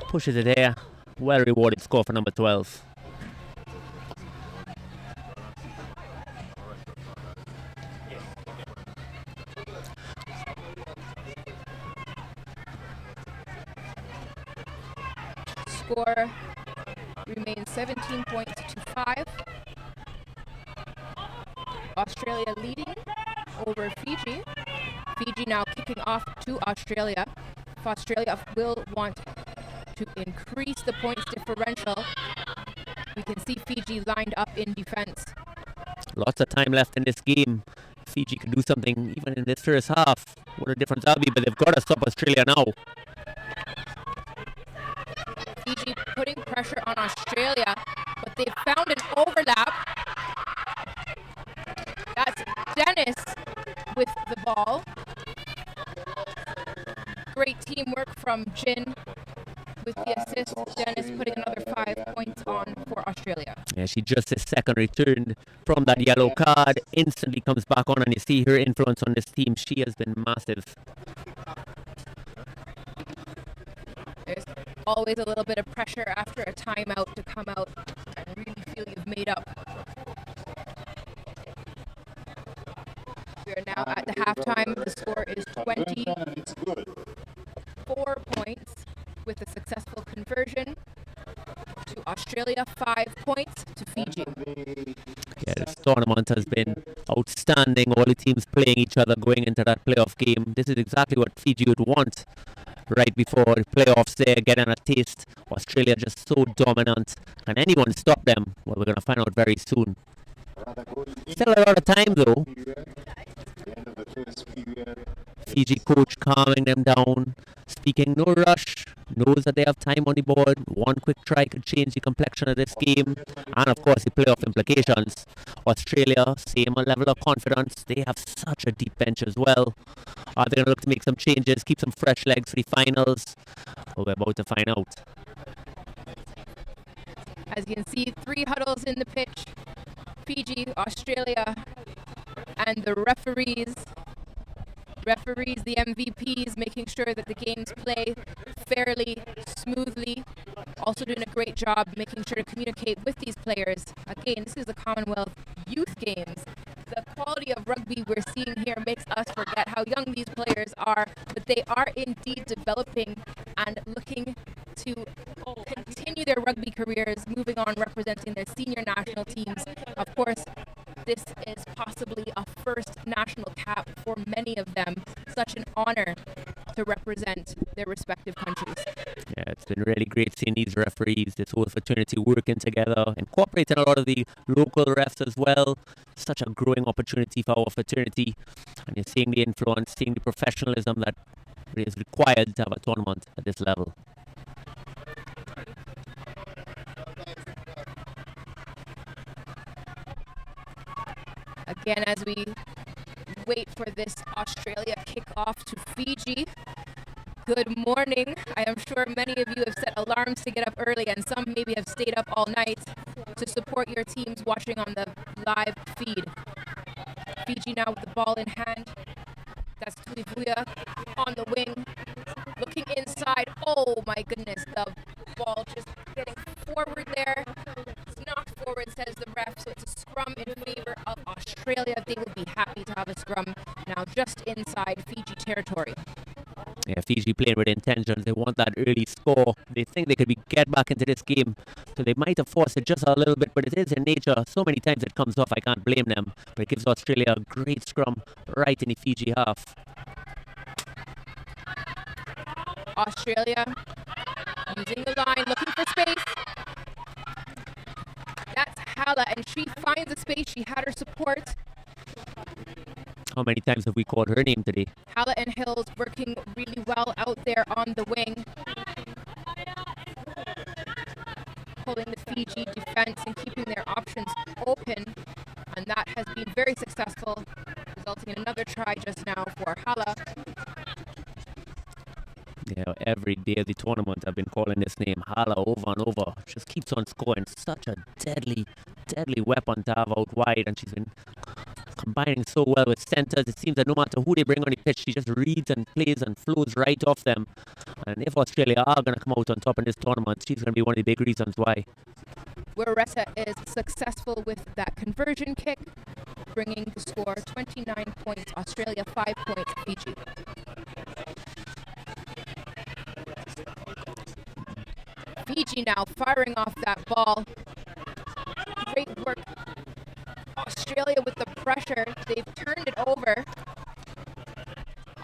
Pushes it there. Well rewarded score for number 12. Score remains 17 points to 5. Australia leading over Fiji. Fiji now kicking off to Australia. If Australia will want to increase the points differential, we can see Fiji lined up in defense. Lots of time left in this game. Fiji can do something even in this first half. What a difference that'll be, but they've got to stop Australia now. Fiji putting pressure on Australia, but they've found an overlap. That's Dennis with the ball. Great teamwork from Jin with the assist. Dennis putting another 5 points on for Australia. Yeah, she just a second returned from that yellow card, instantly comes back on, and you see her influence on this team. She has been massive. There's always a little bit of pressure after a timeout to come out and really feel you've made up. We are now at the halftime. The score is 24 points with a successful conversion to Australia, 5 points to Fiji. Yeah, this tournament has been outstanding. All the teams playing each other going into that playoff game. This is exactly what Fiji would want right before the playoffs there, getting a taste. Australia just so dominant. Can anyone stop them? Well, we're going to find out very soon. Still a lot of time though. Fiji coach calming them down, speaking no rush, knows that they have time on the board. One quick try could change the complexion of this game, and of course the playoff implications. Australia, same level of confidence. They have such a deep bench as well. Are they going to look to make some changes, keep some fresh legs for the finals? Well, we're about to find out. As you can see, 3 huddles in the pitch. Fiji, Australia, and the referees. Referees, the MVPs, making sure that the games play fairly, smoothly. Also doing a great job making sure to communicate with these players. Again, this is the Commonwealth Youth Games. The quality of rugby we're seeing here makes us forget how young these players are, but they are indeed developing and looking to continue their rugby careers, moving on, representing their senior national teams. Of course, this is possibly a first national cap for many of them. Such an honor to represent their respective countries. Yeah, it's been really great seeing these referees, this whole fraternity working together, incorporating a lot of the local refs as well. Such a growing opportunity for our fraternity, and you're seeing the influence, seeing the professionalism that is required to have a tournament at this level. Again, as we wait for this Australia kickoff to Fiji. Good morning. I am sure many of you have set alarms to get up early, and some maybe have stayed up all night to support your teams watching on the live feed. Fiji now with the ball in hand. That's Tuivuya on the wing, looking inside. Oh my goodness, the ball just getting forward there. It's knocked forward, says the ref, so it's a scrum in favor of Australia. They will be happy to have a scrum now just inside Fiji territory. Yeah, Fiji playing with intentions. They want that early score. They think they could get back into this game. So they might have forced it just a little bit, but it is in nature. So many times it comes off, I can't blame them. But it gives Australia a great scrum right in the Fiji half. Australia using the line, looking for space. That's Hala, and she finds a space. She had her support. How many times have we called her name today? Hala and Hills working really well out there on the wing. Pulling the Fiji defense and keeping their options open. And that has been very successful, resulting in another try just now for Hala. Yeah, every day of the tournament I've been calling this name, Hala, over and over. Just keeps on scoring. Such a deadly weapon to have out wide, and she's been combining so well with centers. It seems that no matter who they bring on the pitch, she just reads and plays and flows right off them. And if Australia are going to come out on top in this tournament, she's going to be one of the big reasons why. Warretta is successful with that conversion kick, bringing the score 29 points, Australia 5 points, Fiji. Fiji now firing off that ball. Great work. Australia with the pressure. They've turned it over.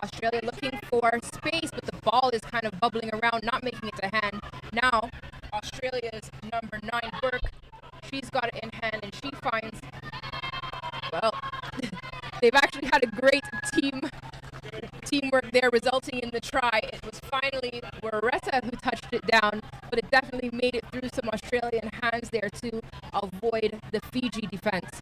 Australia looking for space, but the ball is kind of bubbling around, not making it to hand. Now, Australia's number 9, Burke, she's got it in hand, and she finds, well, they've actually had a great teamwork there, resulting in the try. It was finally Warretta who touched it down, but it definitely made it through some Australian hands there to avoid the Fiji defense.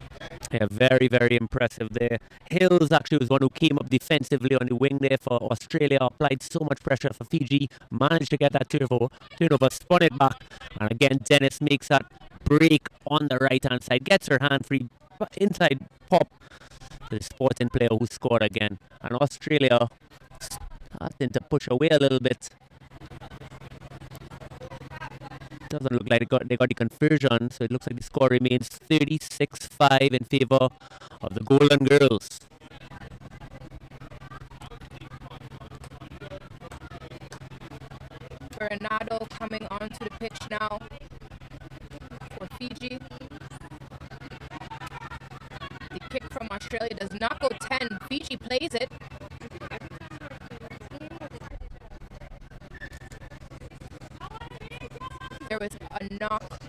Yeah, very, very impressive there. Hills actually was one who came up defensively on the wing there for Australia, applied so much pressure for Fiji, managed to get that turnover, spun it back, and again Dennis makes that break on the right hand side, gets her hand free, inside pop, the Sporting player who scored again, and Australia starting to push away a little bit. Doesn't look like they got the conversion, so it looks like the score remains 36-5 in favor of the Golden Girls. Bernardo coming onto the pitch now for Fiji. The kick from Australia does not go 10. Fiji plays it. There was a knock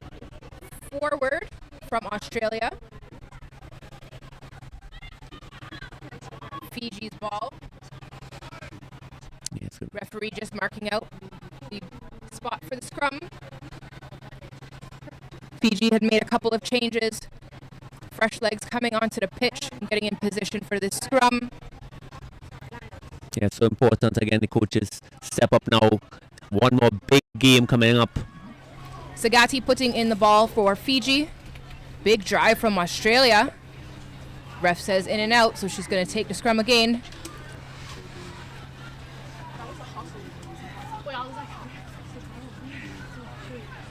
forward from Australia. Fiji's ball. Yes, referee just marking out the for the scrum. Fiji had made a couple of changes. Fresh legs coming onto the pitch and getting in position for this scrum. Yeah, so important. Again, the coaches step up now. One more big game coming up. Sagati putting in the ball for Fiji. Big drive from Australia. Ref says in and out, so she's going to take the scrum again.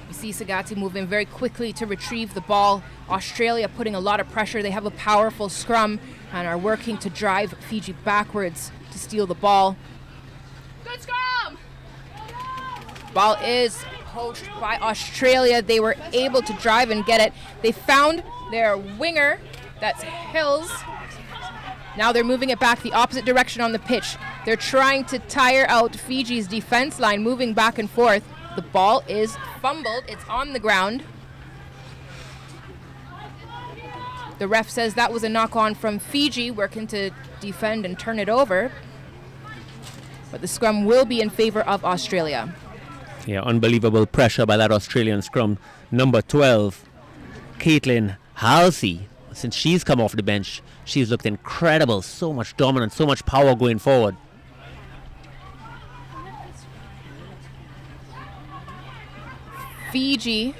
You see Sagati moving very quickly to retrieve the ball. Australia putting a lot of pressure. They have a powerful scrum and are working to drive Fiji backwards to steal the ball. Good scrum! Ball is poached by Australia. They were able to drive and get it. They found their winger, that's Hills. Now they're moving it back the opposite direction on the pitch. They're trying to tire out Fiji's defense line, moving back and forth. The ball is fumbled. It's on the ground. The ref says that was a knock-on from Fiji, working to defend and turn it over. But the scrum will be in favor of Australia. Yeah, unbelievable pressure by that Australian scrum. Number 12, Caitlin Halsey. Since she's come off the bench, she's looked incredible. So much dominance, so much power going forward. Fiji,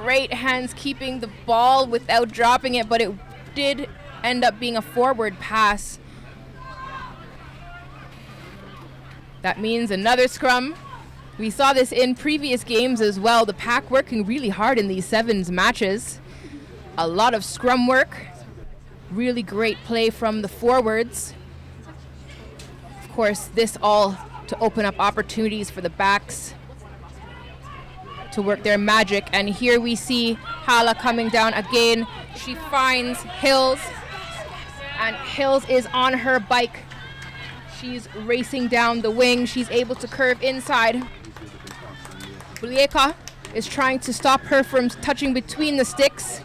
great hands keeping the ball without dropping it, but it did end up being a forward pass. That means another scrum. We saw this in previous games as well. The pack working really hard in these sevens matches. A lot of scrum work. Really great play from the forwards. Of course, this all to open up opportunities for the backs to work their magic. And here we see Hala coming down again. She finds Hills, and Hills is on her bike. She's racing down the wing. She's able to curve inside. Bulieka is trying to stop her from touching between the sticks.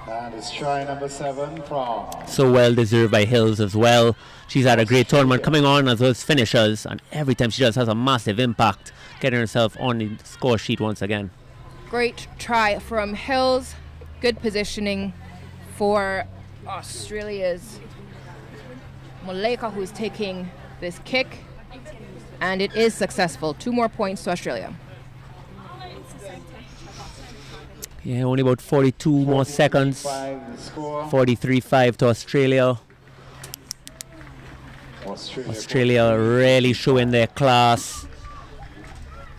And it's try number 7 from... So well deserved by Hills as well. She's had a great tournament coming on as those finishers, and every time she does has a massive impact, getting herself on the score sheet once again. Great try from Hills. Good positioning for Australia's Moleka, who's taking this kick, and it is successful. 2 more points to Australia. Yeah, only about 42 more seconds. 43-5 to Australia. Australia really showing their class.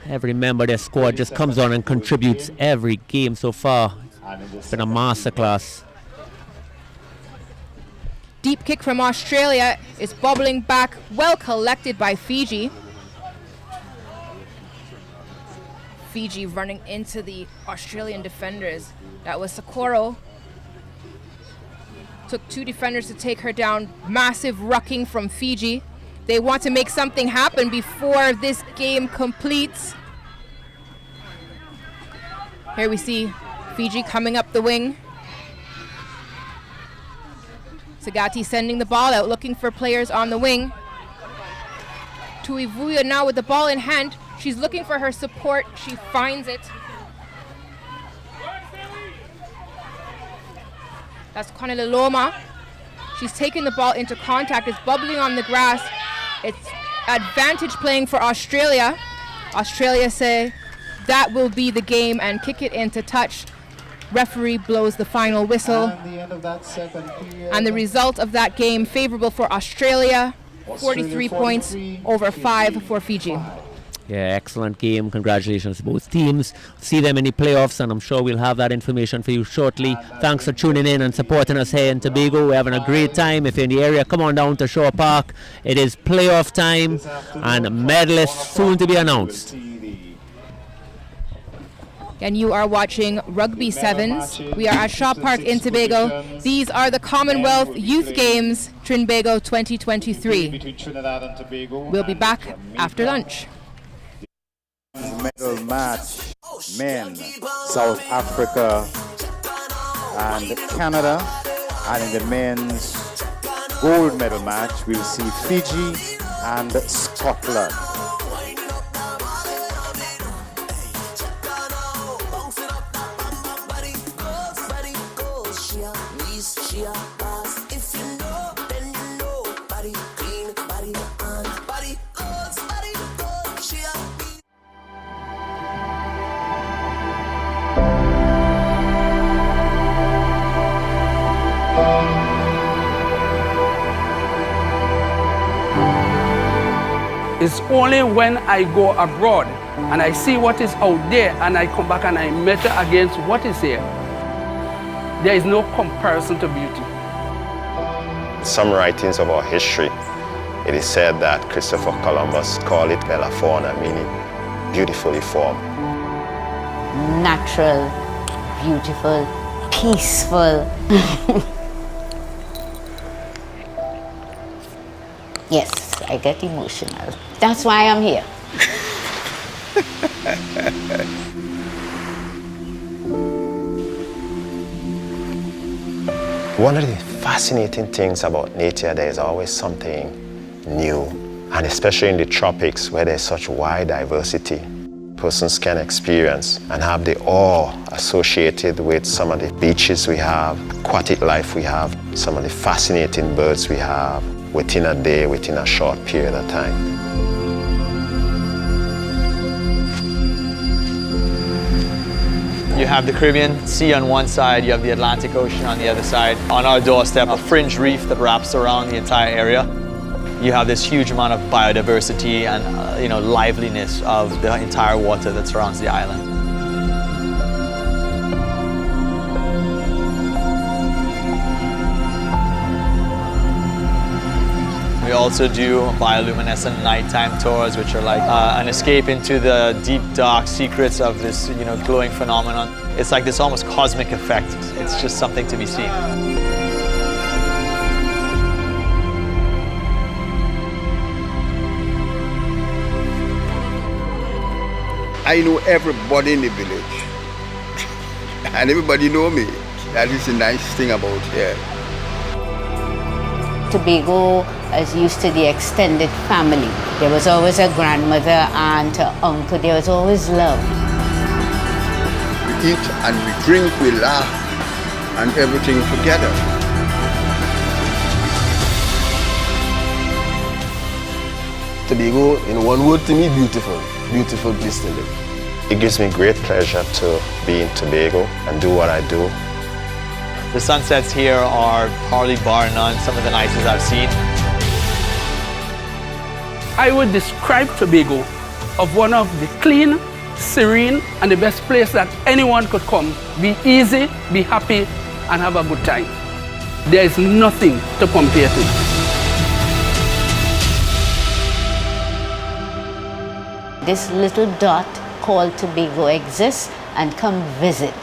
Every member of their squad just comes on and contributes every game so far. It's been a masterclass. Deep kick from Australia is bobbling back, well collected by Fiji. Fiji running into the Australian defenders. That was Socorro. Took 2 defenders to take her down. Massive rucking from Fiji. They want to make something happen before this game completes. Here we see Fiji coming up the wing. Sagati sending the ball out, looking for players on the wing. Tuivuya now with the ball in hand. She's looking for her support. She finds it. That's Koneleloma. She's taking the ball into contact. It's bubbling on the grass. It's advantage playing for Australia. Australia say that will be the game and kick it into touch. Referee blows the final whistle. And the end of that second period. And the result of that game favorable for Australia. 43 points over 5 for Fiji. Yeah, excellent game. Congratulations to both teams. See them in the playoffs, and I'm sure we'll have that information for you shortly. Thanks for tuning in and supporting us here in Tobago. We're having a great time. If you're in the area, come on down to Shore Park. It is playoff time, and medalists soon to be announced. And you are watching Rugby Sevens. We are at Shaw Park in Tobago. These are the Commonwealth Youth Games, Trinbago 2023. Between Trinidad and Tobago. We'll be back after lunch. Medal match, men, South Africa and Canada, and in the men's gold medal match we'll see Fiji and Scotland. Reese, she a boss. If you know, then you know. Body clean, body on, body goes, she a beast. It's only when I go abroad and I see what is out there and I come back and I measure against what is here. There is no comparison to beauty. Some writings of our history, it is said that Christopher Columbus called it Bella Fauna, meaning beautifully formed. Natural, beautiful, peaceful. Yes, I get emotional. That's why I'm here. One of the fascinating things about nature, there is always something new, and especially in the tropics where there's such wide diversity, persons can experience and have the awe associated with some of the beaches we have, aquatic life we have, some of the fascinating birds we have within a day, within a short period of time. You have the Caribbean Sea on one side, you have the Atlantic Ocean on the other side. On our doorstep, a fringe reef that wraps around the entire area. You have this huge amount of biodiversity and liveliness of the entire water that surrounds the island. We also do bioluminescent nighttime tours, which are like an escape into the deep, dark secrets of this, glowing phenomenon. It's like this almost cosmic effect. It's just something to be seen. I know everybody in the village, and everybody know me. That is the nice thing about here. Tobago is used to the extended family. There was always a grandmother, aunt, uncle. There was always love. We eat and we drink, we laugh, and everything together. Tobago, in one word to me, beautiful. Beautiful place to live. It gives me great pleasure to be in Tobago and do what I do. The sunsets here are probably bar none some of the nicest I've seen. I would describe Tobago of one of the clean, serene, and the best place that anyone could come. Be easy, be happy, and have a good time. There is nothing to compare to. This little dot called Tobago exists, and come visit.